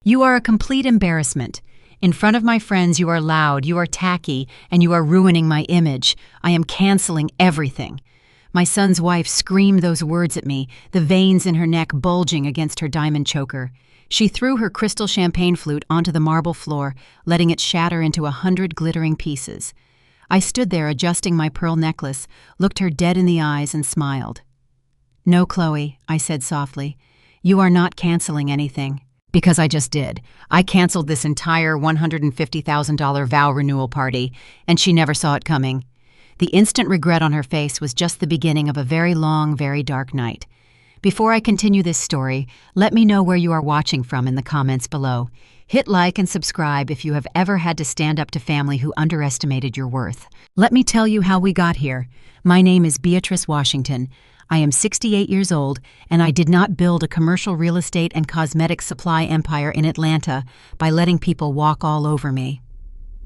You are a complete embarrassment. In front of my friends, you are loud, you are tacky, and you are ruining my image. I am canceling everything." My son's wife screamed those words at me, the veins in her neck bulging against her diamond choker. She threw her crystal champagne flute onto the marble floor, letting it shatter into 100 glittering pieces. I stood there adjusting my pearl necklace, looked her dead in the eyes, and smiled. "No, Chloe," I said softly. "You are not canceling anything." Because I just did. I canceled this entire $150,000 vow renewal party, and she never saw it coming. The instant regret on her face was just the beginning of a very long, very dark night. Before I continue this story, let me know where you are watching from in the comments below. Hit like and subscribe if you have ever had to stand up to family who underestimated your worth. Let me tell you how we got here. My name is Beatrice Washington. I am 68 years old, and I did not build a commercial real estate and cosmetic supply empire in Atlanta by letting people walk all over me.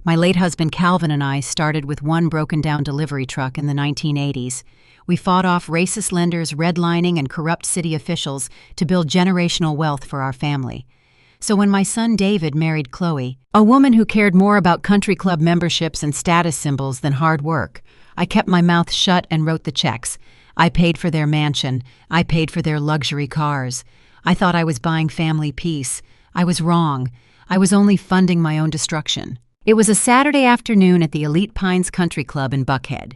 My late husband Calvin and I started with one broken-down delivery truck in the 1980s. We fought off racist lenders, redlining, and corrupt city officials to build generational wealth for our family. So when my son David married Chloe, a woman who cared more about country club memberships and status symbols than hard work, I kept my mouth shut and wrote the checks. I paid for their mansion. I paid for their luxury cars. I thought I was buying family peace. I was wrong. I was only funding my own destruction. It was a Saturday afternoon at the Elite Pines Country Club in Buckhead.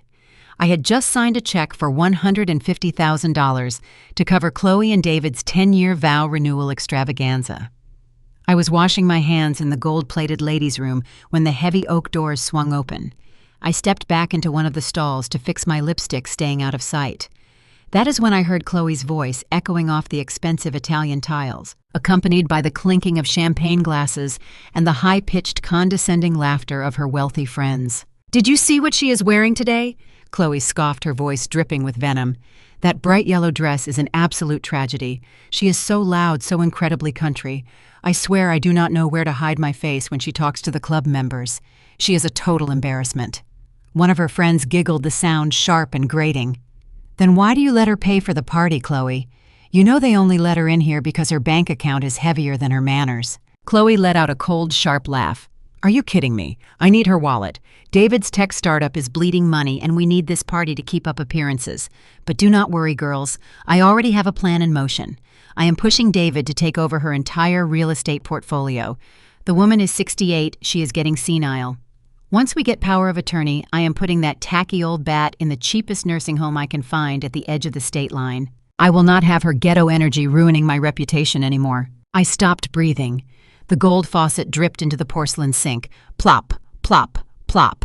I had just signed a check for $150,000 to cover Chloe and David's 10-year vow renewal extravaganza. I was washing my hands in the gold-plated ladies' room when the heavy oak doors swung open. I stepped back into one of the stalls to fix my lipstick staying out of sight. That is when I heard Chloe's voice echoing off the expensive Italian tiles, accompanied by the clinking of champagne glasses and the high-pitched condescending laughter of her wealthy friends. "Did you see what she is wearing today?" Chloe scoffed, her voice dripping with venom. "That bright yellow dress is an absolute tragedy. She is so loud, so incredibly country. I swear I do not know where to hide my face when she talks to the club members. She is a total embarrassment." One of her friends giggled, the sound sharp and grating. "Then why do you let her pay for the party, Chloe? You know they only let her in here because her bank account is heavier than her manners." Chloe let out a cold, sharp laugh. "Are you kidding me? I need her wallet. David's tech startup is bleeding money, and we need this party to keep up appearances. But do not worry, girls. I already have a plan in motion. I am pushing David to take over her entire real estate portfolio. The woman is 68. She is getting senile. Once we get power of attorney, I am putting that tacky old bat in the cheapest nursing home I can find at the edge of the state line. I will not have her ghetto energy ruining my reputation anymore." I stopped breathing. The gold faucet dripped into the porcelain sink. Plop, plop, plop.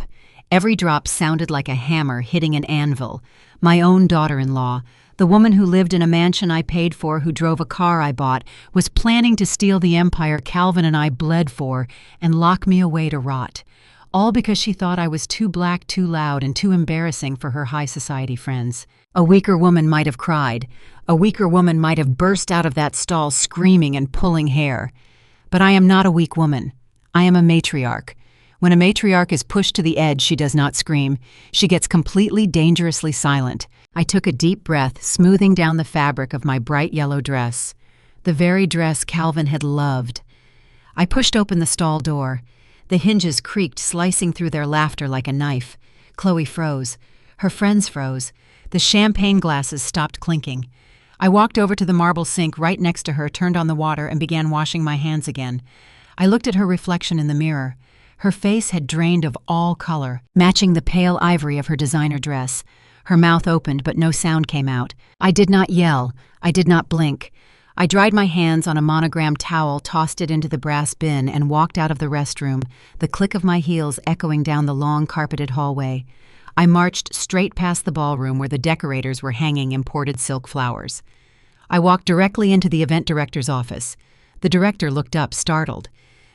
Every drop sounded like a hammer hitting an anvil. My own daughter-in-law, the woman who lived in a mansion I paid for, who drove a car I bought, was planning to steal the empire Calvin and I bled for and lock me away to rot. All because she thought I was too black, too loud, and too embarrassing for her high society friends. A weaker woman might have cried. A weaker woman might have burst out of that stall screaming and pulling hair. But I am not a weak woman. I am a matriarch. When a matriarch is pushed to the edge, she does not scream. She gets completely, dangerously silent. I took a deep breath, smoothing down the fabric of my bright yellow dress. The very dress Calvin had loved. I pushed open the stall door. The hinges creaked, slicing through their laughter like a knife. Chloe froze. Her friends froze. The champagne glasses stopped clinking. I walked over to the marble sink right next to her, turned on the water, and began washing my hands again. I looked at her reflection in the mirror. Her face had drained of all color, matching the pale ivory of her designer dress. Her mouth opened, but no sound came out. I did not yell. I did not blink. I dried my hands on a monogrammed towel, tossed it into the brass bin, and walked out of the restroom, the click of my heels echoing down the long carpeted hallway. I marched straight past the ballroom where the decorators were hanging imported silk flowers. I walked directly into the event director's office. The director looked up, startled.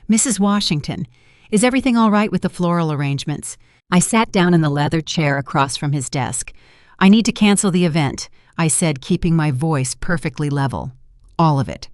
"Mrs. Washington, is everything all right with the floral arrangements?" I sat down in the leather chair across from his desk. "I need to cancel the event," I said, keeping my voice perfectly level. "All of it.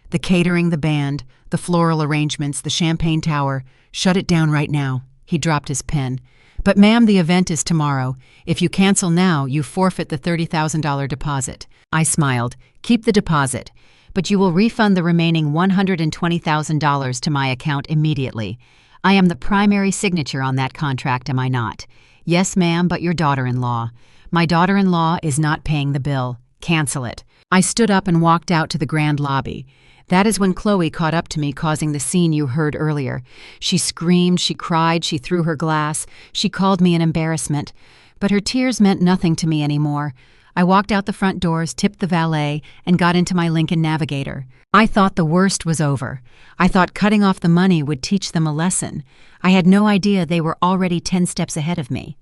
The catering, the band, the floral arrangements, the champagne tower. Shut it down right now." He dropped his pen. "But ma'am, the event is tomorrow. If you cancel now, you forfeit the $30,000 deposit." I smiled. "Keep the deposit. but you will refund the remaining $120,000 to my account immediately. I am the primary signature on that contract, am I not? Yes, ma'am, but your daughter-in-law. My daughter-in-law is not paying the bill. Cancel it. I stood up and walked out to the grand lobby. That is when Chloe caught up to me, causing the scene you heard earlier. She screamed, she cried, she threw her glass. She called me an embarrassment. But her tears meant nothing to me anymore. I walked out the front doors, tipped the valet, and got into my Lincoln Navigator. I thought the worst was over. I thought cutting off the money would teach them a lesson. I had no idea they were already 10 steps ahead of me.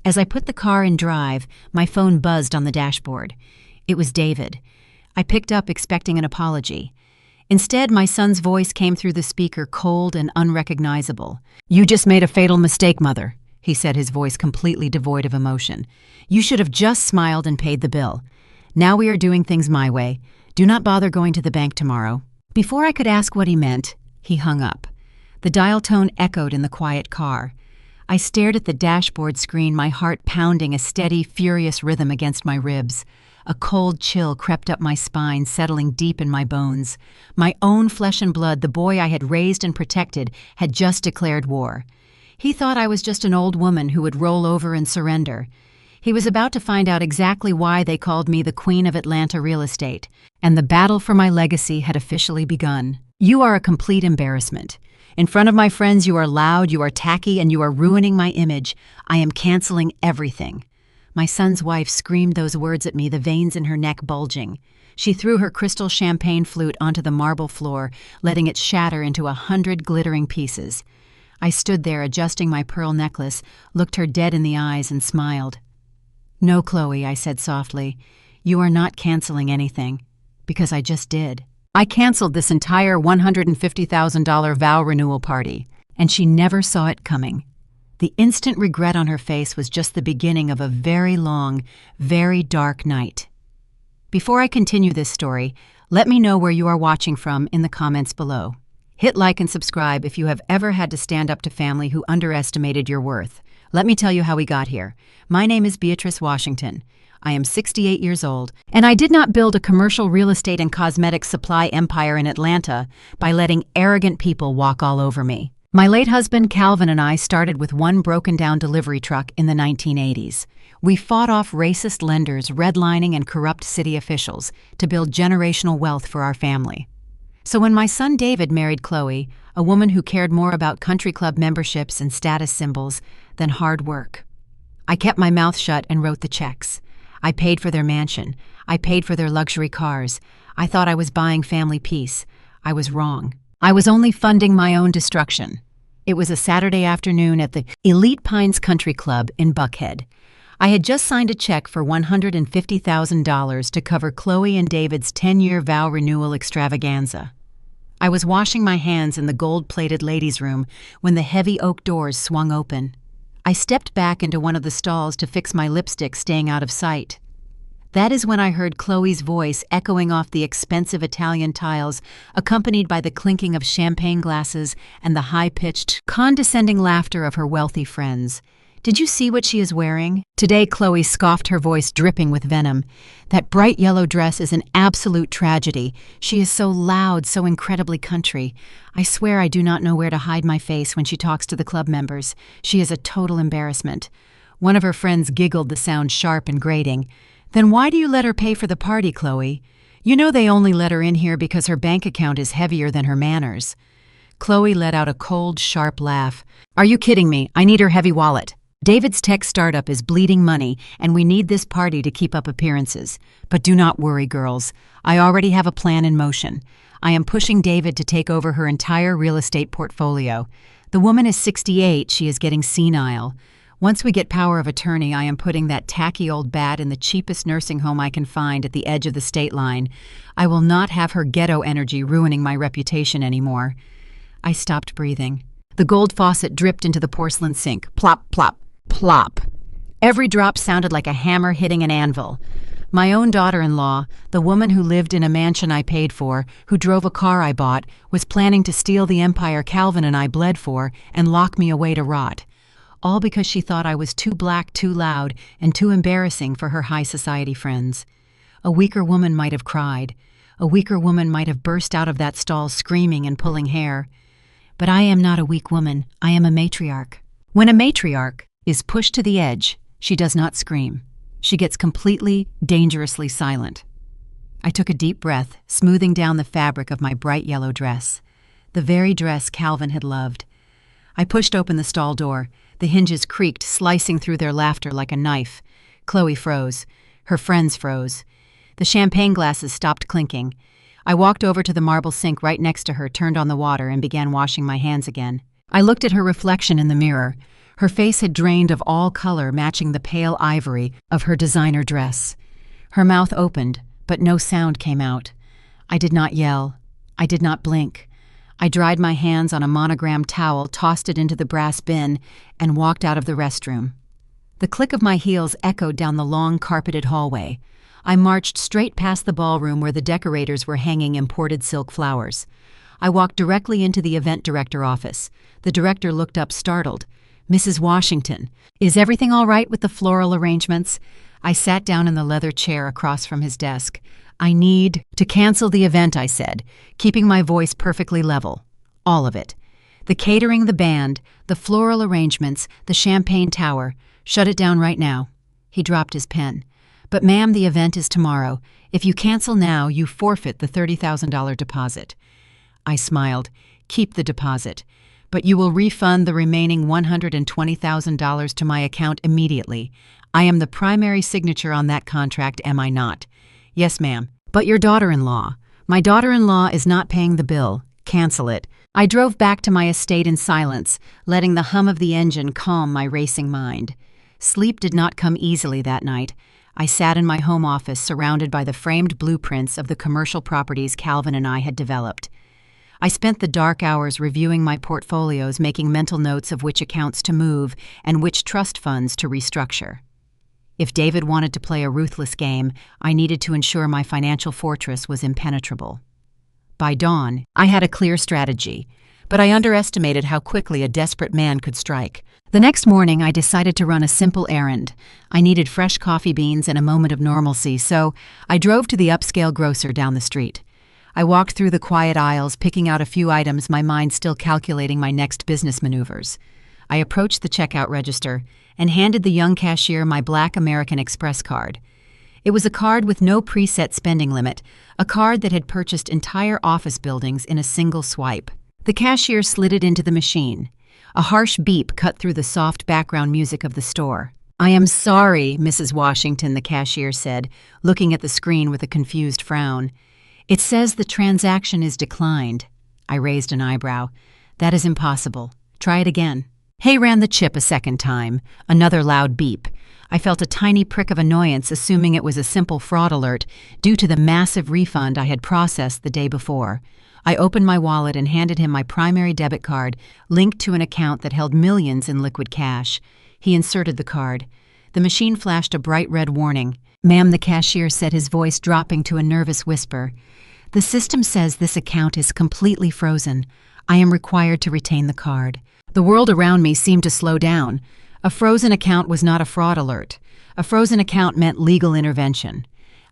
As I put the car in drive, my phone buzzed on the dashboard. It was David. I picked up expecting an apology. Instead, my son's voice came through the speaker, cold and unrecognizable. "You just made a fatal mistake, Mother," he said, his voice completely devoid of emotion. "You should have just smiled and paid the bill. Now we are doing things my way. Do not bother going to the bank tomorrow." Before I could ask what he meant, he hung up. The dial tone echoed in the quiet car. I stared at the dashboard screen, my heart pounding a steady, furious rhythm against my ribs. A cold chill crept up my spine, settling deep in my bones. My own flesh and blood, the boy I had raised and protected, had just declared war. He thought I was just an old woman who would roll over and surrender. He was about to find out exactly why they called me the Queen of Atlanta real estate, and the battle for my legacy had officially begun. "You are a complete embarrassment. In front of my friends you are loud, you are tacky, and you are ruining my image. I am canceling everything." My son's wife screamed those words at me, the veins in her neck bulging. She threw her crystal champagne flute onto the marble floor, letting it shatter into 100 glittering pieces. I stood there adjusting my pearl necklace, looked her dead in the eyes, and smiled. "No, Chloe," I said softly. "You are not canceling anything, because I just did. I canceled this entire $150,000 vow renewal party, and she never saw it coming." The instant regret on her face was just the beginning of a very long, very dark night. Before I continue this story, let me know where you are watching from in the comments below. Hit like and subscribe if you have ever had to stand up to family who underestimated your worth. Let me tell you how we got here. My name is Beatrice Washington. I am 68 years old, and I did not build a commercial real estate and cosmetics supply empire in Atlanta by letting arrogant people walk all over me. My late husband Calvin and I started with one broken-down delivery truck in the 1980s. We fought off racist lenders, redlining, and corrupt city officials to build generational wealth for our family. So when my son David married Chloe, a woman who cared more about country club memberships and status symbols than hard work, I kept my mouth shut and wrote the checks. I paid for their mansion. I paid for their luxury cars. I thought I was buying family peace. I was wrong. I was only funding my own destruction. It was a Saturday afternoon at the Elite Pines Country Club in Buckhead. I had just signed a check for $150,000 to cover Chloe and David's 10-year vow renewal extravaganza. I was washing my hands in the gold-plated ladies' room when the heavy oak doors swung open. I stepped back into one of the stalls to fix my lipstick, staying out of sight. That is when I heard Chloe's voice echoing off the expensive Italian tiles, accompanied by the clinking of champagne glasses and the high-pitched, condescending laughter of her wealthy friends. "Did you see what she is wearing?" Today, Chloe scoffed, her voice dripping with venom. "That bright yellow dress is an absolute tragedy. She is so loud, so incredibly country. I swear I do not know where to hide my face when she talks to the club members. She is a total embarrassment." One of her friends giggled, the sound sharp and grating. "Then why do you let her pay for the party, Chloe? You know they only let her in here because her bank account is heavier than her manners." Chloe let out a cold, sharp laugh. "Are you kidding me? I need her heavy wallet. David's tech startup is bleeding money, and we need this party to keep up appearances. But do not worry, girls. I already have a plan in motion. I am pushing David to take over her entire real estate portfolio. The woman is 68. She is getting senile. Once we get power of attorney, I am putting that tacky old bat in the cheapest nursing home I can find at the edge of the state line. I will not have her ghetto energy ruining my reputation anymore." I stopped breathing. The gold faucet dripped into the porcelain sink. Plop, plop, plop. Every drop sounded like a hammer hitting an anvil. My own daughter-in-law, the woman who lived in a mansion I paid for, who drove a car I bought, was planning to steal the empire Calvin and I bled for and lock me away to rot. All because she thought I was too black, too loud, and too embarrassing for her high society friends. A weaker woman might have cried. A weaker woman might have burst out of that stall screaming and pulling hair. But I am not a weak woman. I am a matriarch. When a matriarch is pushed to the edge, she does not scream. She gets completely, dangerously silent. I took a deep breath, smoothing down the fabric of my bright yellow dress. The very dress Calvin had loved. I pushed open the stall door. The hinges creaked, slicing through their laughter like a knife. Chloe froze. Her friends froze. The champagne glasses stopped clinking. I walked over to the marble sink right next to her, turned on the water, and began washing my hands again. I looked at her reflection in the mirror. Her face had drained of all color, matching the pale ivory of her designer dress. Her mouth opened, but no sound came out. I did not yell. I did not blink. I dried my hands on a monogrammed towel, tossed it into the brass bin, and walked out of the restroom. The click of my heels echoed down the long, carpeted hallway. I marched straight past the ballroom where the decorators were hanging imported silk flowers. I walked directly into the event director office. The director looked up startled. "Mrs. Washington, is everything all right with the floral arrangements?" I sat down in the leather chair across from his desk. "I need to cancel the event," I said, keeping my voice perfectly level. All of it. The catering, the band, the floral arrangements, the champagne tower. Shut it down right now. He dropped his pen. "But ma'am, the event is tomorrow. If you cancel now, you forfeit the $30,000 deposit." I smiled. "Keep the deposit. But you will refund the remaining $120,000 to my account immediately. I am the primary signature on that contract, am I not?" "Yes, ma'am." "But your daughter-in-law." "My daughter-in-law is not paying the bill. Cancel it." I drove back to my estate in silence, letting the hum of the engine calm my racing mind. Sleep did not come easily that night. I sat in my home office surrounded by the framed blueprints of the commercial properties Calvin and I had developed. I spent the dark hours reviewing my portfolios, making mental notes of which accounts to move and which trust funds to restructure. If David wanted to play a ruthless game, I needed to ensure my financial fortress was impenetrable. By dawn, I had a clear strategy, but I underestimated how quickly a desperate man could strike. The next morning, I decided to run a simple errand. I needed fresh coffee beans and a moment of normalcy, so I drove to the upscale grocer down the street. I walked through the quiet aisles, picking out a few items, my mind still calculating my next business maneuvers. I approached the checkout register and handed the young cashier my Black American Express card. It was a card with no preset spending limit, a card that had purchased entire office buildings in a single swipe. The cashier slid it into the machine. A harsh beep cut through the soft background music of the store. "I am sorry, Mrs. Washington," the cashier said, looking at the screen with a confused frown. "It says the transaction is declined." I raised an eyebrow. "That is impossible. Try it again." Hay ran the chip a second time. Another loud beep. I felt a tiny prick of annoyance, assuming it was a simple fraud alert due to the massive refund I had processed the day before. I opened my wallet and handed him my primary debit card, linked to an account that held millions in liquid cash. He inserted the card. The machine flashed a bright red warning. "Ma'am," the cashier said, his voice dropping to a nervous whisper. "The system says this account is completely frozen. I am required to retain the card." The world around me seemed to slow down. A frozen account was not a fraud alert. A frozen account meant legal intervention.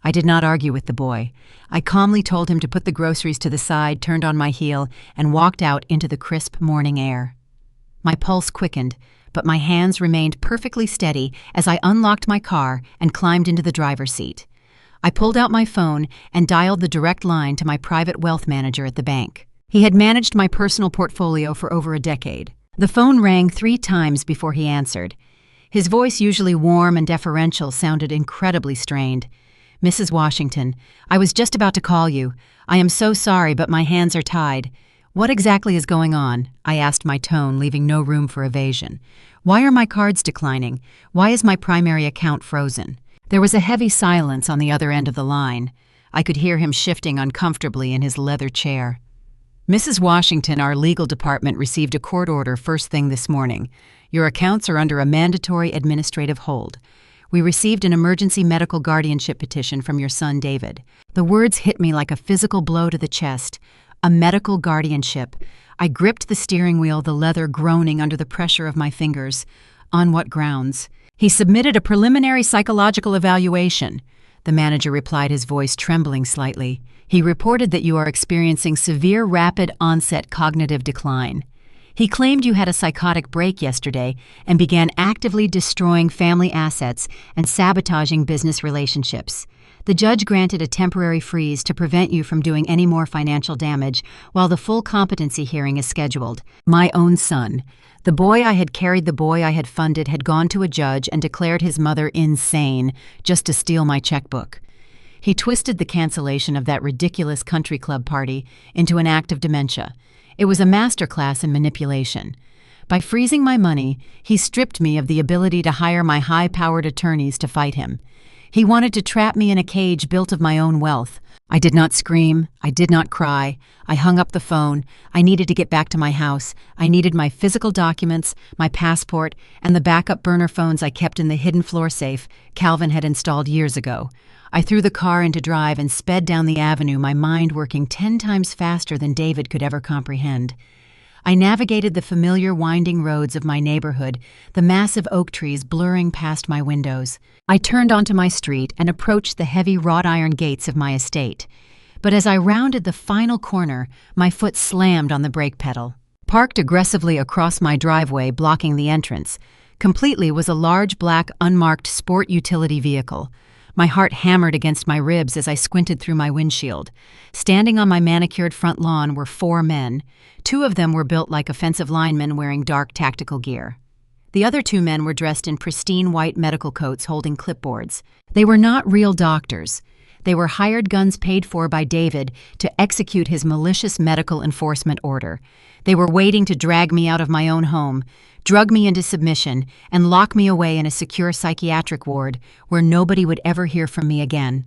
I did not argue with the boy. I calmly told him to put the groceries to the side, turned on my heel, and walked out into the crisp morning air. My pulse quickened, but my hands remained perfectly steady as I unlocked my car and climbed into the driver's seat. I pulled out my phone and dialed the direct line to my private wealth manager at the bank. He had managed my personal portfolio for over a decade. The phone rang 3 times before he answered. His voice, usually warm and deferential, sounded incredibly strained. "Mrs. Washington, I was just about to call you. I am so sorry, but my hands are tied." "What exactly is going on?" I asked, my tone leaving no room for evasion. "Why are my cards declining? Why is my primary account frozen?" There was a heavy silence on the other end of the line. I could hear him shifting uncomfortably in his leather chair. "Mrs. Washington, our legal department received a court order first thing this morning. Your accounts are under a mandatory administrative hold. We received an emergency medical guardianship petition from your son, David." The words hit me like a physical blow to the chest. A medical guardianship. I gripped the steering wheel, the leather groaning under the pressure of my fingers. On what grounds? "He submitted a preliminary psychological evaluation." the manager replied, his voice trembling slightly. He reported that you are experiencing severe rapid onset cognitive decline. He claimed you had a psychotic break yesterday and began actively destroying family assets and sabotaging business relationships. The judge granted a temporary freeze to prevent you from doing any more financial damage while the full competency hearing is scheduled. My own son. The boy I had carried, the boy I had funded, had gone to a judge and declared his mother insane just to steal my checkbook. He twisted the cancellation of that ridiculous country club party into an act of dementia. It was a masterclass in manipulation. By freezing my money, he stripped me of the ability to hire my high-powered attorneys to fight him. He wanted to trap me in a cage built of my own wealth. I did not scream. I did not cry. I hung up the phone. I needed to get back to my house. I needed my physical documents, my passport, and the backup burner phones I kept in the hidden floor safe Calvin had installed years ago. I threw the car into drive and sped down the avenue, my mind working 10 times faster than David could ever comprehend. I navigated the familiar winding roads of my neighborhood, the massive oak trees blurring past my windows. I turned onto my street and approached the heavy wrought iron gates of my estate. But as I rounded the final corner, my foot slammed on the brake pedal. Parked aggressively across my driveway, blocking the entrance, completely, was a large black unmarked sport utility vehicle. My heart hammered against my ribs as I squinted through my windshield. Standing on my manicured front lawn were 4 men. 2 of them were built like offensive linemen wearing dark tactical gear. The other 2 men were dressed in pristine white medical coats holding clipboards. They were not real doctors. They were hired guns paid for by David to execute his malicious medical enforcement order. They were waiting to drag me out of my own home, drug me into submission, and lock me away in a secure psychiatric ward where nobody would ever hear from me again.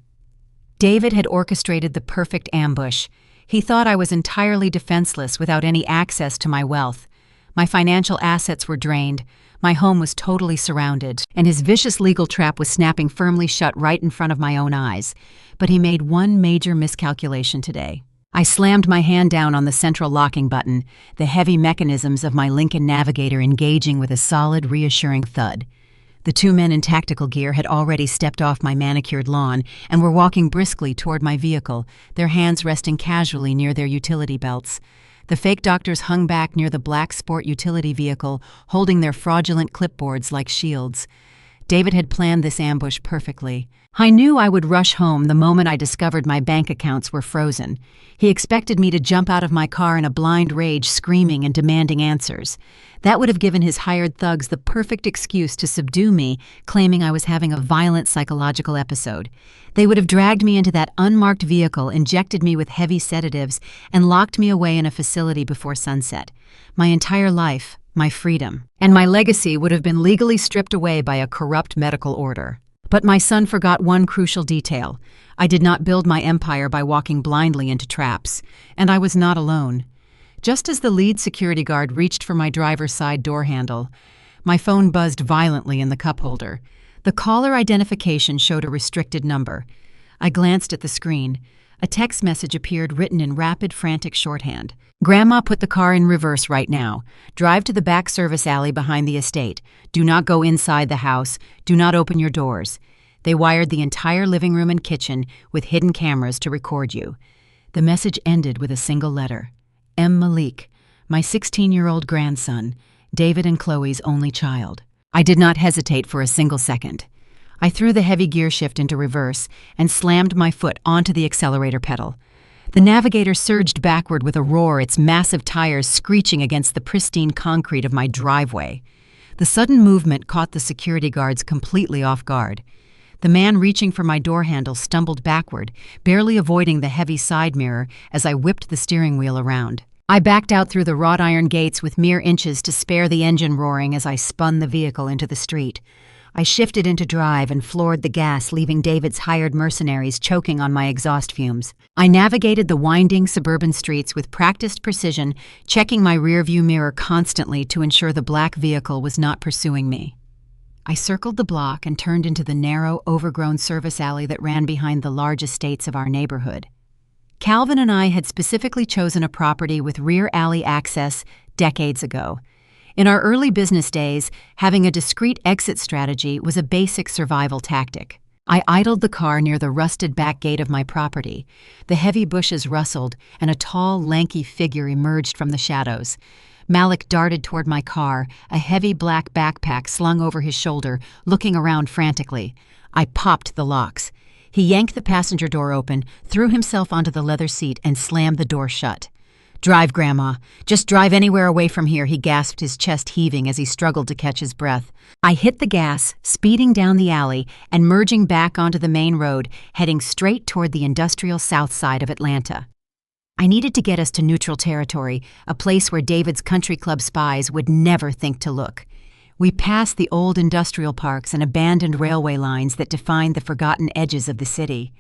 David had orchestrated the perfect ambush. He thought I was entirely defenseless without any access to my wealth. My financial assets were drained, my home was totally surrounded, and his vicious legal trap was snapping firmly shut right in front of my own eyes. But he made one major miscalculation today. I slammed my hand down on the central locking button, the heavy mechanisms of my Lincoln Navigator engaging with a solid, reassuring thud. The 2 men in tactical gear had already stepped off my manicured lawn and were walking briskly toward my vehicle, their hands resting casually near their utility belts. The fake doctors hung back near the black sport utility vehicle, holding their fraudulent clipboards like shields. David had planned this ambush perfectly. I knew I would rush home the moment I discovered my bank accounts were frozen. He expected me to jump out of my car in a blind rage, screaming and demanding answers. That would have given his hired thugs the perfect excuse to subdue me, claiming I was having a violent psychological episode. They would have dragged me into that unmarked vehicle, injected me with heavy sedatives, and locked me away in a facility before sunset. My entire life, my freedom, and my legacy would have been legally stripped away by a corrupt medical order. But my son forgot one crucial detail. I did not build my empire by walking blindly into traps, and I was not alone. Just as the lead security guard reached for my driver's side door handle, my phone buzzed violently in the cup holder. The caller identification showed a restricted number. I glanced at the screen. A text message appeared written in rapid, frantic shorthand. "Grandma put the car in reverse right now. Drive to the back service alley behind the estate. Do not go inside the house. Do not open your doors." They wired the entire living room and kitchen with hidden cameras to record you. The message ended with a single letter. M. Malik, my 16-year-old grandson, David and Chloe's only child. I did not hesitate for a single second. I threw the heavy gear shift into reverse and slammed my foot onto the accelerator pedal. The Navigator surged backward with a roar, its massive tires screeching against the pristine concrete of my driveway. The sudden movement caught the security guards completely off guard. The man reaching for my door handle stumbled backward, barely avoiding the heavy side mirror as I whipped the steering wheel around. I backed out through the wrought iron gates with mere inches to spare the engine roaring as I spun the vehicle into the street. I shifted into drive and floored the gas, leaving David's hired mercenaries choking on my exhaust fumes. I navigated the winding suburban streets with practiced precision, checking my rearview mirror constantly to ensure the black vehicle was not pursuing me. I circled the block and turned into the narrow, overgrown service alley that ran behind the large estates of our neighborhood. Calvin and I had specifically chosen a property with rear alley access decades ago. In our early business days, having a discreet exit strategy was a basic survival tactic. I idled the car near the rusted back gate of my property. The heavy bushes rustled, and a tall, lanky figure emerged from the shadows. Malik darted toward my car, a heavy black backpack slung over his shoulder, looking around frantically. I popped the locks. He yanked the passenger door open, threw himself onto the leather seat, and slammed the door shut. "Drive, Grandma. Just drive anywhere away from here," he gasped, his chest heaving as he struggled to catch his breath. I hit the gas, speeding down the alley and merging back onto the main road, heading straight toward the industrial south side of Atlanta. I needed to get us to neutral territory, a place where David's country club spies would never think to look. We passed the old industrial parks and abandoned railway lines that defined the forgotten edges of the city.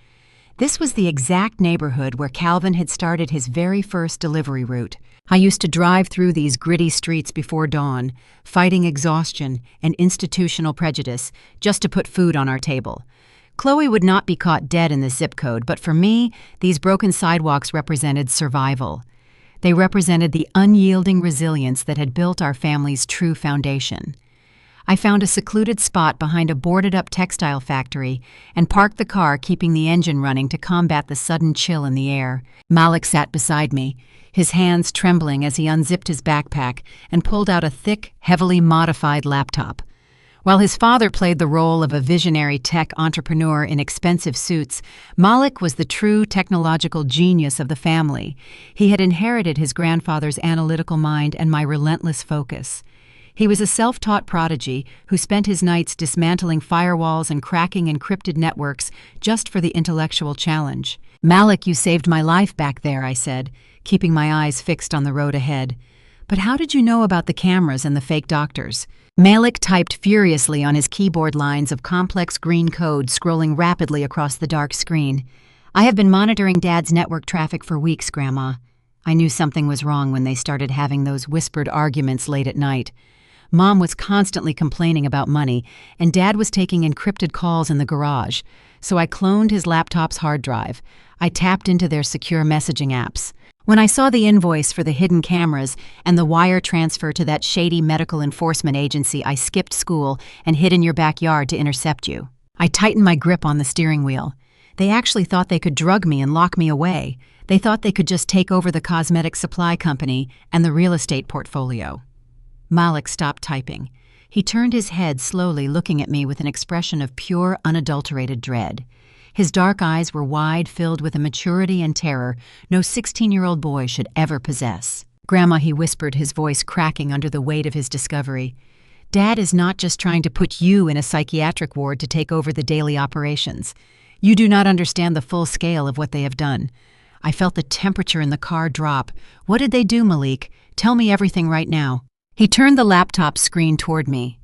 This was the exact neighborhood where Calvin had started his very first delivery route. I used to drive through these gritty streets before dawn, fighting exhaustion and institutional prejudice just to put food on our table. Chloe would not be caught dead in the zip code, but for me, these broken sidewalks represented survival. They represented the unyielding resilience that had built our family's true foundation. I found a secluded spot behind a boarded-up textile factory and parked the car, keeping the engine running to combat the sudden chill in the air. Malik sat beside me, his hands trembling as he unzipped his backpack and pulled out a thick, heavily modified laptop. While his father played the role of a visionary tech entrepreneur in expensive suits, Malik was the true technological genius of the family. He had inherited his grandfather's analytical mind and my relentless focus. He was a self-taught prodigy who spent his nights dismantling firewalls and cracking encrypted networks just for the intellectual challenge. "Malik, you saved my life back there," I said, keeping my eyes fixed on the road ahead. "But how did you know about the cameras and the fake doctors?" Malik typed furiously on his keyboard, lines of complex green code scrolling rapidly across the dark screen. "I have been monitoring Dad's network traffic for weeks, Grandma. I knew something was wrong when they started having those whispered arguments late at night. Mom was constantly complaining about money, and Dad was taking encrypted calls in the garage, so I cloned his laptop's hard drive. I tapped into their secure messaging apps. When I saw the invoice for the hidden cameras and the wire transfer to that shady medical enforcement agency, I skipped school and hid in your backyard to intercept you." I tightened my grip on the steering wheel. They actually thought they could drug me and lock me away. They thought they could just take over the cosmetic supply company and the real estate portfolio. Malik stopped typing. He turned his head slowly, looking at me with an expression of pure, unadulterated dread. His dark eyes were wide, filled with a maturity and terror no 16-year-old boy should ever possess. "Grandma," he whispered, his voice cracking under the weight of his discovery, "Dad is not just trying to put you in a psychiatric ward to take over the daily operations. You do not understand the full scale of what they have done." I felt the temperature in the car drop. "What did they do, Malik? Tell me everything right now." He turned the laptop screen toward me.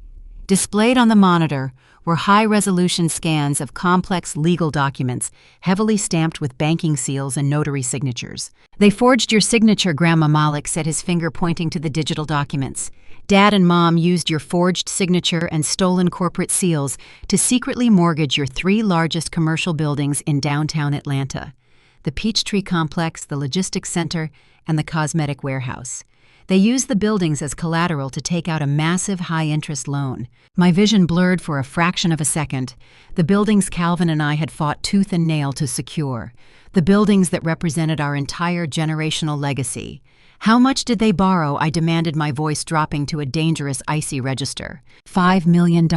Displayed on the monitor were high-resolution scans of complex legal documents, heavily stamped with banking seals and notary signatures. "They forged your signature, Grandma," Malik said, his finger pointing to the digital documents. "Dad and Mom used your forged signature and stolen corporate seals to secretly mortgage your 3 largest commercial buildings in downtown Atlanta: the Peachtree Complex, the Logistics Center, and the Cosmetic Warehouse. They used the buildings as collateral to take out a massive high-interest loan." My vision blurred for a fraction of a second. The buildings Calvin and I had fought tooth and nail to secure. The buildings that represented our entire generational legacy. "How much did they borrow?" I demanded, my voice dropping to a dangerous, icy register. $5 million.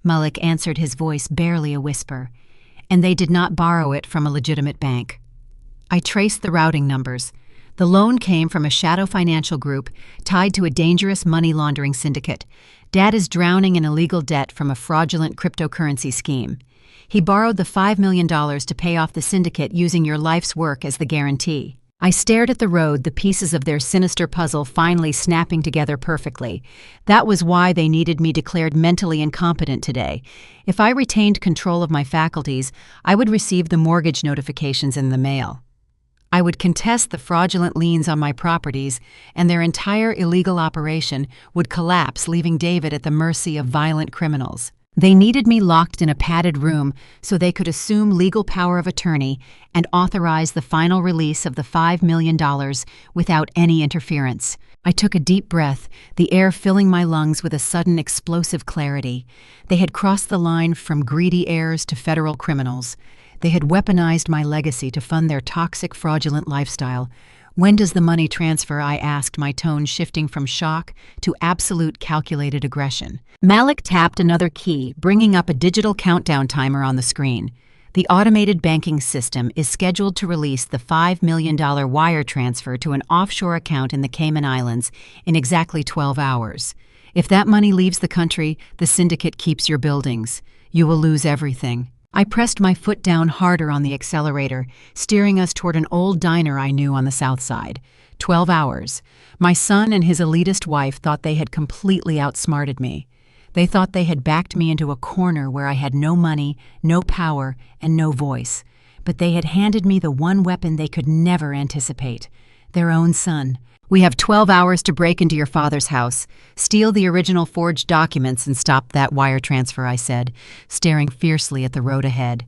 Malik answered, his voice barely a whisper. "And they did not borrow it from a legitimate bank." I traced the routing numbers. The loan came from a shadow financial group tied to a dangerous money laundering syndicate. Dad is drowning in illegal debt from a fraudulent cryptocurrency scheme. He borrowed the $5 million to pay off the syndicate using your life's work as the guarantee. I stared at the road, the pieces of their sinister puzzle finally snapping together perfectly. That was why they needed me declared mentally incompetent today. If I retained control of my faculties, I would receive the mortgage notifications in the mail. I would contest the fraudulent liens on my properties, and their entire illegal operation would collapse, leaving David at the mercy of violent criminals. They needed me locked in a padded room so they could assume legal power of attorney and authorize the final release of the $5 million without any interference. I took a deep breath, the air filling my lungs with a sudden explosive clarity. They had crossed the line from greedy heirs to federal criminals. They had weaponized my legacy to fund their toxic, fraudulent lifestyle. "When does the money transfer?" I asked, my tone shifting from shock to absolute calculated aggression. Malik tapped another key, bringing up a digital countdown timer on the screen. The automated banking system is scheduled to release the $5 million wire transfer to an offshore account in the Cayman Islands in exactly 12 hours. If that money leaves the country, the syndicate keeps your buildings. You will lose everything. I pressed my foot down harder on the accelerator, steering us toward an old diner I knew on the south side. 12 hours. My son and his elitist wife thought they had completely outsmarted me. They thought they had backed me into a corner where I had no money, no power, and no voice. But they had handed me the one weapon they could never anticipate: their own son. "We have 12 hours to break into your father's house, steal the original forged documents, and stop that wire transfer," I said, staring fiercely at the road ahead.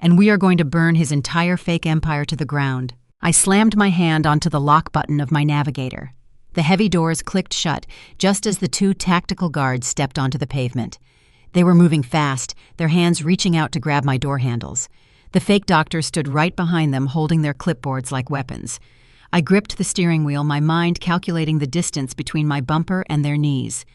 "And we are going to burn his entire fake empire to the ground." I slammed my hand onto the lock button of my navigator. The heavy doors clicked shut just as the two tactical guards stepped onto the pavement. They were moving fast, their hands reaching out to grab my door handles. The fake doctor stood right behind them, holding their clipboards like weapons. I gripped the steering wheel, my mind calculating the distance between my bumper and their knees.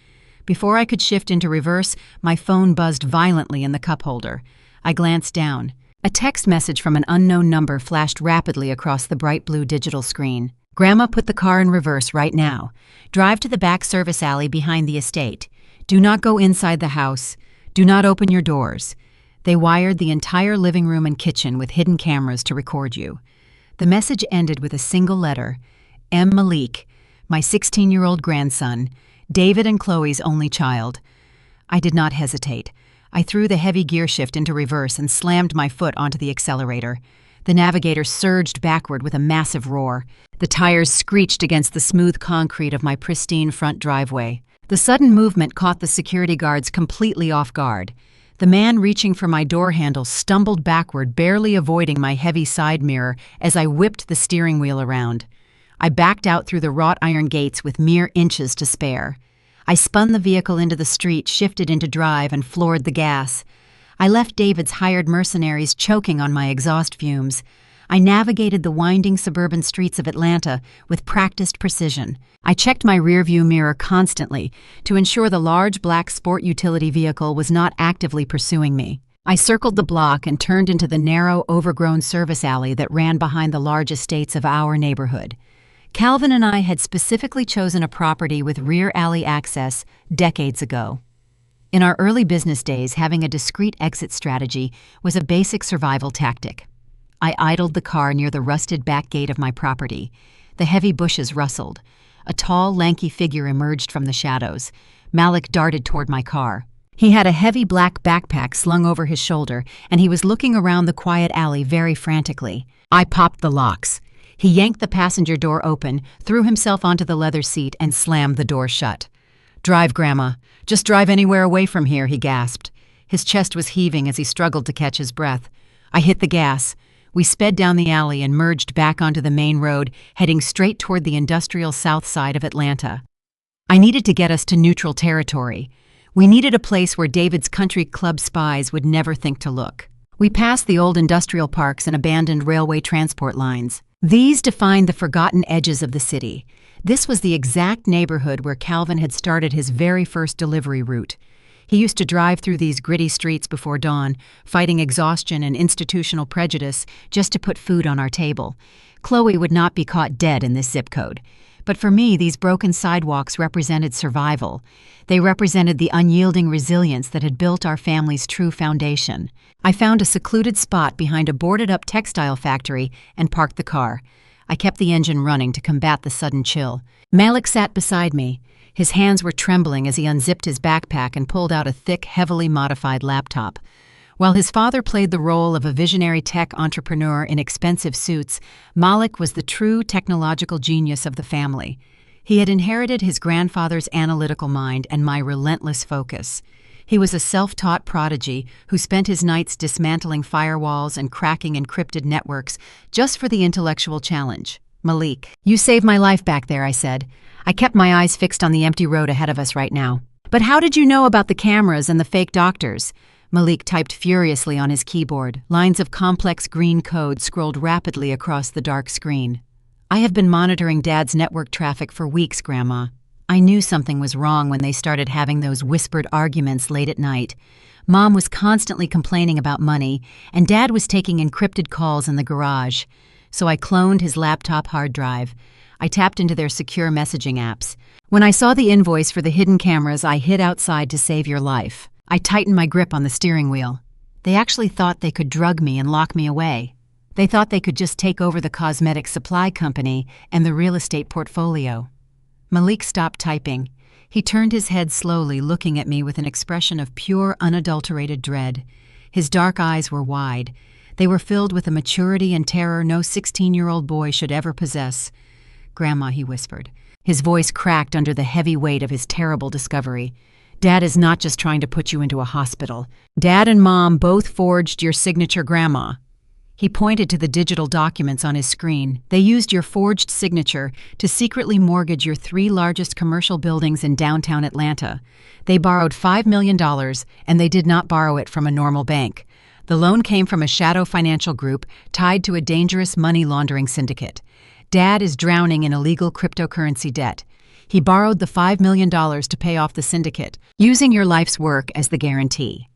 Before I could shift into reverse, my phone buzzed violently in the cup holder. I glanced down. A text message from an unknown number flashed rapidly across the bright blue digital screen. "Grandma, put the car in reverse right now. Drive to the back service alley behind the estate. Do not go inside the house. Do not open your doors." They wired the entire living room and kitchen with hidden cameras to record you. The message ended with a single letter: M. Malik, my 16-year-old grandson, David and Chloe's only child. I did not hesitate. I threw the heavy gear shift into reverse and slammed my foot onto the accelerator. The navigator surged backward with a massive roar. The tires screeched against the smooth concrete of my pristine front driveway. The sudden movement caught the security guards completely off guard. The man reaching for my door handle stumbled backward, barely avoiding my heavy side mirror as I whipped the steering wheel around. I backed out through the wrought iron gates with mere inches to spare. I spun the vehicle into the street, shifted into drive, and floored the gas. I left David's hired mercenaries choking on my exhaust fumes. I navigated the winding suburban streets of Atlanta with practiced precision. I checked my rearview mirror constantly to ensure the large black sport utility vehicle was not actively pursuing me. I circled the block and turned into the narrow, overgrown service alley that ran behind the large estates of our neighborhood. Calvin and I had specifically chosen a property with rear alley access decades ago. In our early business days, having a discreet exit strategy was a basic survival tactic. I idled the car near the rusted back gate of my property. The heavy bushes rustled. A tall, lanky figure emerged from the shadows. Malik darted toward my car. He had a heavy black backpack slung over his shoulder, and he was looking around the quiet alley very frantically. I popped the locks. He yanked the passenger door open, threw himself onto the leather seat, and slammed the door shut. "Drive, Grandma. Just drive anywhere away from here," he gasped. His chest was heaving as he struggled to catch his breath. I hit the gas. We sped down the alley and merged back onto the main road, heading straight toward the industrial south side of Atlanta. I needed to get us to neutral territory. We needed a place where David's country club spies would never think to look. We passed the old industrial parks and abandoned railway transport lines. These defined the forgotten edges of the city. This was the exact neighborhood where Calvin had started his very first delivery route. He used to drive through these gritty streets before dawn, fighting exhaustion and institutional prejudice just to put food on our table. Chloe would not be caught dead in this zip code. But for me, these broken sidewalks represented survival. They represented the unyielding resilience that had built our family's true foundation. I found a secluded spot behind a boarded-up textile factory and parked the car. I kept the engine running to combat the sudden chill. Malik sat beside me. His hands were trembling as he unzipped his backpack and pulled out a thick, heavily modified laptop. While his father played the role of a visionary tech entrepreneur in expensive suits, Malik was the true technological genius of the family. He had inherited his grandfather's analytical mind and my relentless focus. He was a self-taught prodigy who spent his nights dismantling firewalls and cracking encrypted networks just for the intellectual challenge. Malik, "You saved my life back there," I said. I kept my eyes fixed on the empty road ahead of us right now. "But how did you know about the cameras and the fake doctors?" Malik typed furiously on his keyboard. Lines of complex green code scrolled rapidly across the dark screen. "I have been monitoring Dad's network traffic for weeks, Grandma. I knew something was wrong when they started having those whispered arguments late at night. Mom was constantly complaining about money, and Dad was taking encrypted calls in the garage. So I cloned his laptop hard drive. I tapped into their secure messaging apps. When I saw the invoice for the hidden cameras, I hid outside to save your life. I tightened my grip on the steering wheel. They actually thought they could drug me and lock me away. They thought they could just take over the cosmetic supply company and the real estate portfolio." Malik stopped typing. He turned his head slowly, looking at me with an expression of pure, unadulterated dread. His dark eyes were wide. They were filled with a maturity and terror no 16-year-old boy should ever possess. "Grandma," he whispered. His voice cracked under the heavy weight of his terrible discovery. "Dad is not just trying to put you into a hospital. Dad and Mom both forged your signature, Grandma." He pointed to the digital documents on his screen. "They used your forged signature to secretly mortgage your 3 largest commercial buildings in downtown Atlanta. They borrowed $5 million, and they did not borrow it from a normal bank. The loan came from a shadow financial group tied to a dangerous money laundering syndicate. Dad is drowning in illegal cryptocurrency debt. He borrowed the $5 million to pay off the syndicate, using your life's work as the guarantee.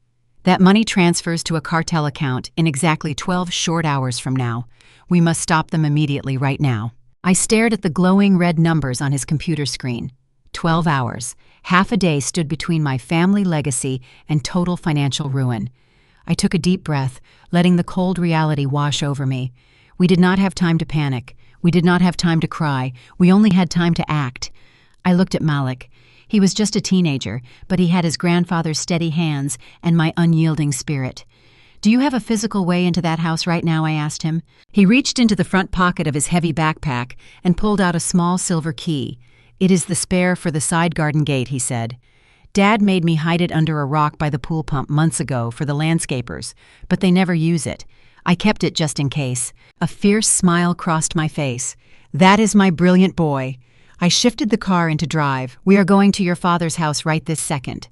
That money transfers to a cartel account in exactly 12 short hours from now. We must stop them immediately right now." I stared at the glowing red numbers on his computer screen. 12 hours. Half a day stood between my family legacy and total financial ruin. I took a deep breath, letting the cold reality wash over me. We did not have time to panic. We did not have time to cry. We only had time to act. I looked at Malik. He was just a teenager, but he had his grandfather's steady hands and my unyielding spirit. "Do you have a physical way into that house right now?" I asked him. He reached into the front pocket of his heavy backpack and pulled out a small silver key. "It is the spare for the side garden gate," he said. "Dad made me hide it under a rock by the pool pump months ago for the landscapers, but they never use it. I kept it just in case." A fierce smile crossed my face. "That is my brilliant boy." I shifted the car into drive. "We are going to your father's house right this second."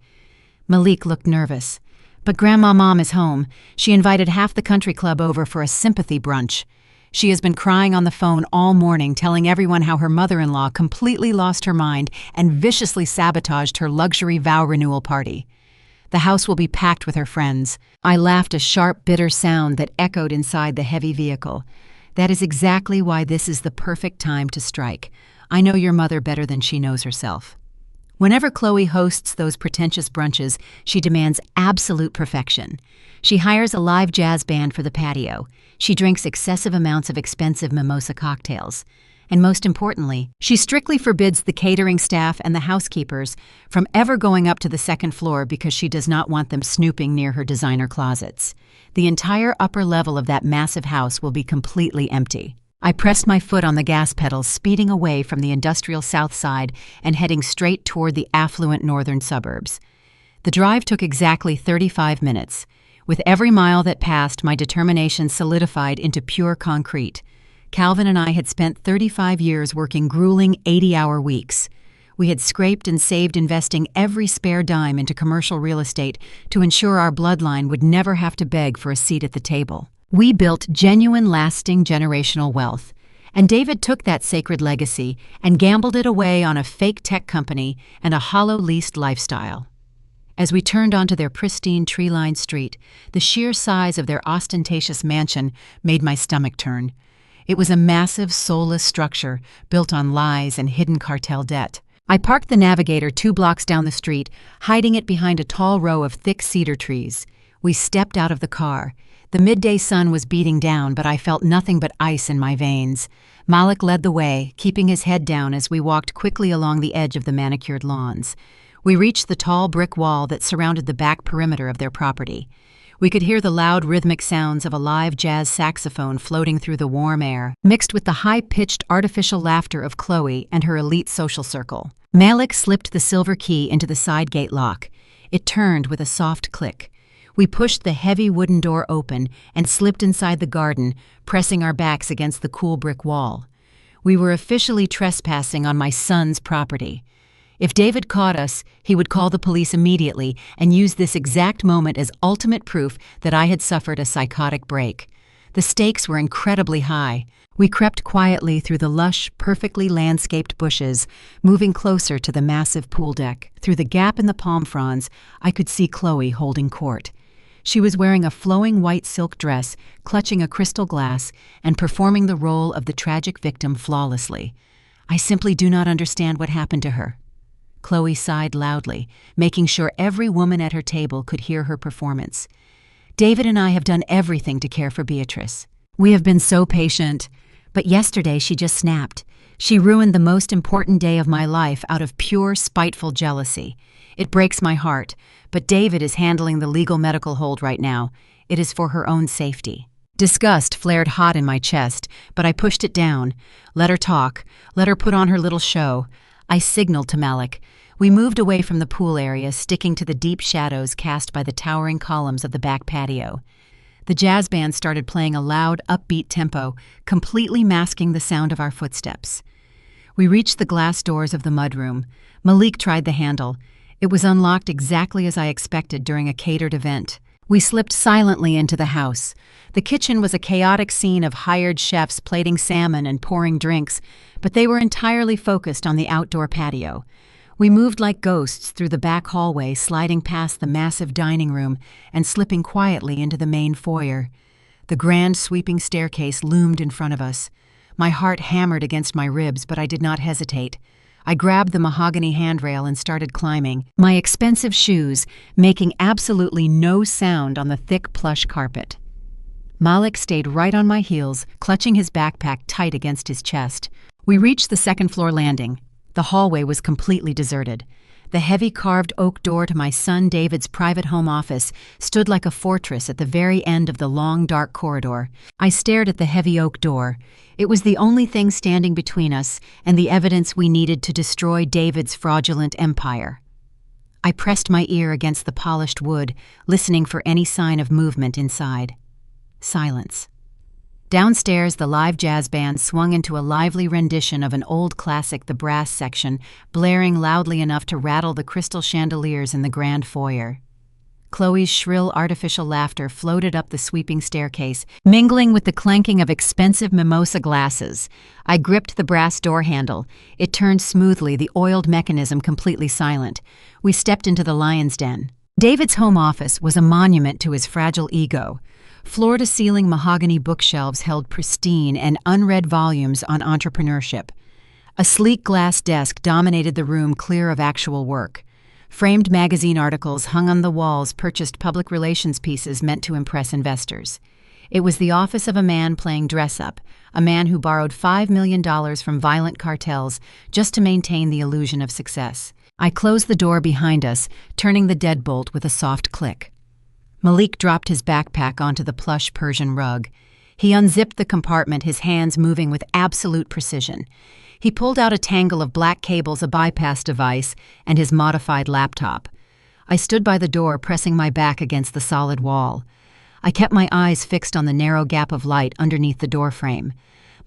Malik looked nervous. "But Grandma, Mom is home. She invited half the country club over for a sympathy brunch. She has been crying on the phone all morning, telling everyone how her mother-in-law completely lost her mind and viciously sabotaged her luxury vow renewal party. The house will be packed with her friends." I laughed, a sharp, bitter sound that echoed inside the heavy vehicle. "That is exactly why this is the perfect time to strike. I know your mother better than she knows herself. Whenever Chloe hosts those pretentious brunches, she demands absolute perfection. She hires a live jazz band for the patio. She drinks excessive amounts of expensive mimosa cocktails. And most importantly, she strictly forbids the catering staff and the housekeepers from ever going up to the second floor because she does not want them snooping near her designer closets. The entire upper level of that massive house will be completely empty." I pressed my foot on the gas pedal, speeding away from the industrial south side and heading straight toward the affluent northern suburbs. The drive took exactly 35 minutes. With every mile that passed, my determination solidified into pure concrete. Calvin and I had spent 35 years working grueling 80-hour weeks. We had scraped and saved, investing every spare dime into commercial real estate to ensure our bloodline would never have to beg for a seat at the table. We built genuine, lasting generational wealth, and David took that sacred legacy and gambled it away on a fake tech company and a hollow-leased lifestyle. As we turned onto their pristine, tree-lined street, the sheer size of their ostentatious mansion made my stomach turn. It was a massive, soulless structure built on lies and hidden cartel debt. I parked the Navigator 2 blocks down the street, hiding it behind a tall row of thick cedar trees. We stepped out of the car. The midday sun was beating down, but I felt nothing but ice in my veins. Malik led the way, keeping his head down as we walked quickly along the edge of the manicured lawns. We reached the tall brick wall that surrounded the back perimeter of their property. We could hear the loud rhythmic sounds of a live jazz saxophone floating through the warm air, mixed with the high-pitched artificial laughter of Chloe and her elite social circle. Malik slipped the silver key into the side gate lock. It turned with a soft click. We pushed the heavy wooden door open and slipped inside the garden, pressing our backs against the cool brick wall. We were officially trespassing on my son's property. If David caught us, he would call the police immediately and use this exact moment as ultimate proof that I had suffered a psychotic break. The stakes were incredibly high. We crept quietly through the lush, perfectly landscaped bushes, moving closer to the massive pool deck. Through the gap in the palm fronds, I could see Chloe holding court. She was wearing a flowing white silk dress, clutching a crystal glass, and performing the role of the tragic victim flawlessly. I simply do not understand what happened to her. Chloe sighed loudly, making sure every woman at her table could hear her performance. David and I have done everything to care for Beatrice. We have been so patient, but yesterday she just snapped. She ruined the most important day of my life out of pure spiteful jealousy. It breaks my heart, but David is handling the legal medical hold right now. It is for her own safety. Disgust flared hot in my chest, but I pushed it down. Let her talk. Let her put on her little show. I signaled to Malik. We moved away from the pool area, sticking to the deep shadows cast by the towering columns of the back patio. The jazz band started playing a loud, upbeat tempo, completely masking the sound of our footsteps. We reached the glass doors of the mudroom. Malik tried the handle. It was unlocked exactly as I expected during a catered event. We slipped silently into the house. The kitchen was a chaotic scene of hired chefs plating salmon and pouring drinks, but they were entirely focused on the outdoor patio. We moved like ghosts through the back hallway, sliding past the massive dining room and slipping quietly into the main foyer. The grand sweeping staircase loomed in front of us. My heart hammered against my ribs, but I did not hesitate. I grabbed the mahogany handrail and started climbing, my expensive shoes making absolutely no sound on the thick plush carpet. Malik stayed right on my heels, clutching his backpack tight against his chest. We reached the second-floor landing. The hallway was completely deserted. The heavy carved oak door to my son David's private home office stood like a fortress at the very end of the long, dark corridor. I stared at the heavy oak door. It was the only thing standing between us and the evidence we needed to destroy David's fraudulent empire. I pressed my ear against the polished wood, listening for any sign of movement inside. Silence. Downstairs, the live jazz band swung into a lively rendition of an old classic, the brass section, blaring loudly enough to rattle the crystal chandeliers in the grand foyer. Chloe's shrill artificial laughter floated up the sweeping staircase, mingling with the clanking of expensive mimosa glasses. I gripped the brass door handle. It turned smoothly, the oiled mechanism completely silent. We stepped into the lion's den. David's home office was a monument to his fragile ego. Floor-to-ceiling mahogany bookshelves held pristine and unread volumes on entrepreneurship. A sleek glass desk dominated the room, clear of actual work. Framed magazine articles hung on the walls purchased public relations pieces meant to impress investors. It was the office of a man playing dress-up, a man who borrowed $5 million from violent cartels just to maintain the illusion of success. I closed the door behind us, turning the deadbolt with a soft click. Malik dropped his backpack onto the plush Persian rug. He unzipped the compartment, his hands moving with absolute precision. He pulled out a tangle of black cables, a bypass device, and his modified laptop. I stood by the door, pressing my back against the solid wall. I kept my eyes fixed on the narrow gap of light underneath the doorframe.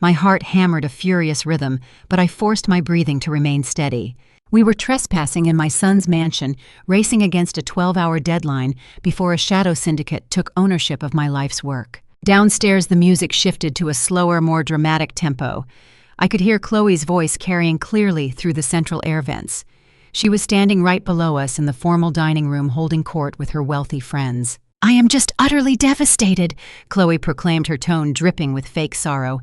My heart hammered a furious rhythm, but I forced my breathing to remain steady. We were trespassing in my son's mansion, racing against a 12-hour deadline before a shadow syndicate took ownership of my life's work. Downstairs, the music shifted to a slower, more dramatic tempo. I could hear Chloe's voice carrying clearly through the central air vents. She was standing right below us in the formal dining room holding court with her wealthy friends. "I am just utterly devastated," Chloe proclaimed, her tone dripping with fake sorrow.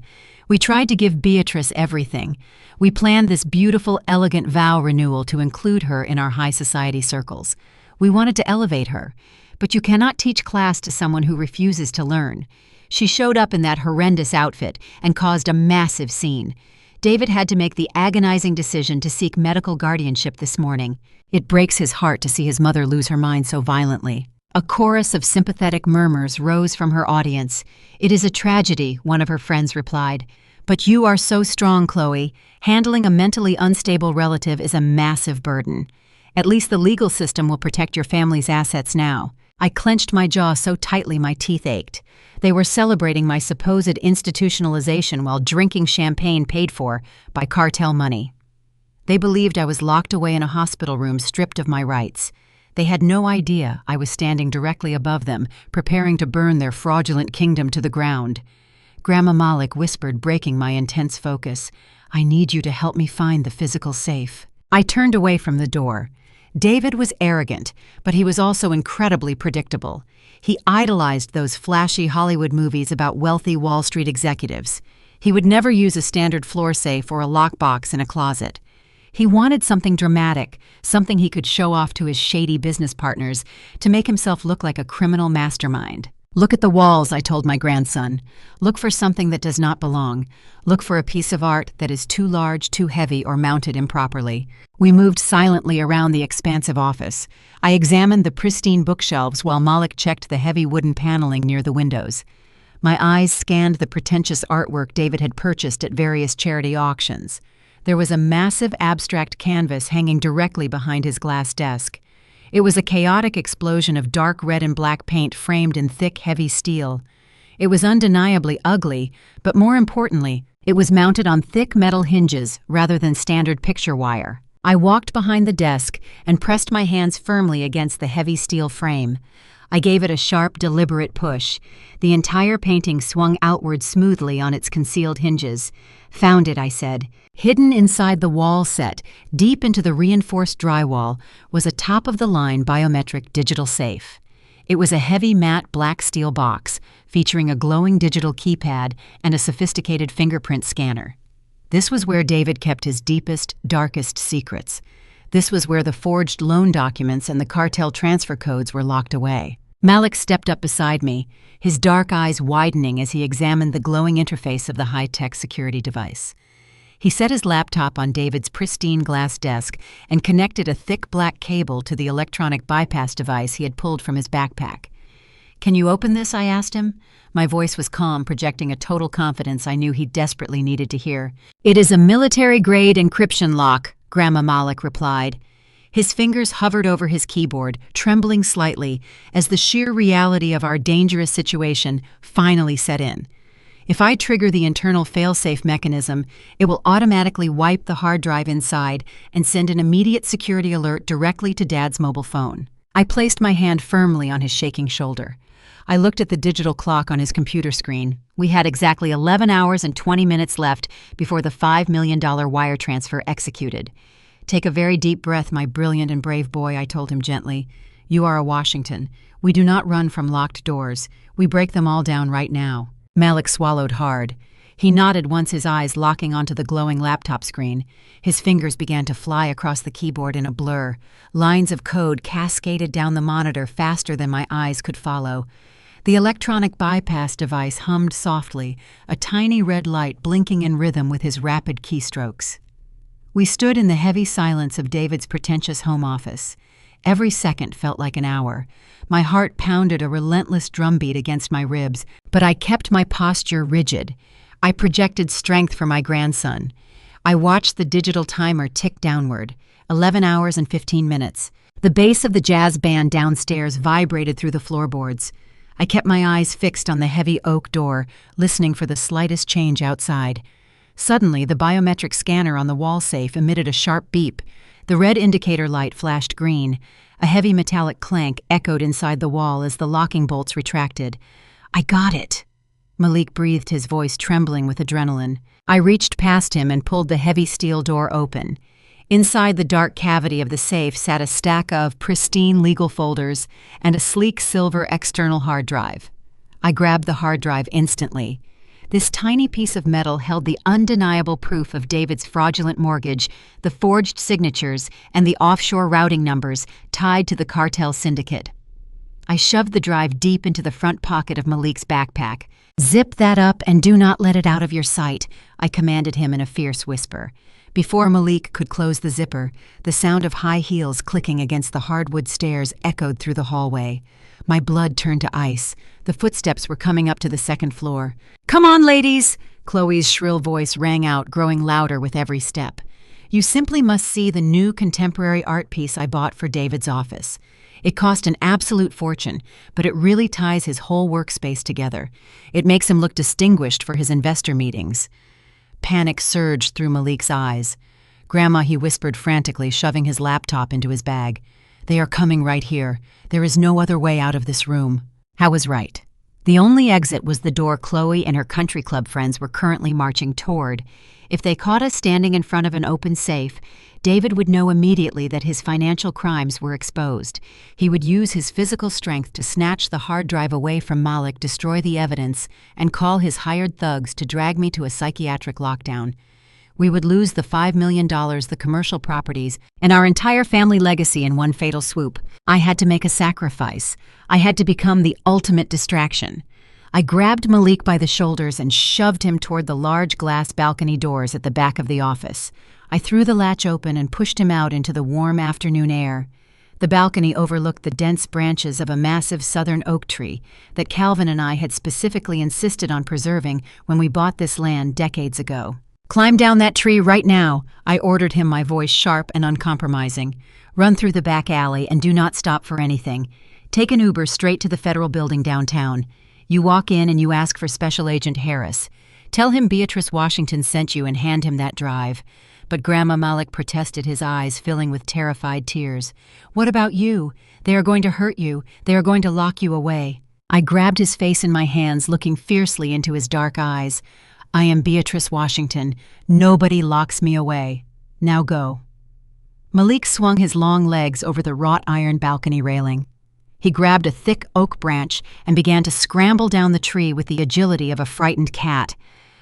"We tried to give Beatrice everything. We planned this beautiful, elegant vow renewal to include her in our high society circles. We wanted to elevate her. But you cannot teach class to someone who refuses to learn. She showed up in that horrendous outfit and caused a massive scene. David had to make the agonizing decision to seek medical guardianship this morning. It breaks his heart to see his mother lose her mind so violently." A chorus of sympathetic murmurs rose from her audience. "It is a tragedy," one of her friends replied. "But you are so strong, Chloe. Handling a mentally unstable relative is a massive burden." At least the legal system will protect your family's assets now. I clenched my jaw so tightly my teeth ached. They were celebrating my supposed institutionalization while drinking champagne paid for by cartel money. They believed I was locked away in a hospital room stripped of my rights. They had no idea I was standing directly above them, preparing to burn their fraudulent kingdom to the ground. Grandma Malik whispered, breaking my intense focus, "I need you to help me find the physical safe." I turned away from the door. David was arrogant, but he was also incredibly predictable. He idolized those flashy Hollywood movies about wealthy Wall Street executives. He would never use a standard floor safe or a lockbox in a closet. He wanted something dramatic, something he could show off to his shady business partners to make himself look like a criminal mastermind. "Look at the walls," I told my grandson. "Look for something that does not belong. Look for a piece of art that is too large, too heavy, or mounted improperly." We moved silently around the expansive office. I examined the pristine bookshelves while Malik checked the heavy wooden paneling near the windows. My eyes scanned the pretentious artwork David had purchased at various charity auctions. There was a massive abstract canvas hanging directly behind his glass desk. It was a chaotic explosion of dark red and black paint framed in thick, heavy steel. It was undeniably ugly, but more importantly, it was mounted on thick metal hinges rather than standard picture wire. I walked behind the desk and pressed my hands firmly against the heavy steel frame. I gave it a sharp, deliberate push. The entire painting swung outward smoothly on its concealed hinges. "Found it," I said. Hidden inside the wall set, deep into the reinforced drywall, was a top-of-the-line biometric digital safe. It was a heavy matte black steel box, featuring a glowing digital keypad and a sophisticated fingerprint scanner. This was where David kept his deepest, darkest secrets. This was where the forged loan documents and the cartel transfer codes were locked away. Malik stepped up beside me, his dark eyes widening as he examined the glowing interface of the high-tech security device. He set his laptop on David's pristine glass desk and connected a thick black cable to the electronic bypass device he had pulled from his backpack. "Can you open this?" I asked him. My voice was calm, projecting a total confidence I knew he desperately needed to hear. "It is a military-grade encryption lock," Grandma Malik replied. His fingers hovered over his keyboard, trembling slightly, as the sheer reality of our dangerous situation finally set in. If I trigger the internal failsafe mechanism, it will automatically wipe the hard drive inside and send an immediate security alert directly to Dad's mobile phone. I placed my hand firmly on his shaking shoulder. I looked at the digital clock on his computer screen. We had exactly 11 hours and 20 minutes left before the $5 million wire transfer executed. "Take a very deep breath, my brilliant and brave boy," I told him gently. "You are a Washington. We do not run from locked doors. We break them all down right now." Malik swallowed hard. He nodded once, his eyes locking onto the glowing laptop screen. His fingers began to fly across the keyboard in a blur. Lines of code cascaded down the monitor faster than my eyes could follow. The electronic bypass device hummed softly, a tiny red light blinking in rhythm with his rapid keystrokes. We stood in the heavy silence of David's pretentious home office. Every second felt like an hour. My heart pounded a relentless drumbeat against my ribs, but I kept my posture rigid. I projected strength for my grandson. I watched the digital timer tick downward, 11 hours and 15 minutes. The bass of the jazz band downstairs vibrated through the floorboards. I kept my eyes fixed on the heavy oak door, listening for the slightest change outside. Suddenly, the biometric scanner on the wall safe emitted a sharp beep. The red indicator light flashed green. A heavy metallic clank echoed inside the wall as the locking bolts retracted. "I got it," Malik breathed, his voice trembling with adrenaline. I reached past him and pulled the heavy steel door open. Inside the dark cavity of the safe sat a stack of pristine legal folders and a sleek silver external hard drive. I grabbed the hard drive instantly. This tiny piece of metal held the undeniable proof of David's fraudulent mortgage, the forged signatures, and the offshore routing numbers tied to the cartel syndicate. I shoved the drive deep into the front pocket of Malik's backpack. "Zip that up and do not let it out of your sight," I commanded him in a fierce whisper. Before Malik could close the zipper, the sound of high heels clicking against the hardwood stairs echoed through the hallway. My blood turned to ice. The footsteps were coming up to the second floor. "Come on, ladies!" Chloe's shrill voice rang out, growing louder with every step. You simply must see the new contemporary art piece I bought for David's office. It cost an absolute fortune, but it really ties his whole workspace together. It makes him look distinguished for his investor meetings." Panic surged through Malik's eyes. "Grandma," he whispered frantically, shoving his laptop into his bag. "They are coming right here. There is no other way out of this room." I was right. The only exit was the door Chloe and her country club friends were currently marching toward. If they caught us standing in front of an open safe, David would know immediately that his financial crimes were exposed. He would use his physical strength to snatch the hard drive away from Malik, destroy the evidence, and call his hired thugs to drag me to a psychiatric lockdown. We would lose the $5 million, the commercial properties, and our entire family legacy in one fatal swoop. I had to make a sacrifice. I had to become the ultimate distraction. I grabbed Malik by the shoulders and shoved him toward the large glass balcony doors at the back of the office. I threw the latch open and pushed him out into the warm afternoon air. The balcony overlooked the dense branches of a massive southern oak tree that Calvin and I had specifically insisted on preserving when we bought this land decades ago. "Climb down that tree right now," I ordered him, my voice sharp and uncompromising. "Run through the back alley and do not stop for anything. Take an Uber straight to the federal building downtown. You walk in and you ask for Special Agent Harris. Tell him Beatrice Washington sent you and hand him that drive." But Grandma Malik protested, his eyes filling with terrified tears. "What about you? They are going to hurt you. They are going to lock you away." I grabbed his face in my hands, looking fiercely into his dark eyes. "I am Beatrice Washington. Nobody locks me away. Now go." Malik swung his long legs over the wrought iron balcony railing. He grabbed a thick oak branch and began to scramble down the tree with the agility of a frightened cat.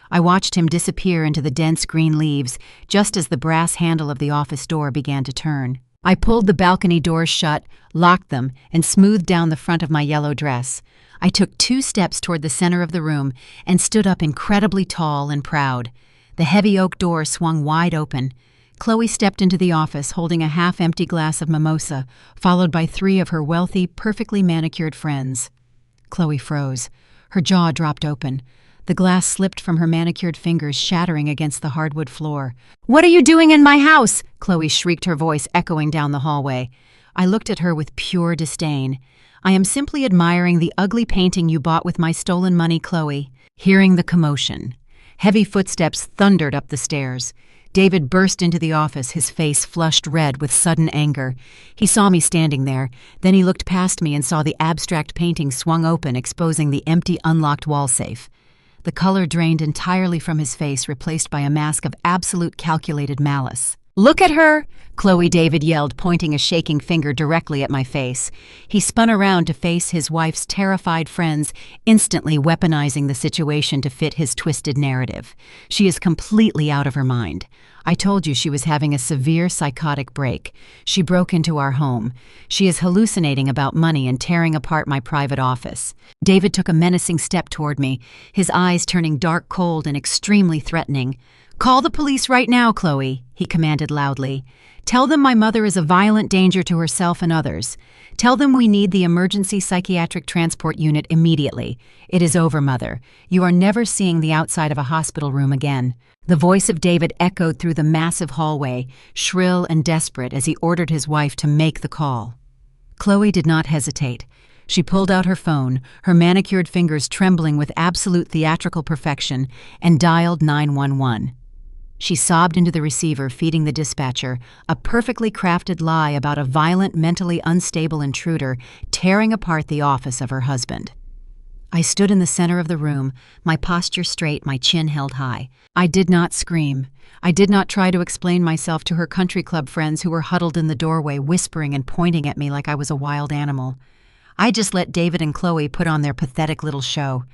I watched him disappear into the dense green leaves just as the brass handle of the office door began to turn. I pulled the balcony doors shut, locked them, and smoothed down the front of my yellow dress. I took 2 steps toward the center of the room and stood up incredibly tall and proud. The heavy oak door swung wide open. Chloe stepped into the office holding a half-empty glass of mimosa, followed by 3 of her wealthy, perfectly manicured friends. Chloe froze. Her jaw dropped open. The glass slipped from her manicured fingers, shattering against the hardwood floor. "What are you doing in my house?" Chloe shrieked, her voice echoing down the hallway. I looked at her with pure disdain. "I am simply admiring the ugly painting you bought with my stolen money, Chloe." Hearing the commotion, heavy footsteps thundered up the stairs. David burst into the office, his face flushed red with sudden anger. He saw me standing there. Then he looked past me and saw the abstract painting swung open, exposing the empty, unlocked wall safe. The color drained entirely from his face, replaced by a mask of absolute calculated malice. "Look at her!" Chloe, David yelled, pointing a shaking finger directly at my face. He spun around to face his wife's terrified friends, instantly weaponizing the situation to fit his twisted narrative. "She is completely out of her mind. I told you she was having a severe psychotic break. She broke into our home. She is hallucinating about money and tearing apart my private office." David took a menacing step toward me, his eyes turning dark, cold, and extremely threatening. "Call the police right now, Chloe," he commanded loudly. "Tell them my mother is a violent danger to herself and others. Tell them we need the emergency psychiatric transport unit immediately. It is over, Mother. You are never seeing the outside of a hospital room again." The voice of David echoed through the massive hallway, shrill and desperate as he ordered his wife to make the call. Chloe did not hesitate. She pulled out her phone, her manicured fingers trembling with absolute theatrical perfection, and dialed 911. She sobbed into the receiver, feeding the dispatcher a perfectly crafted lie about a violent, mentally unstable intruder tearing apart the office of her husband. I stood in the center of the room, my posture straight, my chin held high. I did not scream. I did not try to explain myself to her country club friends who were huddled in the doorway, whispering and pointing at me like I was a wild animal. I just let David and Chloe put on their pathetic little show.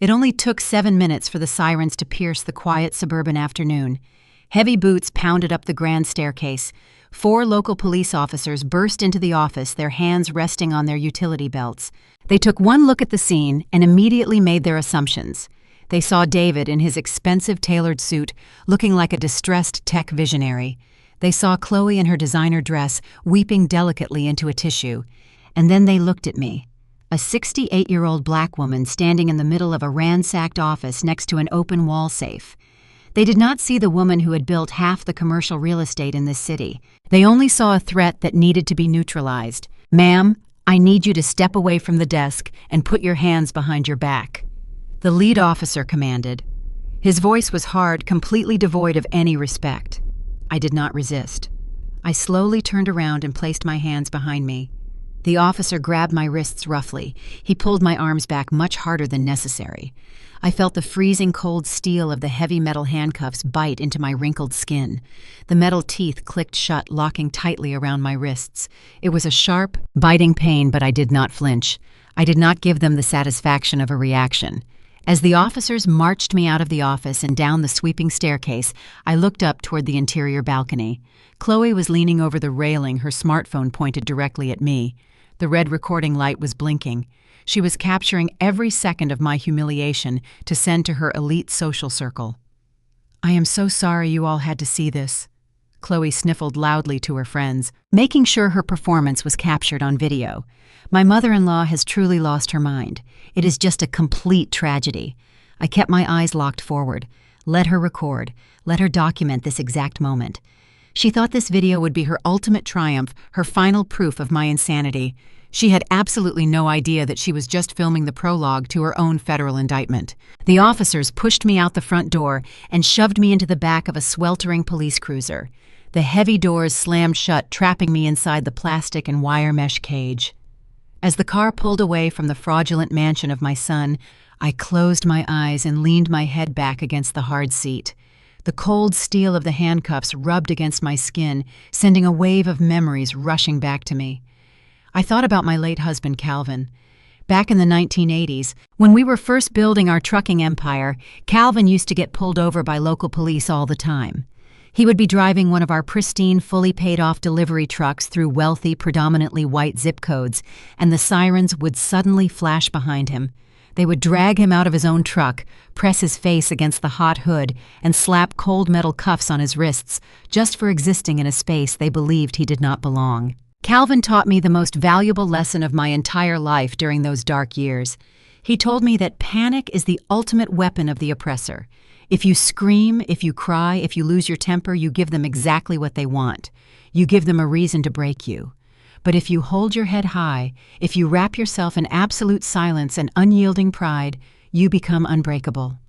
It only took 7 minutes for the sirens to pierce the quiet suburban afternoon. Heavy boots pounded up the grand staircase. 4 local police officers burst into the office, their hands resting on their utility belts. They took one look at the scene and immediately made their assumptions. They saw David in his expensive tailored suit, looking like a distressed tech visionary. They saw Chloe in her designer dress, weeping delicately into a tissue. And then they looked at me, a 68-year-old black woman standing in the middle of a ransacked office next to an open wall safe. They did not see the woman who had built half the commercial real estate in this city. They only saw a threat that needed to be neutralized. "Ma'am, I need you to step away from the desk and put your hands behind your back," the lead officer commanded. His voice was hard, completely devoid of any respect. I did not resist. I slowly turned around and placed my hands behind me. The officer grabbed my wrists roughly. He pulled my arms back much harder than necessary. I felt the freezing cold steel of the heavy metal handcuffs bite into my wrinkled skin. The metal teeth clicked shut, locking tightly around my wrists. It was a sharp, biting pain, but I did not flinch. I did not give them the satisfaction of a reaction. As the officers marched me out of the office and down the sweeping staircase, I looked up toward the interior balcony. Chloe was leaning over the railing, her smartphone pointed directly at me. The red recording light was blinking. She was capturing every second of my humiliation to send to her elite social circle. "I am so sorry you all had to see this." Chloe sniffled loudly to her friends, making sure her performance was captured on video. "My mother-in-law has truly lost her mind. It is just a complete tragedy." I kept my eyes locked forward. Let her record. Let her document this exact moment. She thought this video would be her ultimate triumph, her final proof of my insanity. She had absolutely no idea that she was just filming the prologue to her own federal indictment. The officers pushed me out the front door and shoved me into the back of a sweltering police cruiser. The heavy doors slammed shut, trapping me inside the plastic and wire mesh cage. As the car pulled away from the fraudulent mansion of my son, I closed my eyes and leaned my head back against the hard seat. The cold steel of the handcuffs rubbed against my skin, sending a wave of memories rushing back to me. I thought about my late husband, Calvin. Back in the 1980s, when we were first building our trucking empire, Calvin used to get pulled over by local police all the time. He would be driving one of our pristine, fully paid-off delivery trucks through wealthy, predominantly white zip codes, and the sirens would suddenly flash behind him. They would drag him out of his own truck, press his face against the hot hood, and slap cold metal cuffs on his wrists, just for existing in a space they believed he did not belong. Calvin taught me the most valuable lesson of my entire life during those dark years. He told me that panic is the ultimate weapon of the oppressor. If you scream, if you cry, if you lose your temper, you give them exactly what they want. You give them a reason to break you. But if you hold your head high, if you wrap yourself in absolute silence and unyielding pride, you become unbreakable.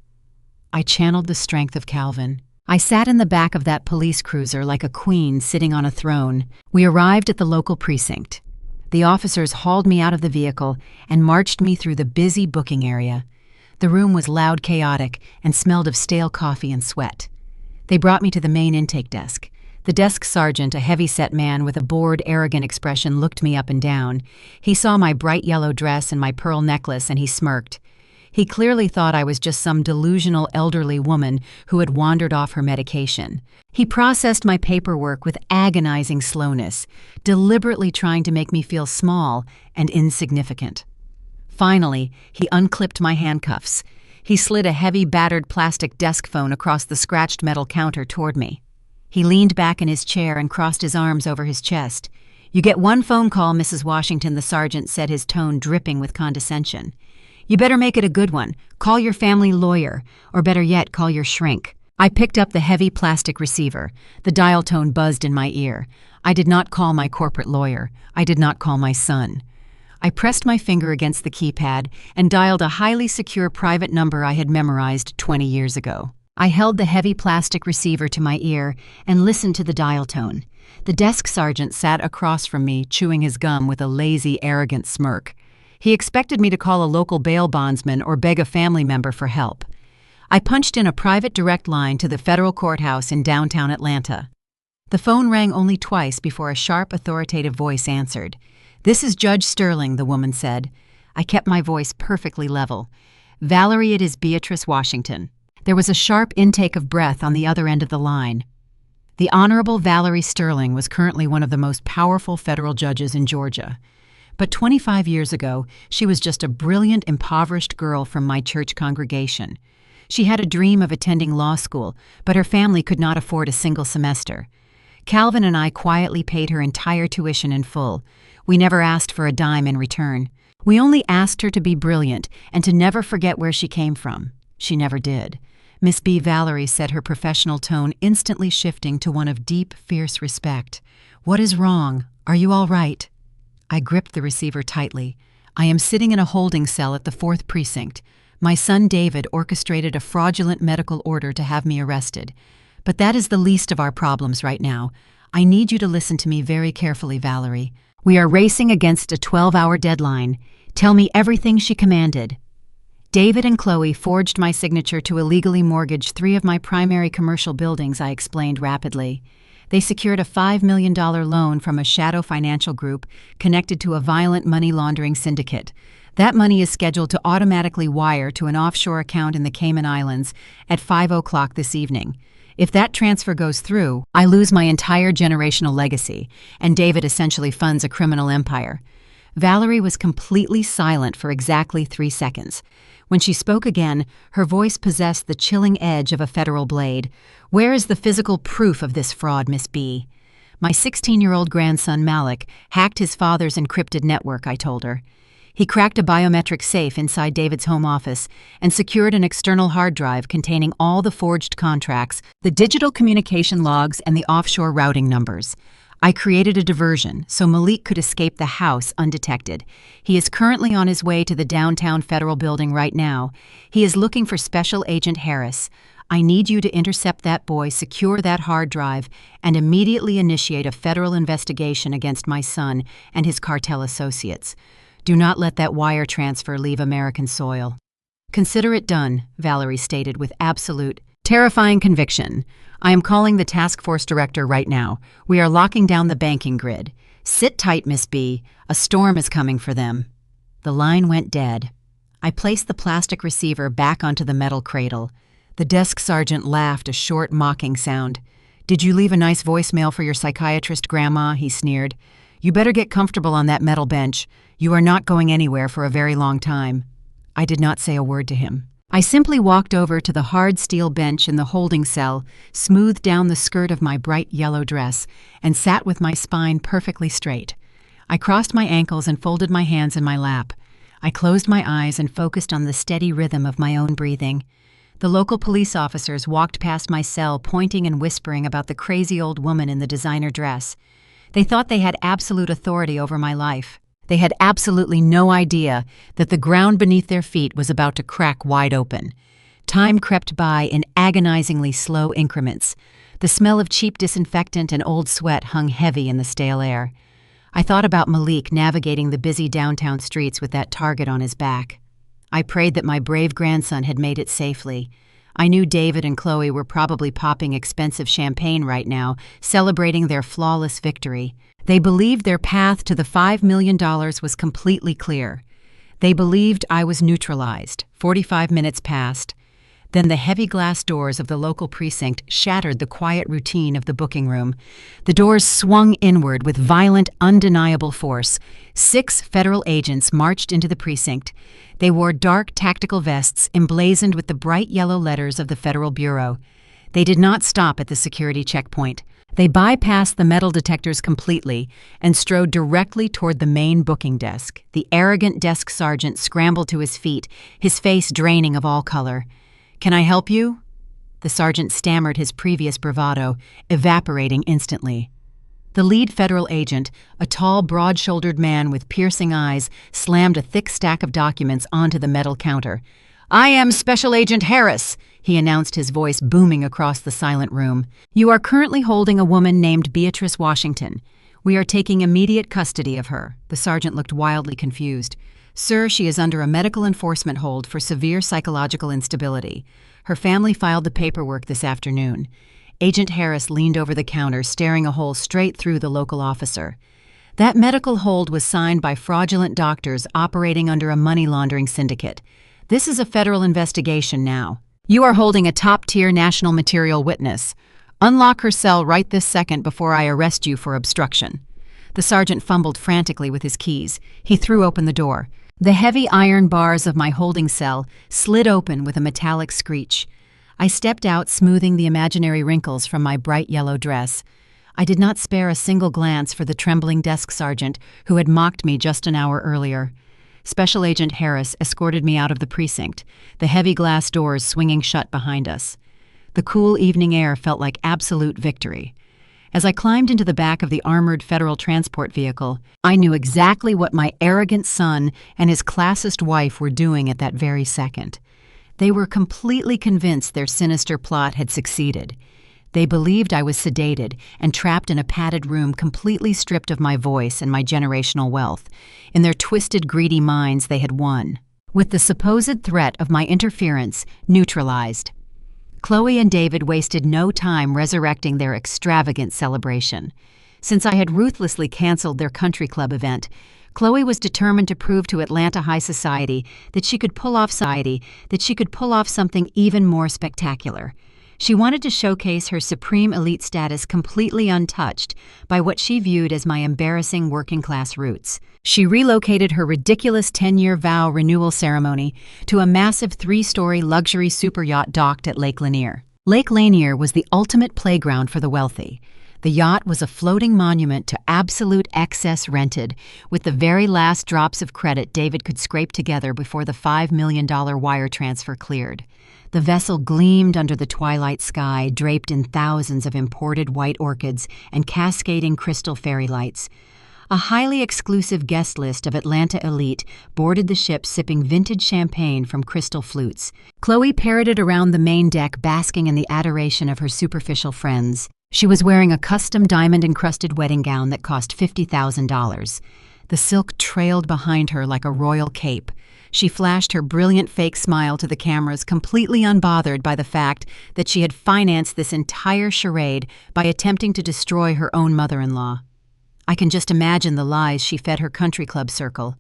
I channeled the strength of Calvin. I sat in the back of that police cruiser like a queen sitting on a throne. We arrived at the local precinct. The officers hauled me out of the vehicle and marched me through the busy booking area. The room was loud, chaotic, and smelled of stale coffee and sweat. They brought me to the main intake desk. The desk sergeant, a heavy-set man with a bored, arrogant expression, looked me up and down. He saw my bright yellow dress and my pearl necklace, and he smirked. He clearly thought I was just some delusional elderly woman who had wandered off her medication. He processed my paperwork with agonizing slowness, deliberately trying to make me feel small and insignificant. Finally, he unclipped my handcuffs. He slid a heavy, battered plastic desk phone across the scratched metal counter toward me. He leaned back in his chair and crossed his arms over his chest. "You get one phone call, Mrs. Washington," the sergeant said, his tone dripping with condescension. "You better make it a good one. Call your family lawyer, or better yet, call your shrink." I picked up the heavy plastic receiver. The dial tone buzzed in my ear. I did not call my corporate lawyer. I did not call my son. I pressed my finger against the keypad and dialed a highly secure private number I had memorized 20 years ago. I held the heavy plastic receiver to my ear and listened to the dial tone. The desk sergeant sat across from me, chewing his gum with a lazy, arrogant smirk. He expected me to call a local bail bondsman or beg a family member for help. I punched in a private direct line to the federal courthouse in downtown Atlanta. The phone rang only twice before a sharp, authoritative voice answered. "This is Judge Sterling," the woman said. I kept my voice perfectly level. "Valerie, it is Beatrice Washington." There was a sharp intake of breath on the other end of the line. The Honorable Valerie Sterling was currently one of the most powerful federal judges in Georgia. But 25 years ago, she was just a brilliant, impoverished girl from my church congregation. She had a dream of attending law school, but her family could not afford a single semester. Calvin and I quietly paid her entire tuition in full. We never asked for a dime in return. We only asked her to be brilliant and to never forget where she came from. She never did. Miss B. Valerie said, her professional tone instantly shifting to one of deep, fierce respect. "What is wrong? Are you all right?" I gripped the receiver tightly. "I am sitting in a holding cell at the 4th Precinct. My son David orchestrated a fraudulent medical order to have me arrested. But that is the least of our problems right now. I need you to listen to me very carefully, Valerie. We are racing against a 12-hour deadline. Tell me everything," she commanded. "David and Chloe forged my signature to illegally mortgage 3 of my primary commercial buildings," I explained rapidly. "They secured a $5 million loan from a shadow financial group connected to a violent money laundering syndicate. That money is scheduled to automatically wire to an offshore account in the Cayman Islands at 5 o'clock this evening. If that transfer goes through, I lose my entire generational legacy, and David essentially funds a criminal empire." Valerie was completely silent for exactly 3 seconds. When she spoke again, her voice possessed the chilling edge of a federal blade. "Where is the physical proof of this fraud, Miss B?" "My 16-year-old grandson Malik hacked his father's encrypted network," I told her. "He cracked a biometric safe inside David's home office and secured an external hard drive containing all the forged contracts, the digital communication logs, and the offshore routing numbers. I created a diversion so Malik could escape the house undetected. He is currently on his way to the downtown federal building right now. He is looking for Special Agent Harris. I need you to intercept that boy, secure that hard drive, and immediately initiate a federal investigation against my son and his cartel associates. Do not let that wire transfer leave American soil." "Consider it done," Valerie stated with absolute, terrifying conviction. "I am calling the task force director right now. We are locking down the banking grid. Sit tight, Miss B. A storm is coming for them." The line went dead. I placed the plastic receiver back onto the metal cradle. The desk sergeant laughed a short, mocking sound. "Did you leave a nice voicemail for your psychiatrist, Grandma?" he sneered. "You better get comfortable on that metal bench. You are not going anywhere for a very long time." I did not say a word to him. I simply walked over to the hard steel bench in the holding cell, smoothed down the skirt of my bright yellow dress, and sat with my spine perfectly straight. I crossed my ankles and folded my hands in my lap. I closed my eyes and focused on the steady rhythm of my own breathing. The local police officers walked past my cell, pointing and whispering about the crazy old woman in the designer dress. They thought they had absolute authority over my life. They had absolutely no idea that the ground beneath their feet was about to crack wide open. Time crept by in agonizingly slow increments. The smell of cheap disinfectant and old sweat hung heavy in the stale air. I thought about Malik navigating the busy downtown streets with that target on his back. I prayed that my brave grandson had made it safely. I knew David and Chloe were probably popping expensive champagne right now, celebrating their flawless victory. They believed their path to the $5 million was completely clear. They believed I was neutralized. 45 minutes passed. Then the heavy glass doors of the local precinct shattered the quiet routine of the booking room. The doors swung inward with violent, undeniable force. 6 federal agents marched into the precinct. They wore dark tactical vests emblazoned with the bright yellow letters of the Federal Bureau. They did not stop at the security checkpoint. They bypassed the metal detectors completely and strode directly toward the main booking desk. The arrogant desk sergeant scrambled to his feet, his face draining of all color. "Can I help you?" The sergeant stammered his previous bravado, evaporating instantly. The lead federal agent, a tall, broad-shouldered man with piercing eyes, slammed a thick stack of documents onto the metal counter. "I am Special Agent Harris," he announced, his voice booming across the silent room. "You are currently holding a woman named Beatrice Washington. We are taking immediate custody of her." The sergeant looked wildly confused. "Sir, she is under a medical enforcement hold for severe psychological instability. Her family filed the paperwork this afternoon." Agent Harris leaned over the counter, staring a hole straight through the local officer. "That medical hold was signed by fraudulent doctors operating under a money laundering syndicate. This is a federal investigation now. You are holding a top-tier national material witness. Unlock her cell right this second before I arrest you for obstruction." The sergeant fumbled frantically with his keys. He threw open the door. The heavy iron bars of my holding cell slid open with a metallic screech. I stepped out, smoothing the imaginary wrinkles from my bright yellow dress. I did not spare a single glance for the trembling desk sergeant who had mocked me just an hour earlier. Special Agent Harris escorted me out of the precinct, the heavy glass doors swinging shut behind us. The cool evening air felt like absolute victory. As I climbed into the back of the armored federal transport vehicle, I knew exactly what my arrogant son and his classist wife were doing at that very second. They were completely convinced their sinister plot had succeeded. They believed I was sedated and trapped in a padded room completely stripped of my voice and my generational wealth. In their twisted, greedy minds, they had won, with the supposed threat of my interference neutralized. Chloe and David wasted no time resurrecting their extravagant celebration. Since I had ruthlessly canceled their country club event, Chloe was determined to prove to Atlanta high society that she could pull off something even more spectacular. She wanted to showcase her supreme elite status completely untouched by what she viewed as my embarrassing working-class roots. She relocated her ridiculous 10-year vow renewal ceremony to a massive 3-story luxury superyacht docked at Lake Lanier. Lake Lanier was the ultimate playground for the wealthy. The yacht was a floating monument to absolute excess rented, with the very last drops of credit David could scrape together before the $5 million wire transfer cleared. The vessel gleamed under the twilight sky, draped in thousands of imported white orchids and cascading crystal fairy lights. A highly exclusive guest list of Atlanta elite boarded the ship sipping vintage champagne from crystal flutes. Chloe paraded around the main deck, basking in the adoration of her superficial friends. She was wearing a custom diamond-encrusted wedding gown that cost $50,000. The silk trailed behind her like a royal cape. She flashed her brilliant fake smile to the cameras, completely unbothered by the fact that she had financed this entire charade by attempting to destroy her own mother-in-law. I can just imagine the lies she fed her country club circle.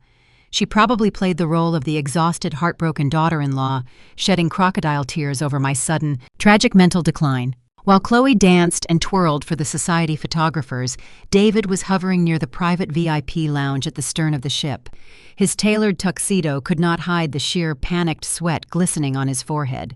She probably played the role of the exhausted, heartbroken daughter-in-law, shedding crocodile tears over my sudden, tragic mental decline. While Chloe danced and twirled for the society photographers, David was hovering near the private VIP lounge at the stern of the ship. His tailored tuxedo could not hide the sheer, panicked sweat glistening on his forehead.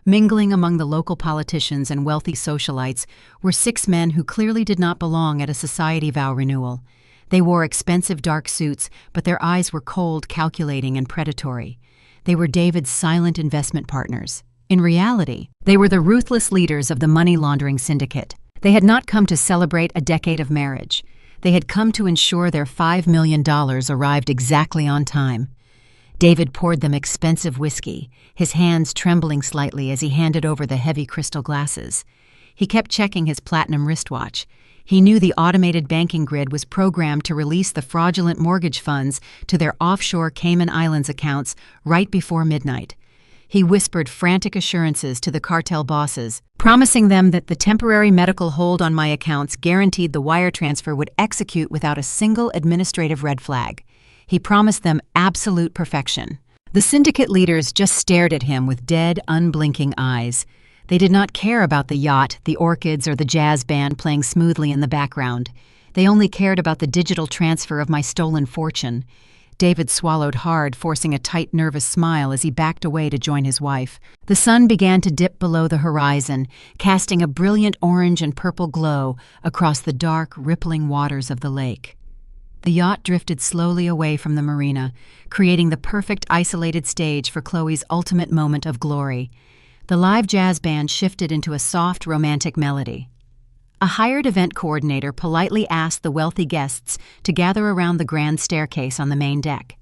Mingling among the local politicians and wealthy socialites were 6 men who clearly did not belong at a society vow renewal. They wore expensive dark suits, but their eyes were cold, calculating, and predatory. They were David's silent investment partners. In reality, they were the ruthless leaders of the money laundering syndicate. They had not come to celebrate a decade of marriage. They had come to ensure their $5 million arrived exactly on time. David poured them expensive whiskey, his hands trembling slightly as he handed over the heavy crystal glasses. He kept checking his platinum wristwatch. He knew the automated banking grid was programmed to release the fraudulent mortgage funds to their offshore Cayman Islands accounts right before midnight. He whispered frantic assurances to the cartel bosses, promising them that the temporary medical hold on my accounts guaranteed the wire transfer would execute without a single administrative red flag. He promised them absolute perfection. The syndicate leaders just stared at him with dead, unblinking eyes. They did not care about the yacht, the orchids, or the jazz band playing smoothly in the background. They only cared about the digital transfer of my stolen fortune. David swallowed hard, forcing a tight, nervous smile as he backed away to join his wife. The sun began to dip below the horizon, casting a brilliant orange and purple glow across the dark, rippling waters of the lake. The yacht drifted slowly away from the marina, creating the perfect isolated stage for Chloe's ultimate moment of glory. The live jazz band shifted into a soft, romantic melody. A hired event coordinator politely asked the wealthy guests to gather around the grand staircase on the main deck.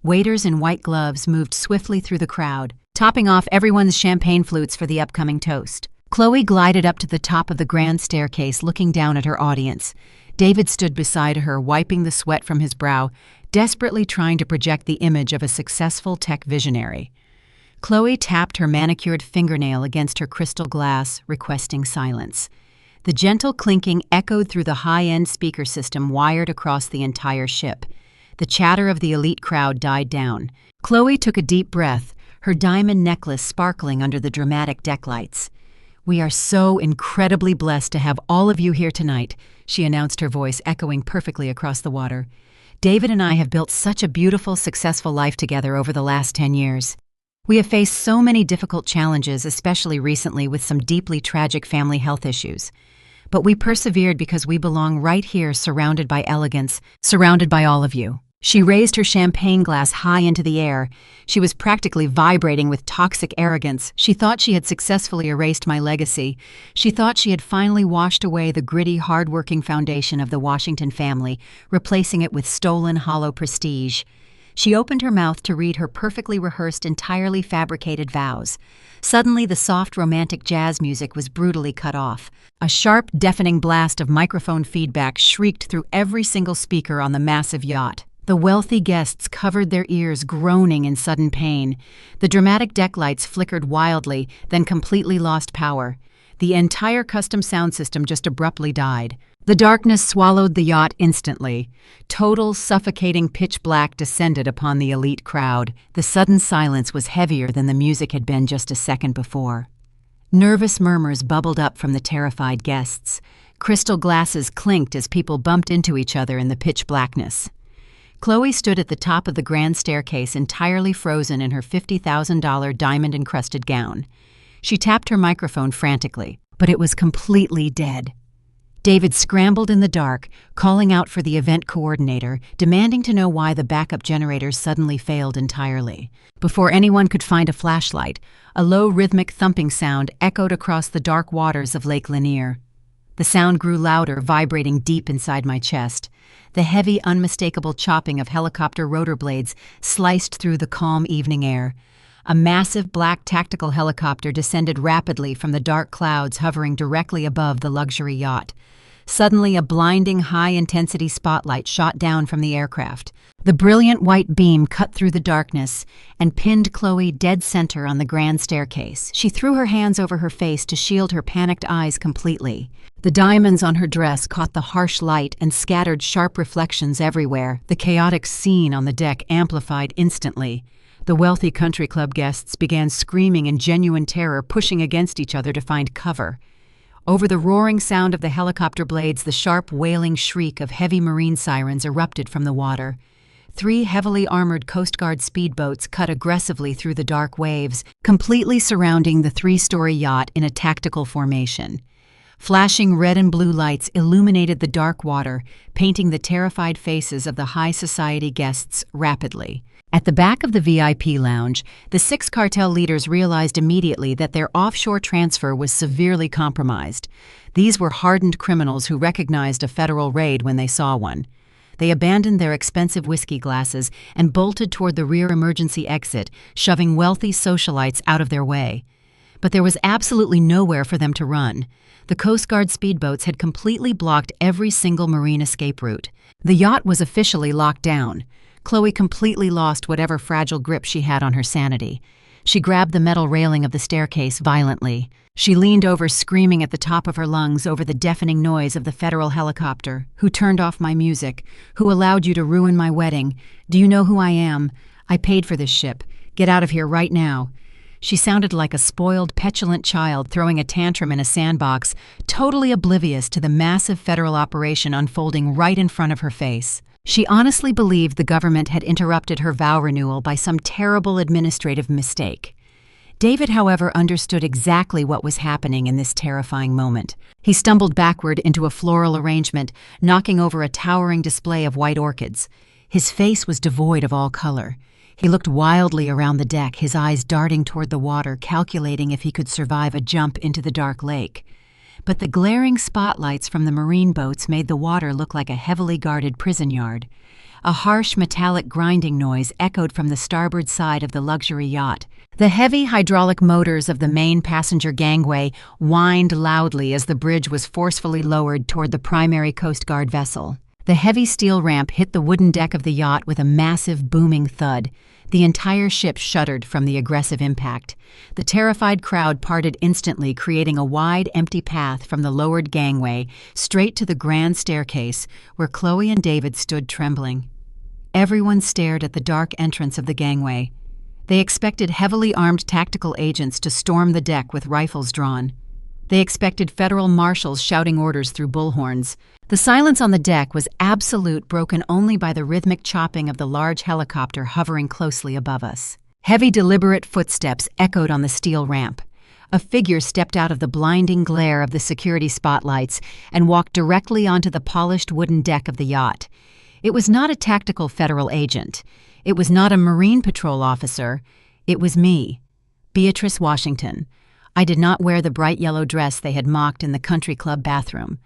Waiters in white gloves moved swiftly through the crowd, topping off everyone's champagne flutes for the upcoming toast. Chloe glided up to the top of the grand staircase, looking down at her audience. David stood beside her, wiping the sweat from his brow, desperately trying to project the image of a successful tech visionary. Chloe tapped her manicured fingernail against her crystal glass, requesting silence. The gentle clinking echoed through the high-end speaker system wired across the entire ship. The chatter of the elite crowd died down. Chloe took a deep breath, her diamond necklace sparkling under the dramatic deck lights. "We are so incredibly blessed to have all of you here tonight," she announced, her voice echoing perfectly across the water. "David and I have built such a beautiful, successful life together over the last 10 years. We have faced so many difficult challenges, especially recently with some deeply tragic family health issues. But we persevered because we belong right here, surrounded by elegance, surrounded by all of you." She raised her champagne glass high into the air. She was practically vibrating with toxic arrogance. She thought she had successfully erased my legacy. She thought she had finally washed away the gritty, hard-working foundation of the Washington family, replacing it with stolen, hollow prestige. She opened her mouth to read her perfectly rehearsed, entirely fabricated vows. Suddenly, the soft, romantic jazz music was brutally cut off. A sharp, deafening blast of microphone feedback shrieked through every single speaker on the massive yacht. The wealthy guests covered their ears, groaning in sudden pain. The dramatic deck lights flickered wildly, then completely lost power. The entire custom sound system just abruptly died. The darkness swallowed the yacht instantly. Total, suffocating pitch black descended upon the elite crowd. The sudden silence was heavier than the music had been just a second before. Nervous murmurs bubbled up from the terrified guests. Crystal glasses clinked as people bumped into each other in the pitch blackness. Chloe stood at the top of the grand staircase, entirely frozen in her $50,000 diamond-encrusted gown. She tapped her microphone frantically, but it was completely dead. David scrambled in the dark, calling out for the event coordinator, demanding to know why the backup generators suddenly failed entirely. Before anyone could find a flashlight, a low rhythmic thumping sound echoed across the dark waters of Lake Lanier. The sound grew louder, vibrating deep inside my chest. The heavy, unmistakable chopping of helicopter rotor blades sliced through the calm evening air. A massive black tactical helicopter descended rapidly from the dark clouds hovering directly above the luxury yacht. Suddenly, a blinding, high-intensity spotlight shot down from the aircraft. The brilliant white beam cut through the darkness and pinned Chloe dead center on the grand staircase. She threw her hands over her face to shield her panicked eyes completely. The diamonds on her dress caught the harsh light and scattered sharp reflections everywhere. The chaotic scene on the deck amplified instantly. The wealthy country club guests began screaming in genuine terror, pushing against each other to find cover. Over the roaring sound of the helicopter blades, the sharp, wailing shriek of heavy marine sirens erupted from the water. 3 heavily armored Coast Guard speedboats cut aggressively through the dark waves, completely surrounding the 3-story yacht in a tactical formation. Flashing red and blue lights illuminated the dark water, painting the terrified faces of the high society guests rapidly. At the back of the VIP lounge, the 6 cartel leaders realized immediately that their offshore transfer was severely compromised. These were hardened criminals who recognized a federal raid when they saw one. They abandoned their expensive whiskey glasses and bolted toward the rear emergency exit, shoving wealthy socialites out of their way. But there was absolutely nowhere for them to run. The Coast Guard speedboats had completely blocked every single marine escape route. The yacht was officially locked down. Chloe completely lost whatever fragile grip she had on her sanity. She grabbed the metal railing of the staircase violently. She leaned over, screaming at the top of her lungs over the deafening noise of the federal helicopter. "Who turned off my music? Who allowed you to ruin my wedding? Do you know who I am? I paid for this ship. Get out of here right now." She sounded like a spoiled, petulant child throwing a tantrum in a sandbox, totally oblivious to the massive federal operation unfolding right in front of her face. She honestly believed the government had interrupted her vow renewal by some terrible administrative mistake. David, however, understood exactly what was happening in this terrifying moment. He stumbled backward into a floral arrangement, knocking over a towering display of white orchids. His face was devoid of all color. He looked wildly around the deck, his eyes darting toward the water, calculating if he could survive a jump into the dark lake. But the glaring spotlights from the marine boats made the water look like a heavily guarded prison yard. A harsh metallic grinding noise echoed from the starboard side of the luxury yacht. The heavy hydraulic motors of the main passenger gangway whined loudly as the bridge was forcefully lowered toward the primary Coast Guard vessel. The heavy steel ramp hit the wooden deck of the yacht with a massive, booming thud. The entire ship shuddered from the aggressive impact. The terrified crowd parted instantly, creating a wide, empty path from the lowered gangway straight to the grand staircase, where Chloe and David stood trembling. Everyone stared at the dark entrance of the gangway. They expected heavily armed tactical agents to storm the deck with rifles drawn. They expected federal marshals shouting orders through bullhorns. The silence on the deck was absolute, broken only by the rhythmic chopping of the large helicopter hovering closely above us. Heavy, deliberate footsteps echoed on the steel ramp. A figure stepped out of the blinding glare of the security spotlights and walked directly onto the polished wooden deck of the yacht. It was not a tactical federal agent. It was not a Marine Patrol officer. It was me, Beatrice Washington. I did not wear the bright yellow dress they had mocked in the country club bathroom.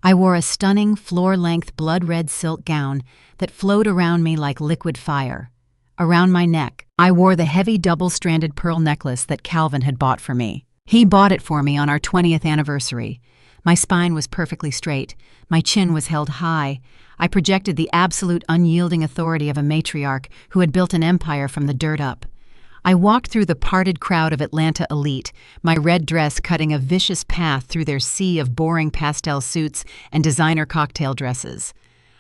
I wore a stunning, floor-length blood-red silk gown that flowed around me like liquid fire. Around my neck, I wore the heavy double-stranded pearl necklace that Calvin had bought for me. He bought it for me on our 20th anniversary. My spine was perfectly straight. My chin was held high. I projected the absolute unyielding authority of a matriarch who had built an empire from the dirt up. I walked through the parted crowd of Atlanta elite, my red dress cutting a vicious path through their sea of boring pastel suits and designer cocktail dresses.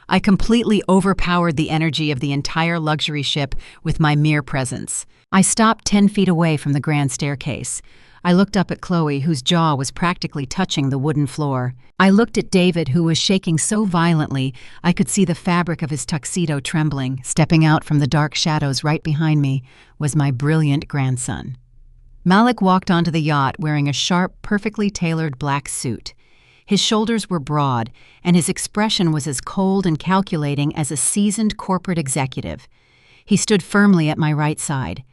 I completely overpowered the energy of the entire luxury ship with my mere presence. I stopped 10 feet away from the grand staircase. I looked up at Chloe, whose jaw was practically touching the wooden floor. I looked at David, who was shaking so violently I could see the fabric of his tuxedo trembling. Stepping out from the dark shadows right behind me was my brilliant grandson. Malik walked onto the yacht wearing a sharp, perfectly tailored black suit. His shoulders were broad, and his expression was as cold and calculating as a seasoned corporate executive. He stood firmly at my right side.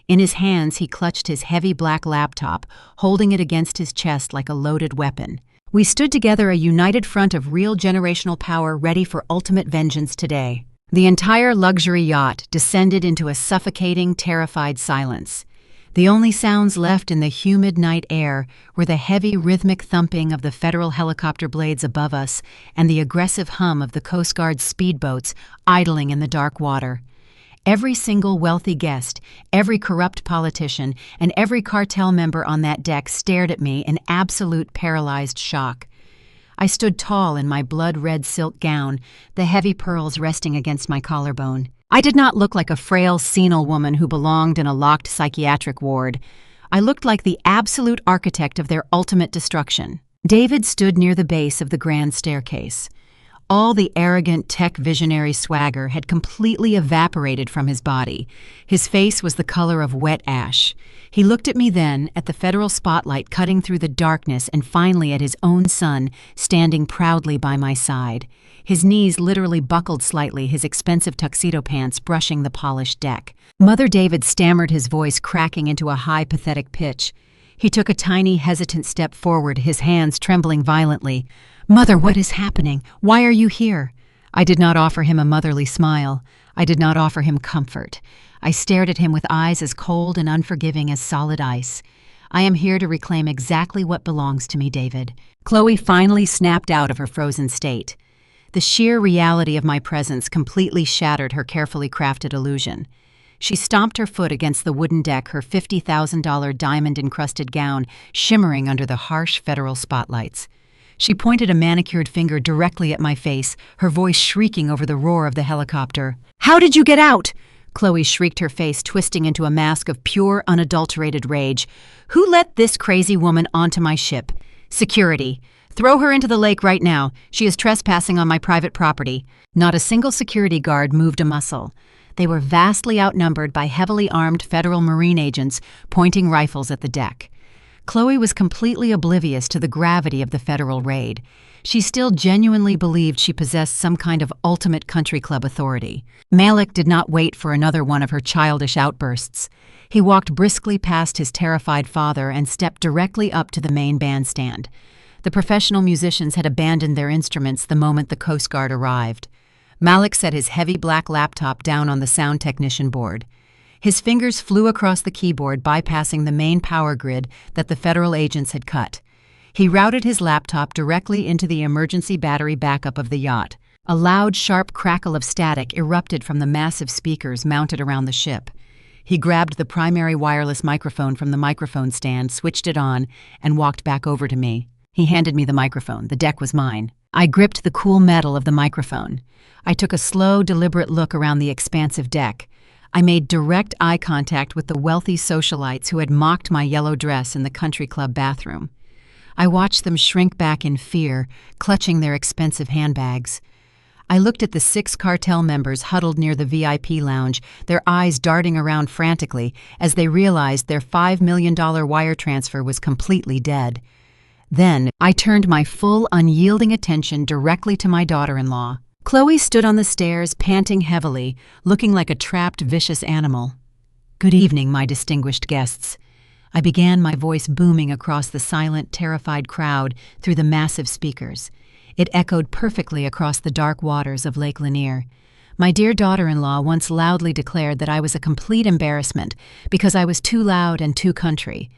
In his hands, he clutched his heavy black laptop, holding it against his chest like a loaded weapon. We stood together, a united front of real generational power ready for ultimate vengeance today. The entire luxury yacht descended into a suffocating, terrified silence. The only sounds left in the humid night air were the heavy rhythmic thumping of the federal helicopter blades above us and the aggressive hum of the Coast Guard speedboats idling in the dark water. Every single wealthy guest, every corrupt politician, and every cartel member on that deck stared at me in absolute paralyzed shock. I stood tall in my blood-red silk gown, the heavy pearls resting against my collarbone. I did not look like a frail, senile woman who belonged in a locked psychiatric ward. I looked like the absolute architect of their ultimate destruction. David stood near the base of the grand staircase. All the arrogant tech visionary swagger had completely evaporated from his body. His face was the color of wet ash. He looked at me then, at the federal spotlight cutting through the darkness, and finally at his own son standing proudly by my side. His knees literally buckled slightly, his expensive tuxedo pants brushing the polished deck. Mother David stammered, his voice cracking into a high, pathetic pitch. He took a tiny, hesitant step forward, his hands trembling violently. "Mother, what is happening? Why are you here?" I did not offer him a motherly smile. I did not offer him comfort. I stared at him with eyes as cold and unforgiving as solid ice. "I am here to reclaim exactly what belongs to me, David." Chloe finally snapped out of her frozen state. The sheer reality of my presence completely shattered her carefully crafted illusion. She stomped her foot against the wooden deck, her $50,000 diamond-encrusted gown shimmering under the harsh federal spotlights. She pointed a manicured finger directly at my face, her voice shrieking over the roar of the helicopter. "How did you get out?" Chloe shrieked, her face twisting into a mask of pure, unadulterated rage. "Who let this crazy woman onto my ship?" "Security. Throw her into the lake right now. She is trespassing on my private property." Not a single security guard moved a muscle. They were vastly outnumbered by heavily armed federal Marine agents pointing rifles at the deck. Chloe was completely oblivious to the gravity of the federal raid. She still genuinely believed she possessed some kind of ultimate country club authority. Malik did not wait for another one of her childish outbursts. He walked briskly past his terrified father and stepped directly up to the main bandstand. The professional musicians had abandoned their instruments the moment the Coast Guard arrived. Malik set his heavy black laptop down on the sound technician board. His fingers flew across the keyboard, bypassing the main power grid that the federal agents had cut. He routed his laptop directly into the emergency battery backup of the yacht. A loud, sharp crackle of static erupted from the massive speakers mounted around the ship. He grabbed the primary wireless microphone from the microphone stand, switched it on, and walked back over to me. He handed me the microphone. The deck was mine. I gripped the cool metal of the microphone. I took a slow, deliberate look around the expansive deck. I made direct eye contact with the wealthy socialites who had mocked my yellow dress in the country club bathroom. I watched them shrink back in fear, clutching their expensive handbags. I looked at the 6 cartel members huddled near the VIP lounge, their eyes darting around frantically as they realized their $5 million wire transfer was completely dead. Then I turned my full, unyielding attention directly to my daughter-in-law. Chloe stood on the stairs, panting heavily, looking like a trapped, vicious animal. "Good evening, my distinguished guests." I began, my voice booming across the silent, terrified crowd through the massive speakers. It echoed perfectly across the dark waters of Lake Lanier. My dear daughter-in-law once loudly declared that I was a complete embarrassment because I was too loud and too country.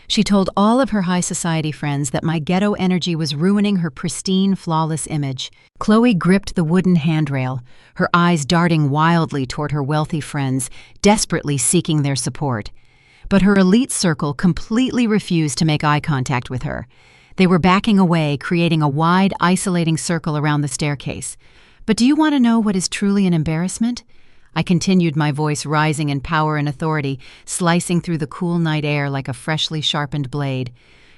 She told all of her high society friends that my ghetto energy was ruining her pristine, flawless image. Chloe gripped the wooden handrail, her eyes darting wildly toward her wealthy friends, desperately seeking their support. But her elite circle completely refused to make eye contact with her. They were backing away, creating a wide, isolating circle around the staircase. But do you want to know what is truly an embarrassment? I continued, my voice rising in power and authority, slicing through the cool night air like a freshly sharpened blade.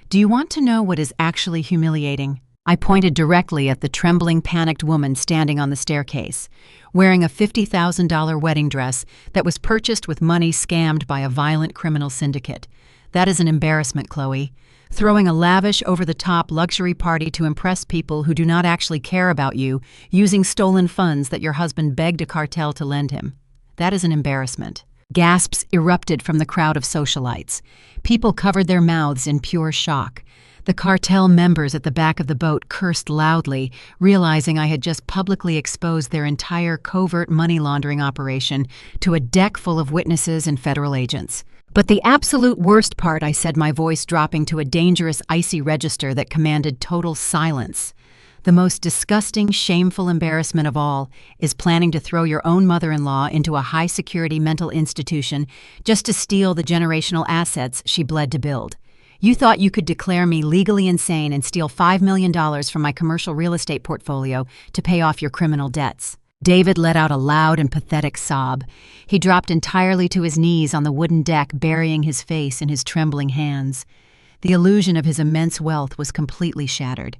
Do you want to know what is actually humiliating? I pointed directly at the trembling, panicked woman standing on the staircase, wearing a $50,000 wedding dress that was purchased with money scammed by a violent criminal syndicate. That is an embarrassment, Chloe. Throwing a lavish, over-the-top luxury party to impress people who do not actually care about you, using stolen funds that your husband begged a cartel to lend him. That is an embarrassment. Gasps erupted from the crowd of socialites. People covered their mouths in pure shock. The cartel members at the back of the boat cursed loudly, realizing I had just publicly exposed their entire covert money laundering operation to a deck full of witnesses and federal agents. But the absolute worst part, I said, my voice dropping to a dangerous, icy register that commanded total silence. The most disgusting, shameful embarrassment of all is planning to throw your own mother-in-law into a high-security mental institution just to steal the generational assets she bled to build. You thought you could declare me legally insane and steal $5 million from my commercial real estate portfolio to pay off your criminal debts. David let out a loud and pathetic sob. He dropped entirely to his knees on the wooden deck, burying his face in his trembling hands. The illusion of his immense wealth was completely shattered.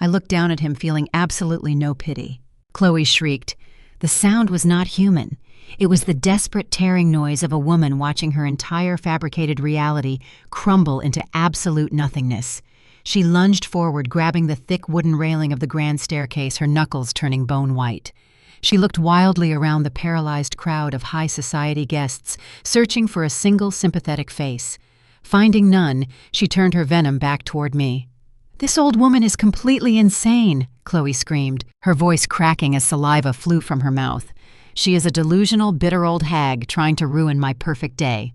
I looked down at him, feeling absolutely no pity. Chloe shrieked. The sound was not human. It was the desperate tearing noise of a woman watching her entire fabricated reality crumble into absolute nothingness. She lunged forward, grabbing the thick wooden railing of the grand staircase, her knuckles turning bone white. She looked wildly around the paralyzed crowd of high society guests, searching for a single sympathetic face. Finding none, she turned her venom back toward me. "This old woman is completely insane," Chloe screamed, her voice cracking as saliva flew from her mouth. "She is a delusional, bitter old hag trying to ruin my perfect day.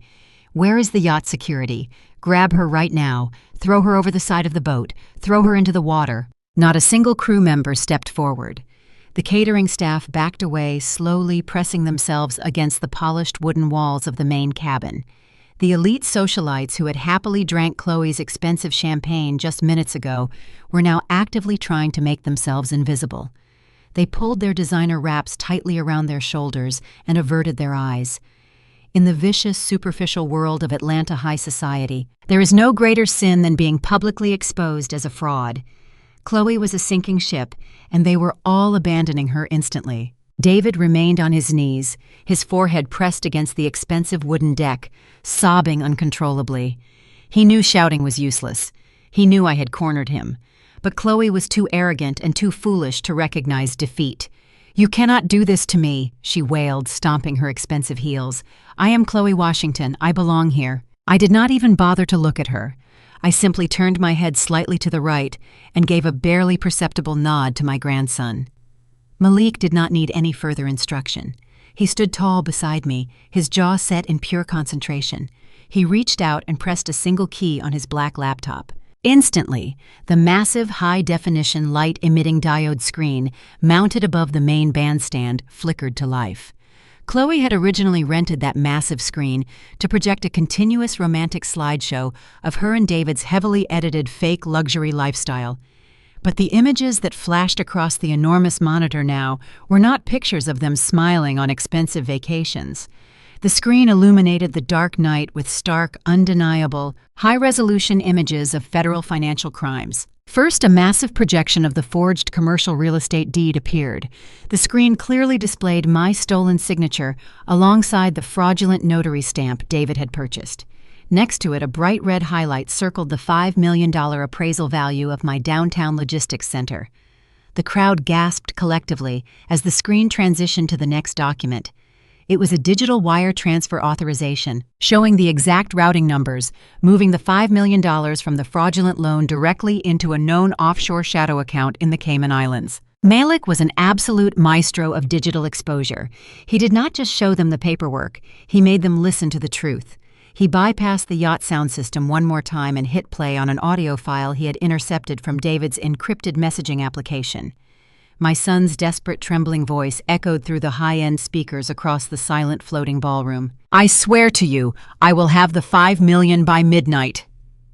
Where is the yacht security? Grab her right now. Throw her over the side of the boat. Throw her into the water." Not a single crew member stepped forward. The catering staff backed away, slowly pressing themselves against the polished wooden walls of the main cabin. The elite socialites who had happily drank Chloe's expensive champagne just minutes ago were now actively trying to make themselves invisible. They pulled their designer wraps tightly around their shoulders and averted their eyes. In the vicious, superficial world of Atlanta high society, there is no greater sin than being publicly exposed as a fraud. Chloe was a sinking ship, and they were all abandoning her instantly. David remained on his knees, his forehead pressed against the expensive wooden deck, sobbing uncontrollably. He knew shouting was useless. He knew I had cornered him. But Chloe was too arrogant and too foolish to recognize defeat. "You cannot do this to me," she wailed, stomping her expensive heels. "I am Chloe Washington. I belong here." I did not even bother to look at her. I simply turned my head slightly to the right and gave a barely perceptible nod to my grandson. Malik did not need any further instruction. He stood tall beside me, his jaw set in pure concentration. He reached out and pressed a single key on his black laptop. Instantly, the massive high-definition light-emitting diode screen mounted above the main bandstand flickered to life. Chloe had originally rented that massive screen to project a continuous romantic slideshow of her and David's heavily edited fake luxury lifestyle. But the images that flashed across the enormous monitor now were not pictures of them smiling on expensive vacations. The screen illuminated the dark night with stark, undeniable, high-resolution images of federal financial crimes. First, a massive projection of the forged commercial real estate deed appeared. The screen clearly displayed my stolen signature alongside the fraudulent notary stamp David had purchased. Next to it, a bright red highlight circled the $5 million appraisal value of my downtown logistics center. The crowd gasped collectively as the screen transitioned to the next document. It was a digital wire transfer authorization, showing the exact routing numbers, moving the $5 million from the fraudulent loan directly into a known offshore shadow account in the Cayman Islands. Malik was an absolute maestro of digital exposure. He did not just show them the paperwork, he made them listen to the truth. He bypassed the yacht sound system one more time and hit play on an audio file he had intercepted from David's encrypted messaging application. My son's desperate, trembling voice echoed through the high-end speakers across the silent, floating ballroom. "I swear to you, I will have the $5 million by midnight."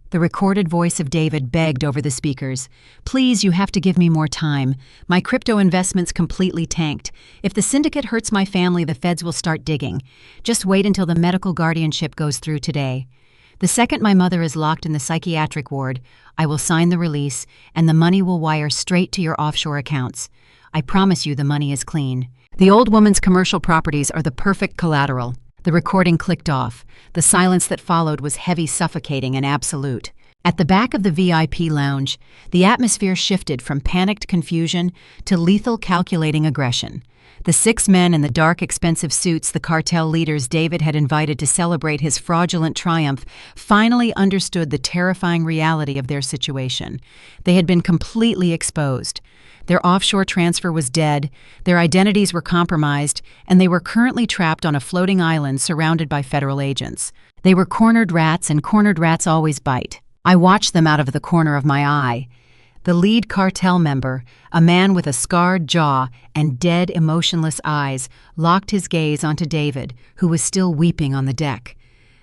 The recorded voice of David begged over the speakers. "Please, you have to give me more time. My crypto investment's completely tanked. If the syndicate hurts my family, the feds will start digging. Just wait until the medical guardianship goes through today. The second my mother is locked in the psychiatric ward, I will sign the release, and the money will wire straight to your offshore accounts. I promise you the money is clean. The old woman's commercial properties are the perfect collateral." The recording clicked off. The silence that followed was heavy, suffocating, and absolute. At the back of the VIP lounge, the atmosphere shifted from panicked confusion to lethal, calculating aggression. The 6 men in the dark, expensive suits, the cartel leaders David had invited to celebrate his fraudulent triumph, finally understood the terrifying reality of their situation. They had been completely exposed. Their offshore transfer was dead, their identities were compromised, and they were currently trapped on a floating island surrounded by federal agents. They were cornered rats, and cornered rats always bite. I watched them out of the corner of my eye. The lead cartel member, a man with a scarred jaw and dead, emotionless eyes, locked his gaze onto David, who was still weeping on the deck.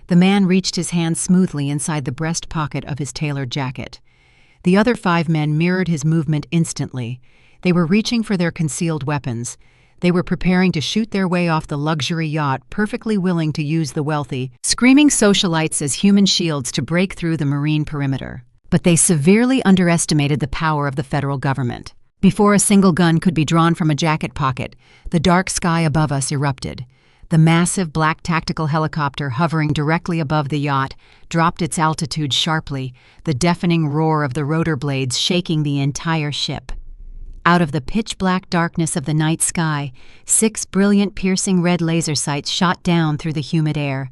The man reached his hand smoothly inside the breast pocket of his tailored jacket. The other 5 men mirrored his movement instantly. They were reaching for their concealed weapons. They were preparing to shoot their way off the luxury yacht, perfectly willing to use the wealthy, screaming socialites as human shields to break through the marine perimeter. But they severely underestimated the power of the federal government. Before a single gun could be drawn from a jacket pocket, the dark sky above us erupted. The massive black tactical helicopter hovering directly above the yacht dropped its altitude sharply, the deafening roar of the rotor blades shaking the entire ship. Out of the pitch-black darkness of the night sky, 6 brilliant, piercing red laser sights shot down through the humid air.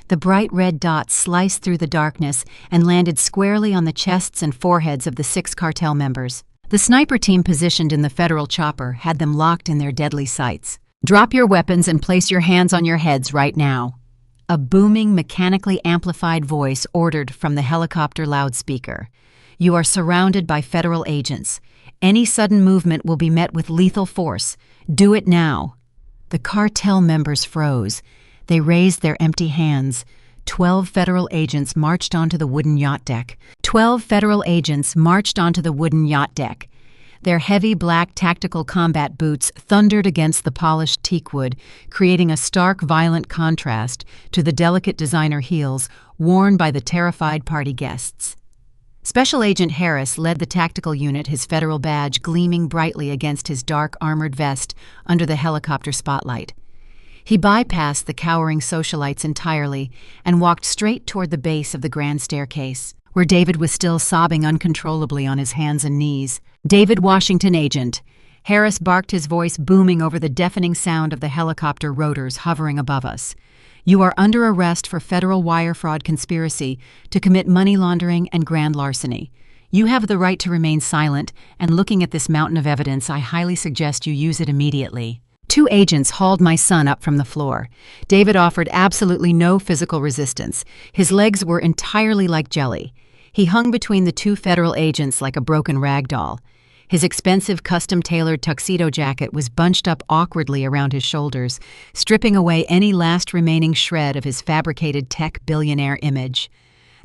The bright red dots sliced through the darkness and landed squarely on the chests and foreheads of the 6 cartel members. The sniper team positioned in the federal chopper had them locked in their deadly sights. "Drop your weapons and place your hands on your heads right now," a booming, mechanically amplified voice ordered from the helicopter loudspeaker. "You are surrounded by federal agents. Any sudden movement will be met with lethal force. Do it now." The cartel members froze. They raised their empty hands. 12 federal agents marched onto the wooden yacht deck. 12 federal agents marched onto the wooden yacht deck. Their heavy black tactical combat boots thundered against the polished teakwood, creating a stark, violent contrast to the delicate designer heels worn by the terrified party guests. Special Agent Harris led the tactical unit, his federal badge gleaming brightly against his dark armored vest under the helicopter spotlight. He bypassed the cowering socialites entirely and walked straight toward the base of the grand staircase, where David was still sobbing uncontrollably on his hands and knees. "David Washington, agent." Harris barked, his voice booming over the deafening sound of the helicopter rotors hovering above us. "You are under arrest for federal wire fraud conspiracy to commit money laundering and grand larceny. You have the right to remain silent, and looking at this mountain of evidence, I highly suggest you use it immediately." 2 agents hauled my son up from the floor. David offered absolutely no physical resistance. His legs were entirely like jelly. He hung between the 2 federal agents like a broken rag doll. His expensive, custom-tailored tuxedo jacket was bunched up awkwardly around his shoulders, stripping away any last remaining shred of his fabricated tech billionaire image.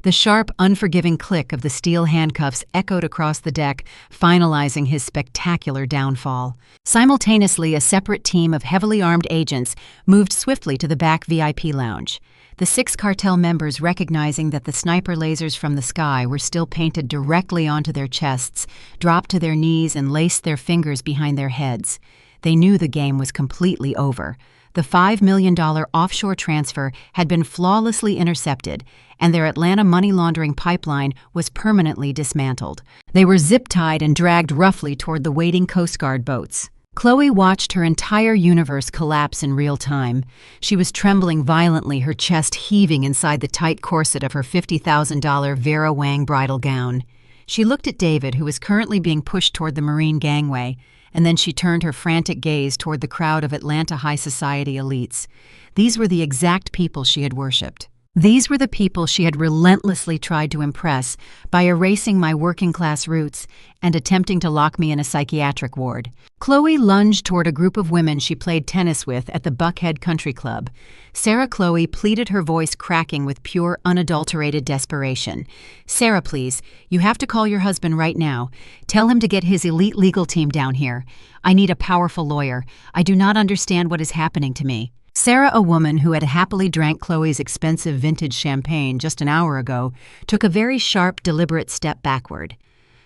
The sharp, unforgiving click of the steel handcuffs echoed across the deck, finalizing his spectacular downfall. Simultaneously, a separate team of heavily armed agents moved swiftly to the back VIP lounge. The 6 cartel members, recognizing that the sniper lasers from the sky were still painted directly onto their chests, dropped to their knees and laced their fingers behind their heads. They knew the game was completely over. The $5 million offshore transfer had been flawlessly intercepted, and their Atlanta money laundering pipeline was permanently dismantled. They were zip-tied and dragged roughly toward the waiting Coast Guard boats. Chloe watched her entire universe collapse in real time. She was trembling violently, her chest heaving inside the tight corset of her $50,000 Vera Wang bridal gown. She looked at David, who was currently being pushed toward the Marine gangway, and then she turned her frantic gaze toward the crowd of Atlanta high society elites. These were the exact people she had worshipped. These were the people she had relentlessly tried to impress by erasing my working-class roots and attempting to lock me in a psychiatric ward. Chloe lunged toward a group of women she played tennis with at the Buckhead Country Club. Sarah Chloe pleaded, her voice cracking with pure, unadulterated desperation. "Sarah, please, you have to call your husband right now. Tell him to get his elite legal team down here. I need a powerful lawyer. I do not understand what is happening to me." Sarah, a woman who had happily drank Chloe's expensive vintage champagne just an hour ago, took a very sharp, deliberate step backward.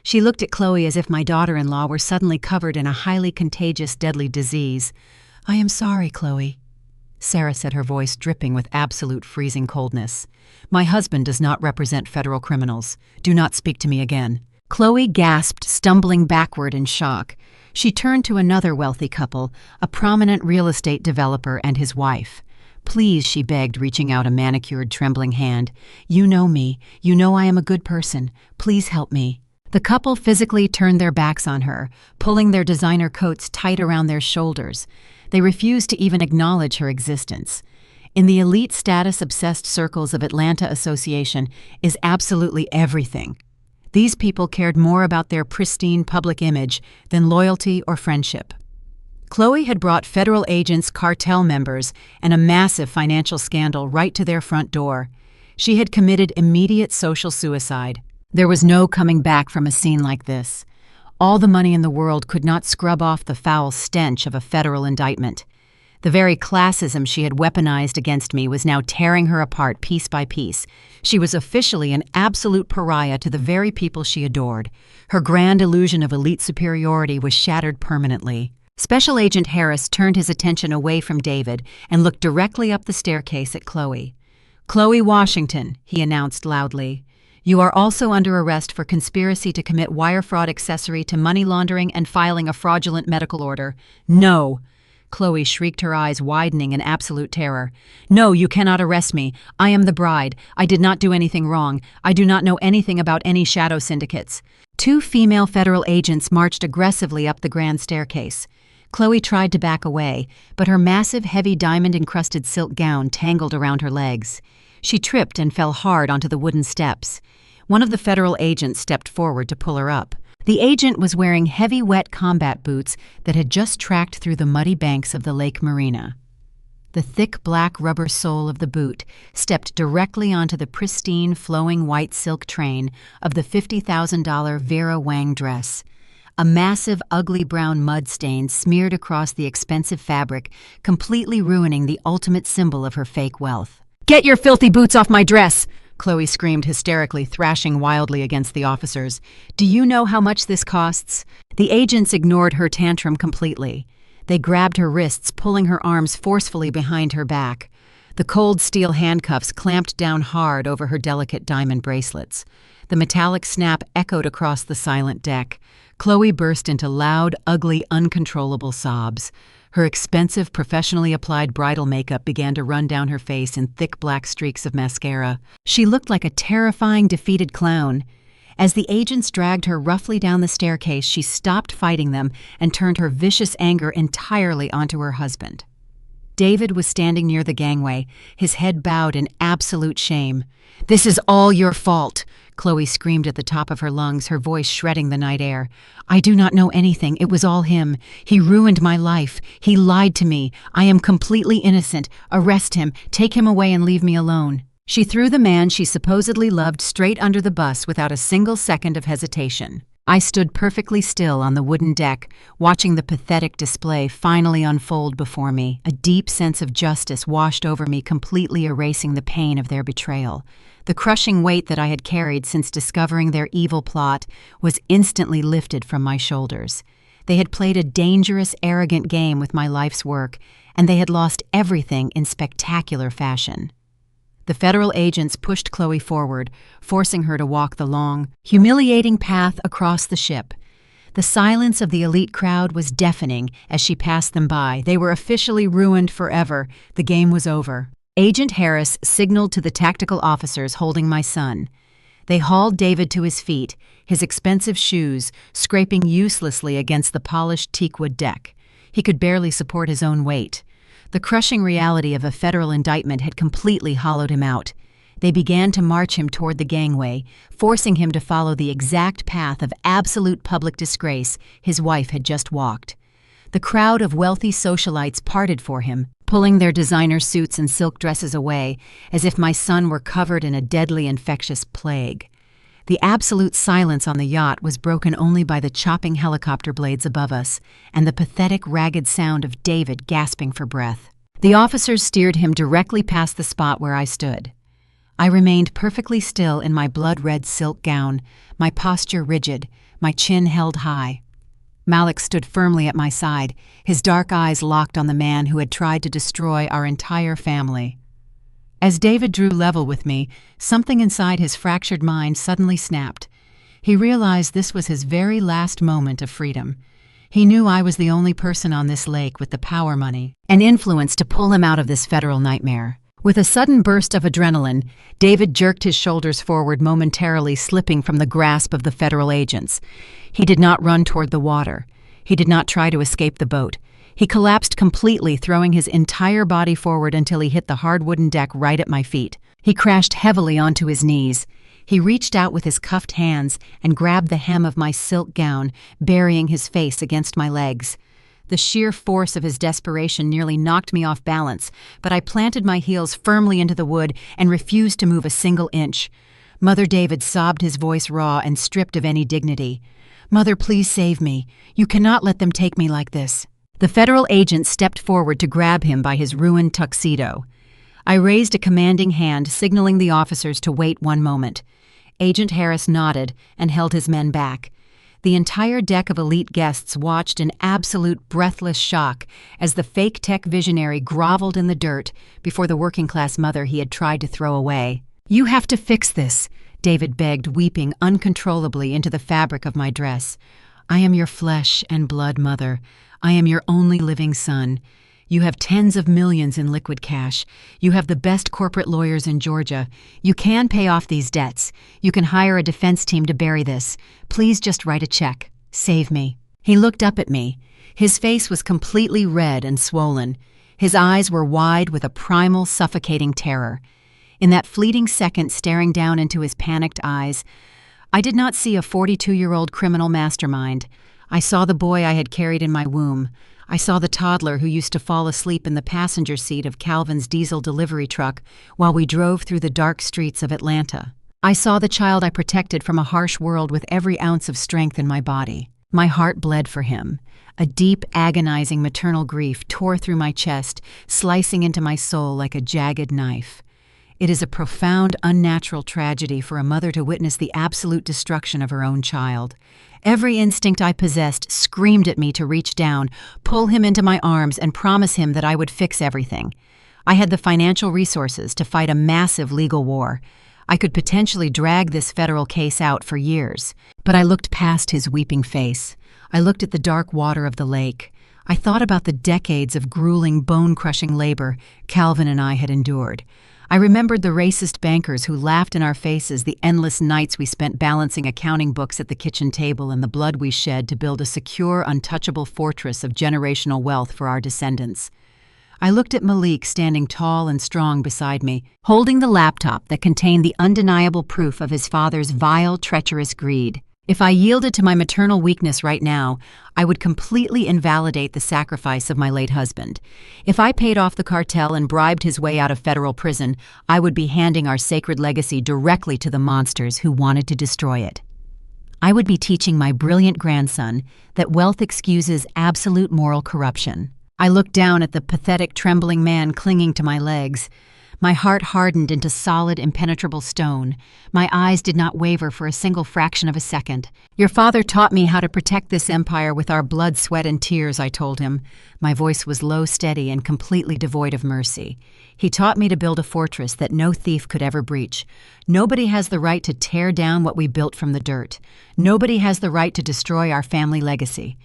She looked at Chloe as if my daughter-in-law were suddenly covered in a highly contagious, deadly disease. "I am sorry, Chloe," Sarah said, her voice dripping with absolute freezing coldness. "My husband does not represent federal criminals. Do not speak to me again." Chloe gasped, stumbling backward in shock. She turned to another wealthy couple, a prominent real estate developer and his wife. "Please," she begged, reaching out a manicured, trembling hand. "You know me. You know I am a good person. Please help me." The couple physically turned their backs on her, pulling their designer coats tight around their shoulders. They refused to even acknowledge her existence. In the elite status-obsessed circles of Atlanta Association is absolutely everything. These people cared more about their pristine public image than loyalty or friendship. Chloe had brought federal agents, cartel members, and a massive financial scandal right to their front door. She had committed immediate social suicide. There was no coming back from a scene like this. All the money in the world could not scrub off the foul stench of a federal indictment. The very classism she had weaponized against me was now tearing her apart piece by piece. She was officially an absolute pariah to the very people she adored. Her grand illusion of elite superiority was shattered permanently. Special Agent Harris turned his attention away from David and looked directly up the staircase at Chloe. "Chloe Washington," he announced loudly. "You are also under arrest for conspiracy to commit wire fraud accessory to money laundering and filing a fraudulent medical order." "No!" Chloe shrieked, her eyes widening in absolute terror. "No, you cannot arrest me. I am the bride. I did not do anything wrong. I do not know anything about any shadow syndicates." Two female federal agents marched aggressively up the grand staircase. Chloe tried to back away, but her massive, heavy diamond-encrusted silk gown tangled around her legs. She tripped and fell hard onto the wooden steps. One of the federal agents stepped forward to pull her up. The agent was wearing heavy, wet combat boots that had just tracked through the muddy banks of the Lake Marina. The thick black rubber sole of the boot stepped directly onto the pristine, flowing white silk train of the $50,000 Vera Wang dress. A massive, ugly brown mud stain smeared across the expensive fabric, completely ruining the ultimate symbol of her fake wealth. "Get your filthy boots off my dress!" Chloe screamed hysterically, thrashing wildly against the officers. "Do you know how much this costs?" The agents ignored her tantrum completely. They grabbed her wrists, pulling her arms forcefully behind her back. The cold steel handcuffs clamped down hard over her delicate diamond bracelets. The metallic snap echoed across the silent deck. Chloe burst into loud, ugly, uncontrollable sobs. Her expensive, professionally applied bridal makeup began to run down her face in thick black streaks of mascara. She looked like a terrifying, defeated clown. As the agents dragged her roughly down the staircase, she stopped fighting them and turned her vicious anger entirely onto her husband. David was standing near the gangway, his head bowed in absolute shame. "This is all your fault," Chloe screamed at the top of her lungs, her voice shredding the night air. "I do not know anything. It was all him. He ruined my life. He lied to me. I am completely innocent. Arrest him. Take him away and leave me alone." She threw the man she supposedly loved straight under the bus without a single second of hesitation. I stood perfectly still on the wooden deck, watching the pathetic display finally unfold before me. A deep sense of justice washed over me, completely erasing the pain of their betrayal. The crushing weight that I had carried since discovering their evil plot was instantly lifted from my shoulders. They had played a dangerous, arrogant game with my life's work, and they had lost everything in spectacular fashion. The federal agents pushed Chloe forward, forcing her to walk the long, humiliating path across the ship. The silence of the elite crowd was deafening as she passed them by. They were officially ruined forever. The game was over. Agent Harris signaled to the tactical officers holding my son. They hauled David to his feet, his expensive shoes scraping uselessly against the polished teakwood deck. He could barely support his own weight. The crushing reality of a federal indictment had completely hollowed him out. They began to march him toward the gangway, forcing him to follow the exact path of absolute public disgrace his wife had just walked. The crowd of wealthy socialites parted for him, pulling their designer suits and silk dresses away, as if my son were covered in a deadly infectious plague. The absolute silence on the yacht was broken only by the chopping helicopter blades above us and the pathetic, ragged sound of David gasping for breath. The officers steered him directly past the spot where I stood. I remained perfectly still in my blood-red silk gown, my posture rigid, my chin held high. Malik stood firmly at my side, his dark eyes locked on the man who had tried to destroy our entire family. As David drew level with me, something inside his fractured mind suddenly snapped. He realized this was his very last moment of freedom. He knew I was the only person on this lake with the power, money, and influence to pull him out of this federal nightmare. With a sudden burst of adrenaline, David jerked his shoulders forward, momentarily slipping from the grasp of the federal agents. He did not run toward the water. He did not try to escape the boat. He collapsed completely, throwing his entire body forward until he hit the hard wooden deck right at my feet. He crashed heavily onto his knees. He reached out with his cuffed hands and grabbed the hem of my silk gown, burying his face against my legs. The sheer force of his desperation nearly knocked me off balance, but I planted my heels firmly into the wood and refused to move a single inch. Mother David sobbed, his voice raw and stripped of any dignity. "Mother, please save me. You cannot let them take me like this." The federal agent stepped forward to grab him by his ruined tuxedo. I raised a commanding hand, signaling the officers to wait one moment. Agent Harris nodded and held his men back. The entire deck of elite guests watched in absolute breathless shock as the fake tech visionary groveled in the dirt before the working-class mother he had tried to throw away. "You have to fix this," David begged, weeping uncontrollably into the fabric of my dress. "I am your flesh and blood mother. I am your only living son. You have tens of millions in liquid cash. You have the best corporate lawyers in Georgia. You can pay off these debts. You can hire a defense team to bury this. Please just write a check. Save me." He looked up at me. His face was completely red and swollen. His eyes were wide with a primal, suffocating terror. In that fleeting second staring down into his panicked eyes, I did not see a 42-year-old criminal mastermind. I saw the boy I had carried in my womb. I saw the toddler who used to fall asleep in the passenger seat of Calvin's diesel delivery truck while we drove through the dark streets of Atlanta. I saw the child I protected from a harsh world with every ounce of strength in my body. My heart bled for him. A deep, agonizing maternal grief tore through my chest, slicing into my soul like a jagged knife. It is a profound, unnatural tragedy for a mother to witness the absolute destruction of her own child. Every instinct I possessed screamed at me to reach down, pull him into my arms, and promise him that I would fix everything. I had the financial resources to fight a massive legal war. I could potentially drag this federal case out for years. But I looked past his weeping face. I looked at the dark water of the lake. I thought about the decades of grueling, bone-crushing labor Calvin and I had endured. I remembered the racist bankers who laughed in our faces, the endless nights we spent balancing accounting books at the kitchen table, and the blood we shed to build a secure, untouchable fortress of generational wealth for our descendants. I looked at Malik standing tall and strong beside me, holding the laptop that contained the undeniable proof of his father's vile, treacherous greed. If I yielded to my maternal weakness right now, I would completely invalidate the sacrifice of my late husband. If I paid off the cartel and bribed his way out of federal prison, I would be handing our sacred legacy directly to the monsters who wanted to destroy it. I would be teaching my brilliant grandson that wealth excuses absolute moral corruption. I looked down at the pathetic, trembling man clinging to my legs. My heart hardened into solid, impenetrable stone. My eyes did not waver for a single fraction of a second. "Your father taught me how to protect this empire with our blood, sweat, and tears," I told him. My voice was low, steady, and completely devoid of mercy. "He taught me to build a fortress that no thief could ever breach. Nobody has the right to tear down what we built from the dirt. Nobody has the right to destroy our family legacy."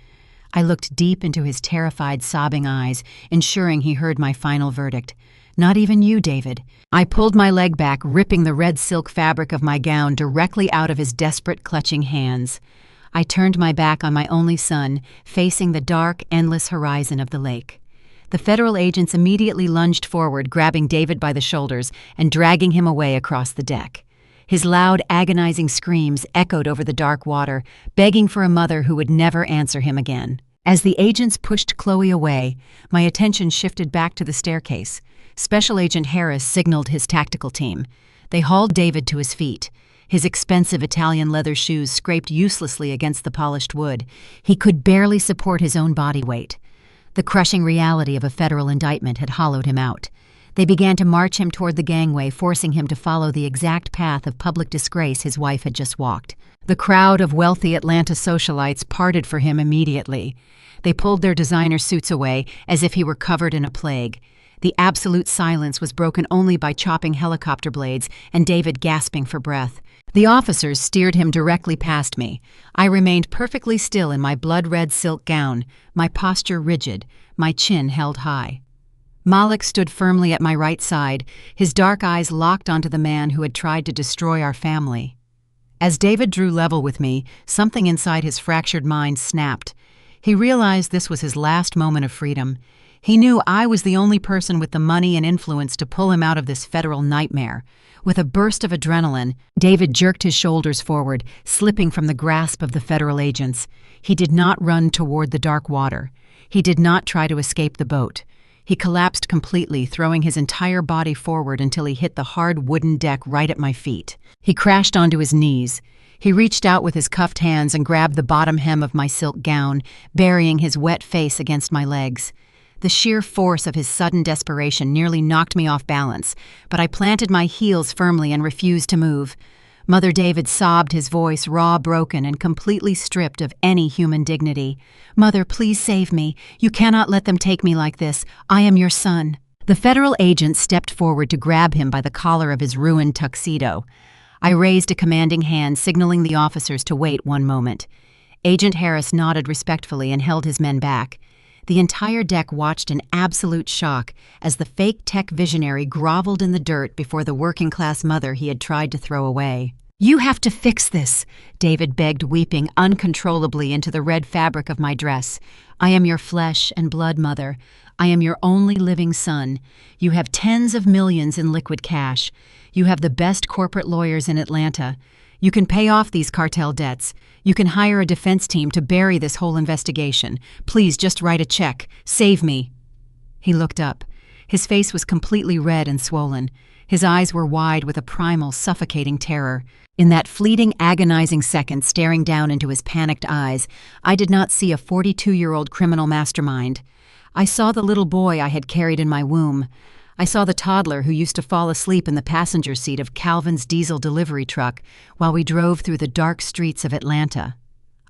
I looked deep into his terrified, sobbing eyes, ensuring he heard my final verdict. "Not even you, David." I pulled my leg back, ripping the red silk fabric of my gown directly out of his desperate, clutching hands. I turned my back on my only son, facing the dark, endless horizon of the lake. The federal agents immediately lunged forward, grabbing David by the shoulders and dragging him away across the deck. His loud, agonizing screams echoed over the dark water, begging for a mother who would never answer him again. As the agents pushed Chloe away, my attention shifted back to the staircase. Special Agent Harris signaled his tactical team. They hauled David to his feet. His expensive Italian leather shoes scraped uselessly against the polished wood. He could barely support his own body weight. The crushing reality of a federal indictment had hollowed him out. They began to march him toward the gangway, forcing him to follow the exact path of public disgrace his wife had just walked. The crowd of wealthy Atlanta socialites parted for him immediately. They pulled their designer suits away as if he were covered in a plague. The absolute silence was broken only by chopping helicopter blades and David gasping for breath. The officers steered him directly past me. I remained perfectly still in my blood-red silk gown, my posture rigid, my chin held high. Malik stood firmly at my right side, his dark eyes locked onto the man who had tried to destroy our family. As David drew level with me, something inside his fractured mind snapped. He realized this was his last moment of freedom. He knew I was the only person with the money and influence to pull him out of this federal nightmare. With a burst of adrenaline, David jerked his shoulders forward, slipping from the grasp of the federal agents. He did not run toward the dark water. He did not try to escape the boat. He collapsed completely, throwing his entire body forward until he hit the hard wooden deck right at my feet. He crashed onto his knees. He reached out with his cuffed hands and grabbed the bottom hem of my silk gown, burying his wet face against my legs. The sheer force of his sudden desperation nearly knocked me off balance, but I planted my heels firmly and refused to move. Mother David sobbed, his voice raw, broken, and completely stripped of any human dignity. "Mother, please save me. You cannot let them take me like this. I am your son." The federal agent stepped forward to grab him by the collar of his ruined tuxedo. I raised a commanding hand, signaling the officers to wait one moment. Agent Harris nodded respectfully and held his men back. The entire deck watched in absolute shock as the fake tech visionary groveled in the dirt before the working-class mother he had tried to throw away. "You have to fix this," David begged, weeping uncontrollably into the red fabric of my dress. "I am your flesh and blood mother. I am your only living son. You have tens of millions in liquid cash. You have the best corporate lawyers in Atlanta. You can pay off these cartel debts. You can hire a defense team to bury this whole investigation. Please just write a check. Save me." He looked up. His face was completely red and swollen. His eyes were wide with a primal, suffocating terror. In that fleeting, agonizing second staring down into his panicked eyes, I did not see a 42-year-old criminal mastermind. I saw the little boy I had carried in my womb. I saw the toddler who used to fall asleep in the passenger seat of Calvin's diesel delivery truck while we drove through the dark streets of Atlanta.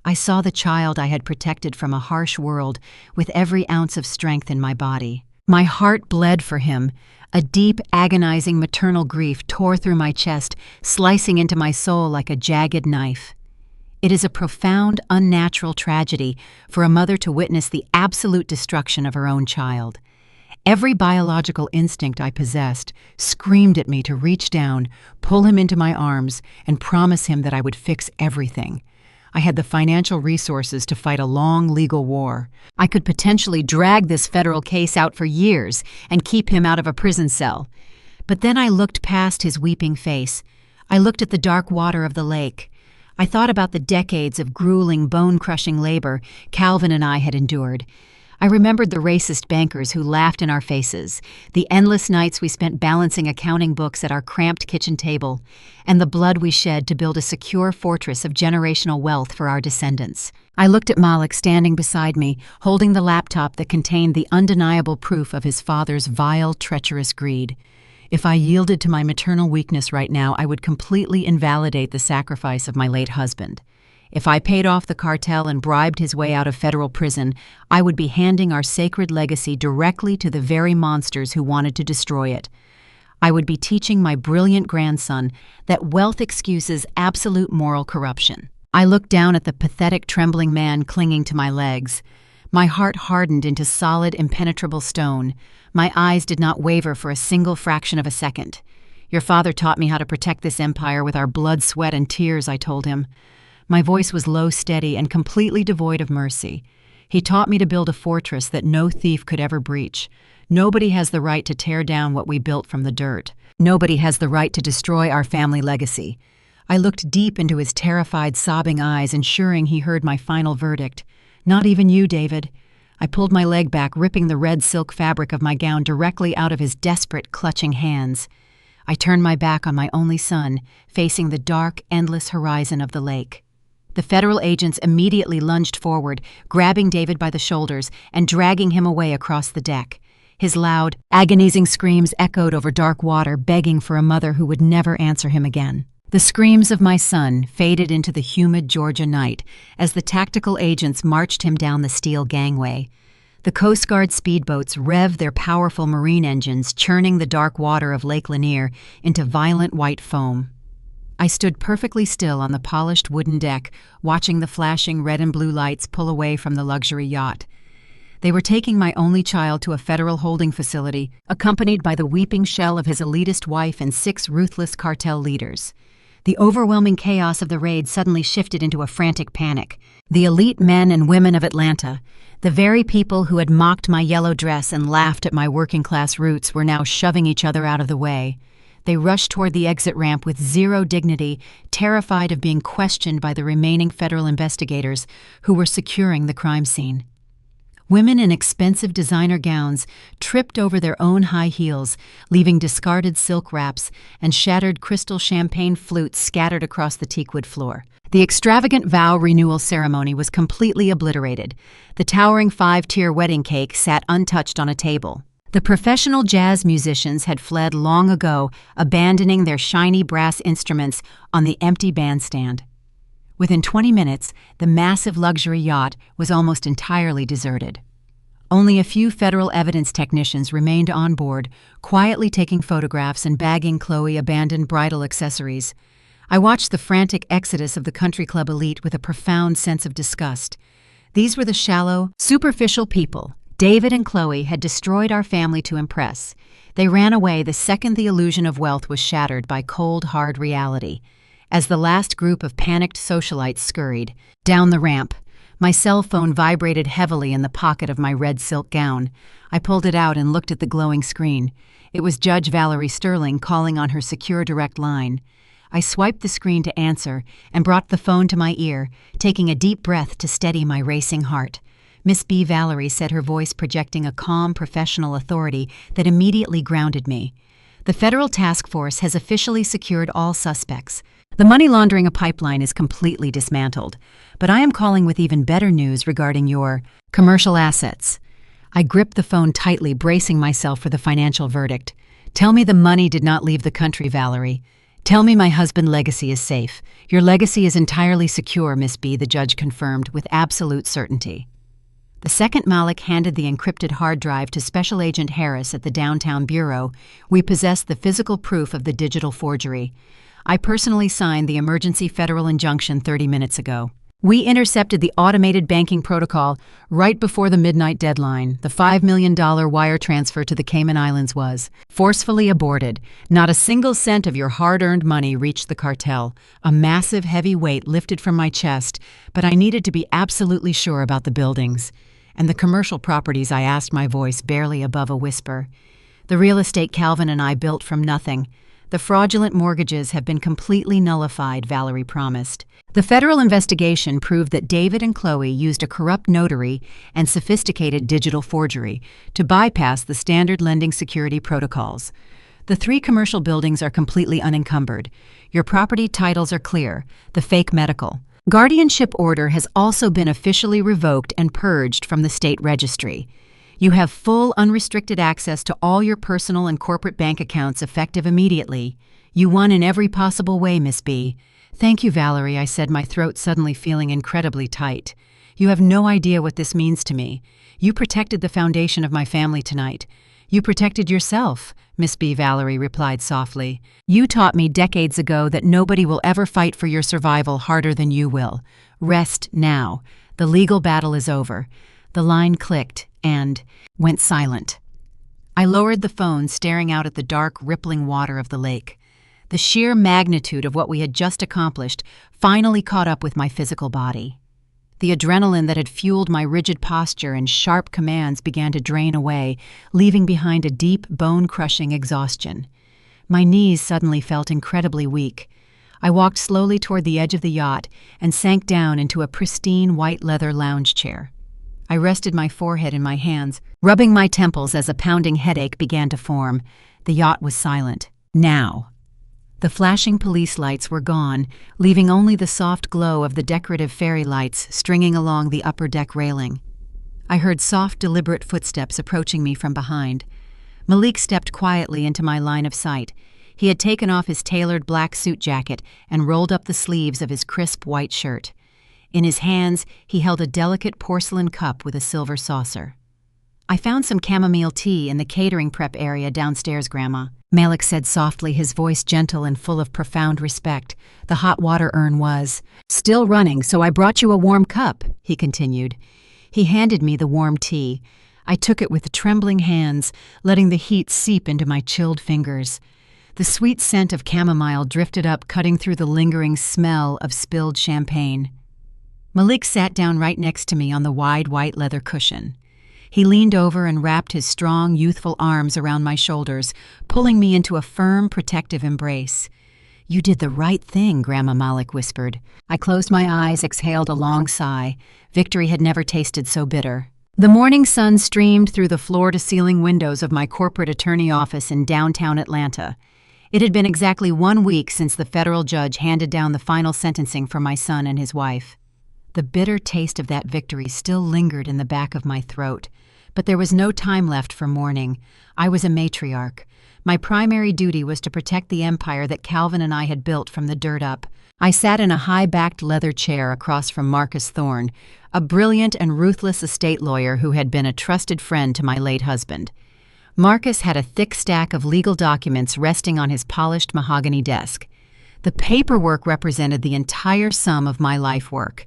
I saw the child I had protected from a harsh world with every ounce of strength in my body. My heart bled for him. A deep, agonizing maternal grief tore through my chest, slicing into my soul like a jagged knife. It is a profound, unnatural tragedy for a mother to witness the absolute destruction of her own child. Every biological instinct I possessed screamed at me to reach down, pull him into my arms, and promise him that I would fix everything. I had the financial resources to fight a long legal war. I could potentially drag this federal case out for years and keep him out of a prison cell. But then I looked past his weeping face. I looked at the dark water of the lake. I thought about the decades of grueling, bone-crushing labor Calvin and I had endured. I remembered the racist bankers who laughed in our faces, the endless nights we spent balancing accounting books at our cramped kitchen table, and the blood we shed to build a secure fortress of generational wealth for our descendants. I looked at Malik standing beside me, holding the laptop that contained the undeniable proof of his father's vile, treacherous greed. If I yielded to my maternal weakness right now, I would completely invalidate the sacrifice of my late husband. If I paid off the cartel and bribed his way out of federal prison, I would be handing our sacred legacy directly to the very monsters who wanted to destroy it. I would be teaching my brilliant grandson that wealth excuses absolute moral corruption. I looked down at the pathetic, trembling man clinging to my legs. My heart hardened into solid, impenetrable stone. My eyes did not waver for a single fraction of a second. "Your father taught me how to protect this empire with our blood, sweat, and tears," I told him. My voice was low, steady, and completely devoid of mercy. "He taught me to build a fortress that no thief could ever breach. Nobody has the right to tear down what we built from the dirt. Nobody has the right to destroy our family legacy." I looked deep into his terrified, sobbing eyes, ensuring he heard my final verdict. "Not even you, David." I pulled my leg back, ripping the red silk fabric of my gown directly out of his desperate, clutching hands. I turned my back on my only son, facing the dark, endless horizon of the lake. The federal agents immediately lunged forward, grabbing David by the shoulders and dragging him away across the deck. His loud, agonizing screams echoed over dark water, begging for a mother who would never answer him again. The screams of my son faded into the humid Georgia night as the tactical agents marched him down the steel gangway. The Coast Guard speedboats revved their powerful marine engines, churning the dark water of Lake Lanier into violent white foam. I stood perfectly still on the polished wooden deck, watching the flashing red and blue lights pull away from the luxury yacht. They were taking my only child to a federal holding facility, accompanied by the weeping shell of his elitist wife and 6 ruthless cartel leaders. The overwhelming chaos of the raid suddenly shifted into a frantic panic. The elite men and women of Atlanta, the very people who had mocked my yellow dress and laughed at my working-class roots, were now shoving each other out of the way. They rushed toward the exit ramp with zero dignity, terrified of being questioned by the remaining federal investigators who were securing the crime scene. Women in expensive designer gowns tripped over their own high heels, leaving discarded silk wraps and shattered crystal champagne flutes scattered across the teakwood floor. The extravagant vow renewal ceremony was completely obliterated. The towering 5-tier wedding cake sat untouched on a table. The professional jazz musicians had fled long ago, abandoning their shiny brass instruments on the empty bandstand. Within 20 minutes, the massive luxury yacht was almost entirely deserted. Only a few federal evidence technicians remained on board, quietly taking photographs and bagging Chloe abandoned bridal accessories. I watched the frantic exodus of the country club elite with a profound sense of disgust. These were the shallow, superficial people David and Chloe had destroyed our family to impress. They ran away the second the illusion of wealth was shattered by cold, hard reality. As the last group of panicked socialites scurried down the ramp, my cell phone vibrated heavily in the pocket of my red silk gown. I pulled it out and looked at the glowing screen. It was Judge Valerie Sterling calling on her secure direct line. I swiped the screen to answer and brought the phone to my ear, taking a deep breath to steady my racing heart. Miss B. Valerie said, her voice projecting a calm, professional authority that immediately grounded me. The federal task force has officially secured all suspects. The money laundering pipeline is completely dismantled, but I am calling with even better news regarding your commercial assets. I gripped the phone tightly, bracing myself for the financial verdict. Tell me the money did not leave the country, Valerie. Tell me my husband's legacy is safe. Your legacy is entirely secure, Miss B, the judge confirmed with absolute certainty. The second Malik handed the encrypted hard drive to Special Agent Harris at the downtown bureau, we possessed the physical proof of the digital forgery. I personally signed the emergency federal injunction 30 minutes ago. We intercepted the automated banking protocol right before the midnight deadline. The $5 million wire transfer to the Cayman Islands was forcefully aborted. Not a single cent of your hard-earned money reached the cartel. A massive, heavy weight lifted from my chest, but I needed to be absolutely sure about the buildings. And the commercial properties, I asked, my voice barely above a whisper. The real estate Calvin and I built from nothing. The fraudulent mortgages have been completely nullified, Valerie promised. The federal investigation proved that David and Chloe used a corrupt notary and sophisticated digital forgery to bypass the standard lending security protocols. The 3 commercial buildings are completely unencumbered. Your property titles are clear. The fake medical guardianship order has also been officially revoked and purged from the state registry. You have full unrestricted access to all your personal and corporate bank accounts effective immediately. You won in every possible way, Miss B. Thank you, Valerie, I said, my throat suddenly feeling incredibly tight. You have no idea what this means to me. You protected the foundation of my family tonight. You protected yourself, Miss B. Valerie replied softly. You taught me decades ago that nobody will ever fight for your survival harder than you will. Rest now. The legal battle is over. The line clicked and went silent. I lowered the phone, staring out at the dark, rippling water of the lake. The sheer magnitude of what we had just accomplished finally caught up with my physical body. The adrenaline that had fueled my rigid posture and sharp commands began to drain away, leaving behind a deep, bone-crushing exhaustion. My knees suddenly felt incredibly weak. I walked slowly toward the edge of the yacht and sank down into a pristine white leather lounge chair. I rested my forehead in my hands, rubbing my temples as a pounding headache began to form. The yacht was silent. Now. The flashing police lights were gone, leaving only the soft glow of the decorative fairy lights stringing along the upper deck railing. I heard soft, deliberate footsteps approaching me from behind. Malik stepped quietly into my line of sight. He had taken off his tailored black suit jacket and rolled up the sleeves of his crisp white shirt. In his hands, he held a delicate porcelain cup with a silver saucer. I found some chamomile tea in the catering prep area downstairs, Grandma. Malik said softly, his voice gentle and full of profound respect. The hot water urn was still running, so I brought you a warm cup, he continued. He handed me the warm tea. I took it with trembling hands, letting the heat seep into my chilled fingers. The sweet scent of chamomile drifted up, cutting through the lingering smell of spilled champagne. Malik sat down right next to me on the wide white leather cushion. He leaned over and wrapped his strong, youthful arms around my shoulders, pulling me into a firm, protective embrace. You did the right thing, Grandma, Malik whispered. I closed my eyes, exhaled a long sigh. Victory had never tasted so bitter. The morning sun streamed through the floor-to-ceiling windows of my corporate attorney office in downtown Atlanta. It had been exactly 1 week since the federal judge handed down the final sentencing for my son and his wife. The bitter taste of that victory still lingered in the back of my throat, but there was no time left for mourning. I was a matriarch. My primary duty was to protect the empire that Calvin and I had built from the dirt up. I sat in a high-backed leather chair across from Marcus Thorne, a brilliant and ruthless estate lawyer who had been a trusted friend to my late husband. Marcus had a thick stack of legal documents resting on his polished mahogany desk. The paperwork represented the entire sum of my life work.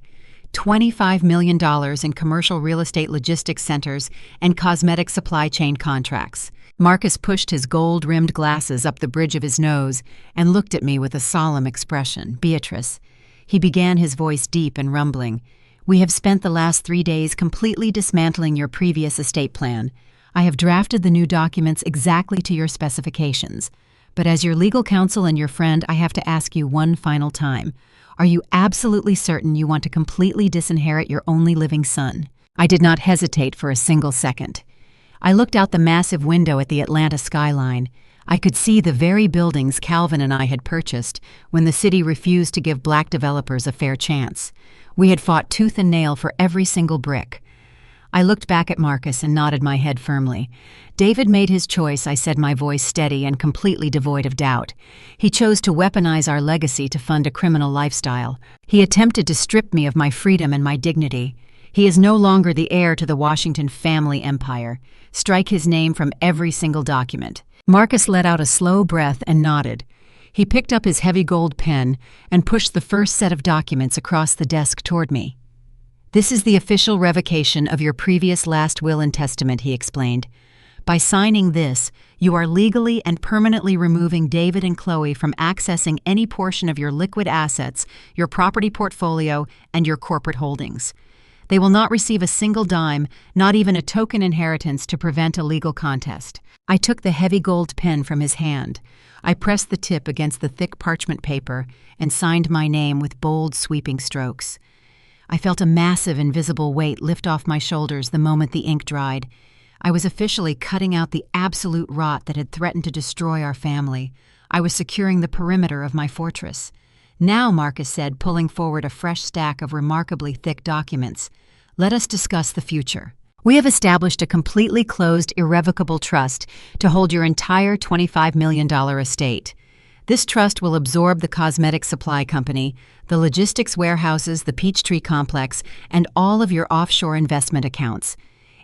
$25 million in commercial real estate logistics centers and cosmetic supply chain contracts. Marcus pushed his gold-rimmed glasses up the bridge of his nose and looked at me with a solemn expression. Beatrice, he began, his voice deep and rumbling, we have spent the last 3 days completely dismantling your previous estate plan. I have drafted the new documents exactly to your specifications. But as your legal counsel and your friend, I have to ask you one final time. Are you absolutely certain you want to completely disinherit your only living son? I did not hesitate for a single second. I looked out the massive window at the Atlanta skyline. I could see the very buildings Calvin and I had purchased when the city refused to give black developers a fair chance. We had fought tooth and nail for every single brick. I looked back at Marcus and nodded my head firmly. David made his choice, I said, my voice steady and completely devoid of doubt. He chose to weaponize our legacy to fund a criminal lifestyle. He attempted to strip me of my freedom and my dignity. He is no longer the heir to the Washington family empire. Strike his name from every single document. Marcus let out a slow breath and nodded. He picked up his heavy gold pen and pushed the first set of documents across the desk toward me. This is the official revocation of your previous last will and testament, he explained. By signing this, you are legally and permanently removing David and Chloe from accessing any portion of your liquid assets, your property portfolio, and your corporate holdings. They will not receive a single dime, not even a token inheritance, to prevent a legal contest. I took the heavy gold pen from his hand. I pressed the tip against the thick parchment paper and signed my name with bold, sweeping strokes. I felt a massive, invisible weight lift off my shoulders the moment the ink dried. I was officially cutting out the absolute rot that had threatened to destroy our family. I was securing the perimeter of my fortress. Now, Marcus said, pulling forward a fresh stack of remarkably thick documents, let us discuss the future. We have established a completely closed, irrevocable trust to hold your entire $25 million estate. This trust will absorb the cosmetic supply company, the logistics warehouses, the Peachtree complex, and all of your offshore investment accounts.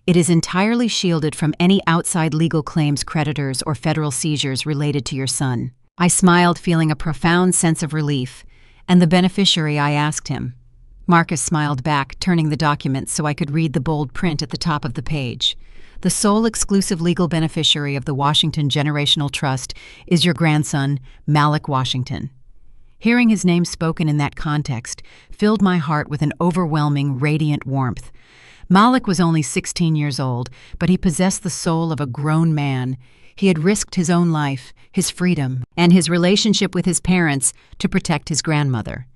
It is entirely shielded from any outside legal claims, creditors, or federal seizures related to your son. I smiled, feeling a profound sense of relief. And the beneficiary, I asked him. Marcus smiled back, turning the document so I could read the bold print at the top of the page. The sole exclusive legal beneficiary of the Washington Generational Trust is your grandson, Malik Washington. Hearing his name spoken in that context filled my heart with an overwhelming, radiant warmth. Malik was only 16 years old, but he possessed the soul of a grown man. He had risked his own life, his freedom, and his relationship with his parents to protect his grandmother.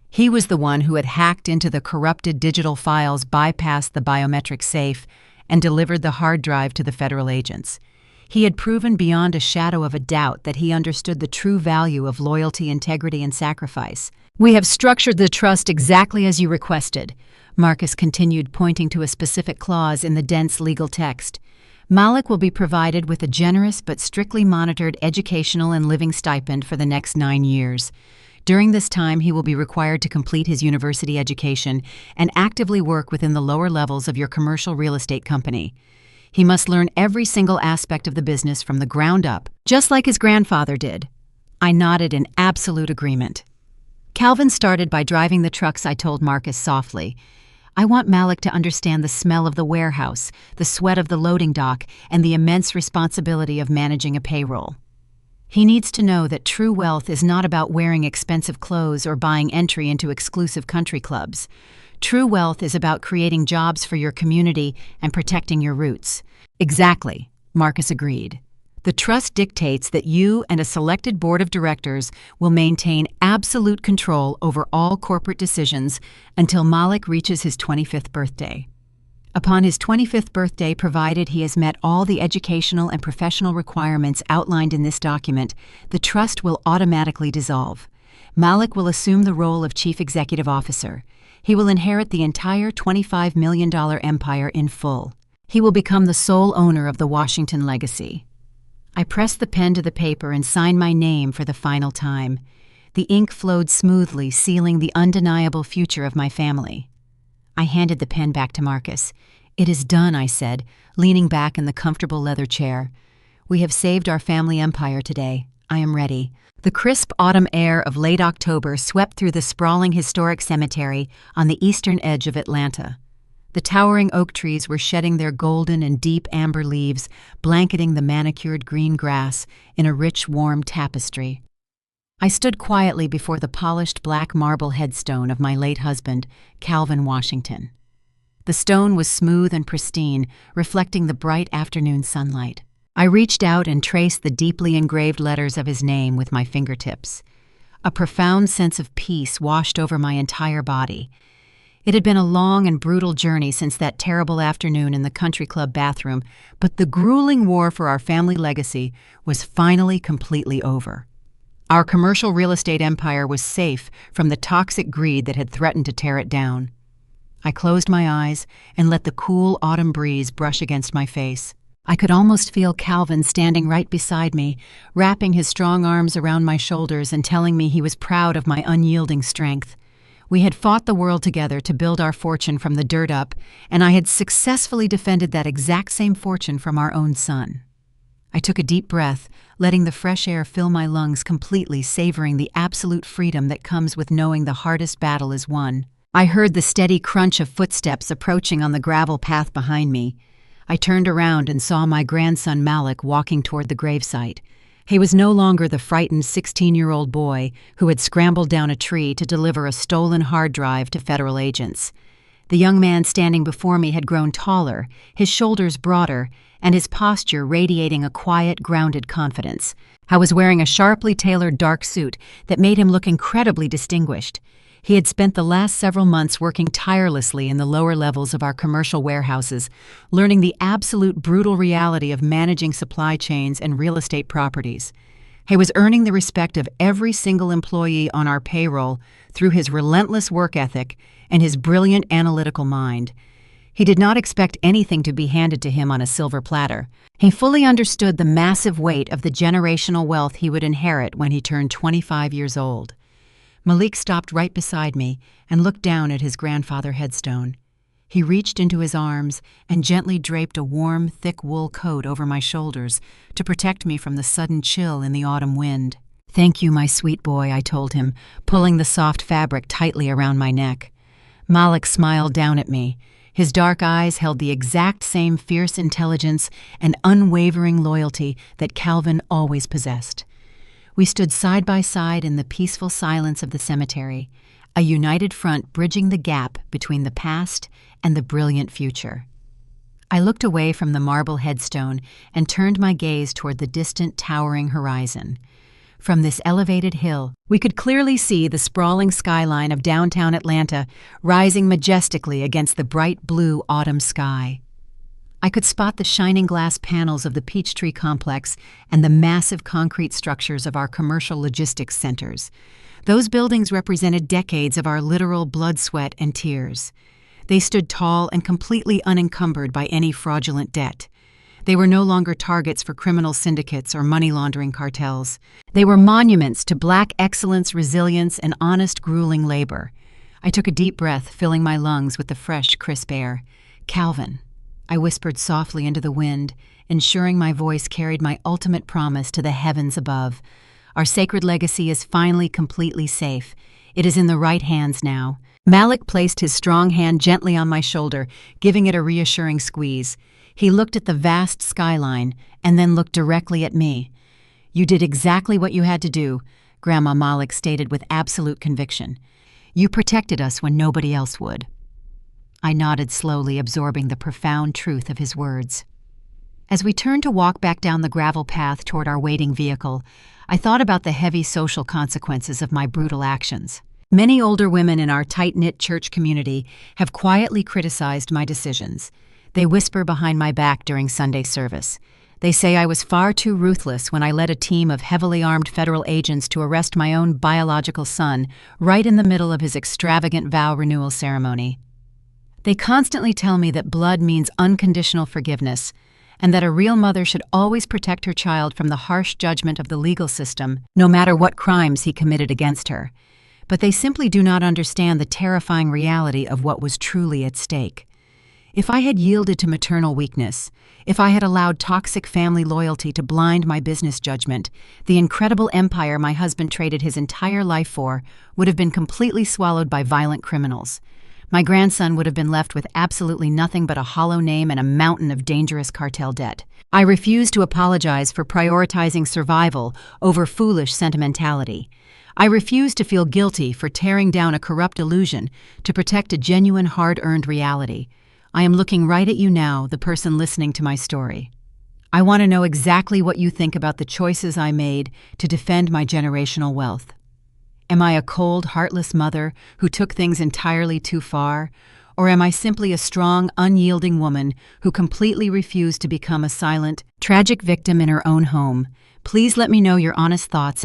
He was the one who had hacked into the corrupted digital files, bypassed the biometric safe, and delivered the hard drive to the federal agents. He had proven beyond a shadow of a doubt that he understood the true value of loyalty, integrity, and sacrifice. We have structured the trust exactly as you requested, Marcus continued, pointing to a specific clause in the dense legal text. Malik will be provided with a generous but strictly monitored educational and living stipend for the next 9 years. During this time, he will be required to complete his university education and actively work within the lower levels of your commercial real estate company. He must learn every single aspect of the business from the ground up, just like his grandfather did. I nodded in absolute agreement. Calvin started by driving the trucks, I told Marcus softly. I want Malik to understand the smell of the warehouse, the sweat of the loading dock, and the immense responsibility of managing a payroll. He needs to know that true wealth is not about wearing expensive clothes or buying entry into exclusive country clubs. True wealth is about creating jobs for your community and protecting your roots. Exactly, Marcus agreed. The trust dictates that you and a selected board of directors will maintain absolute control over all corporate decisions until Malik reaches his 25th birthday. Upon his 25th birthday, provided he has met all the educational and professional requirements outlined in this document, the trust will automatically dissolve. Malik will assume the role of Chief Executive Officer. He will inherit the entire $25 million empire in full. He will become the sole owner of the Washington legacy. I pressed the pen to the paper and signed my name for the final time. The ink flowed smoothly, sealing the undeniable future of my family. I handed the pen back to Marcus. It is done, I said, leaning back in the comfortable leather chair. We have saved our family empire today. I am ready. The crisp autumn air of late October swept through the sprawling historic cemetery on the eastern edge of Atlanta. The towering oak trees were shedding their golden and deep amber leaves, blanketing the manicured green grass in a rich, warm tapestry. I stood quietly before the polished black marble headstone of my late husband, Calvin Washington. The stone was smooth and pristine, reflecting the bright afternoon sunlight. I reached out and traced the deeply engraved letters of his name with my fingertips. A profound sense of peace washed over my entire body. It had been a long and brutal journey since that terrible afternoon in the country club bathroom, but the grueling war for our family legacy was finally completely over. Our commercial real estate empire was safe from the toxic greed that had threatened to tear it down. I closed my eyes and let the cool autumn breeze brush against my face. I could almost feel Calvin standing right beside me, wrapping his strong arms around my shoulders and telling me he was proud of my unyielding strength. We had fought the world together to build our fortune from the dirt up, and I had successfully defended that exact same fortune from our own son. I took a deep breath, letting the fresh air fill my lungs completely, savoring the absolute freedom that comes with knowing the hardest battle is won. I heard the steady crunch of footsteps approaching on the gravel path behind me. I turned around and saw my grandson Malik walking toward the gravesite. He was no longer the frightened 16-year-old boy who had scrambled down a tree to deliver a stolen hard drive to federal agents. The young man standing before me had grown taller, his shoulders broader, and his posture radiating a quiet, grounded confidence. I was wearing a sharply tailored dark suit that made him look incredibly distinguished. He had spent the last several months working tirelessly in the lower levels of our commercial warehouses, learning the absolute brutal reality of managing supply chains and real estate properties. He was earning the respect of every single employee on our payroll through his relentless work ethic and his brilliant analytical mind. He did not expect anything to be handed to him on a silver platter. He fully understood the massive weight of the generational wealth he would inherit when he turned 25 years old. Malik stopped right beside me and looked down at his grandfather headstone. He reached into his arms and gently draped a warm, thick wool coat over my shoulders to protect me from the sudden chill in the autumn wind. "Thank you, my sweet boy," I told him, pulling the soft fabric tightly around my neck. Malik smiled down at me. His dark eyes held the exact same fierce intelligence and unwavering loyalty that Calvin always possessed. We stood side by side in the peaceful silence of the cemetery, a united front bridging the gap between the past and the brilliant future. I looked away from the marble headstone and turned my gaze toward the distant, towering horizon. From this elevated hill, we could clearly see the sprawling skyline of downtown Atlanta rising majestically against the bright blue autumn sky. I could spot the shining glass panels of the Peachtree complex and the massive concrete structures of our commercial logistics centers. Those buildings represented decades of our literal blood, sweat, and tears. They stood tall and completely unencumbered by any fraudulent debt. They were no longer targets for criminal syndicates or money laundering cartels. They were monuments to Black excellence, resilience, and honest, grueling labor. I took a deep breath, filling my lungs with the fresh, crisp air. "Calvin," I whispered softly into the wind, ensuring my voice carried my ultimate promise to the heavens above. "Our sacred legacy is finally completely safe. It is in the right hands now." Malik placed his strong hand gently on my shoulder, giving it a reassuring squeeze. He looked at the vast skyline and then looked directly at me. "You did exactly what you had to do," Grandma Malik stated with absolute conviction. "You protected us when nobody else would." I nodded slowly, absorbing the profound truth of his words. As we turned to walk back down the gravel path toward our waiting vehicle, I thought about the heavy social consequences of my brutal actions. Many older women in our tight-knit church community have quietly criticized my decisions. They whisper behind my back during Sunday service. They say I was far too ruthless when I led a team of heavily armed federal agents to arrest my own biological son right in the middle of his extravagant vow renewal ceremony. They constantly tell me that blood means unconditional forgiveness, and that a real mother should always protect her child from the harsh judgment of the legal system, no matter what crimes he committed against her. But they simply do not understand the terrifying reality of what was truly at stake. If I had yielded to maternal weakness, if I had allowed toxic family loyalty to blind my business judgment, the incredible empire my husband traded his entire life for would have been completely swallowed by violent criminals. My grandson would have been left with absolutely nothing but a hollow name and a mountain of dangerous cartel debt. I refuse to apologize for prioritizing survival over foolish sentimentality. I refuse to feel guilty for tearing down a corrupt illusion to protect a genuine, hard-earned reality. I am looking right at you now, the person listening to my story. I want to know exactly what you think about the choices I made to defend my generational wealth. Am I a cold, heartless mother who took things entirely too far? Or am I simply a strong, unyielding woman who completely refused to become a silent, tragic victim in her own home? Please let me know your honest thoughts.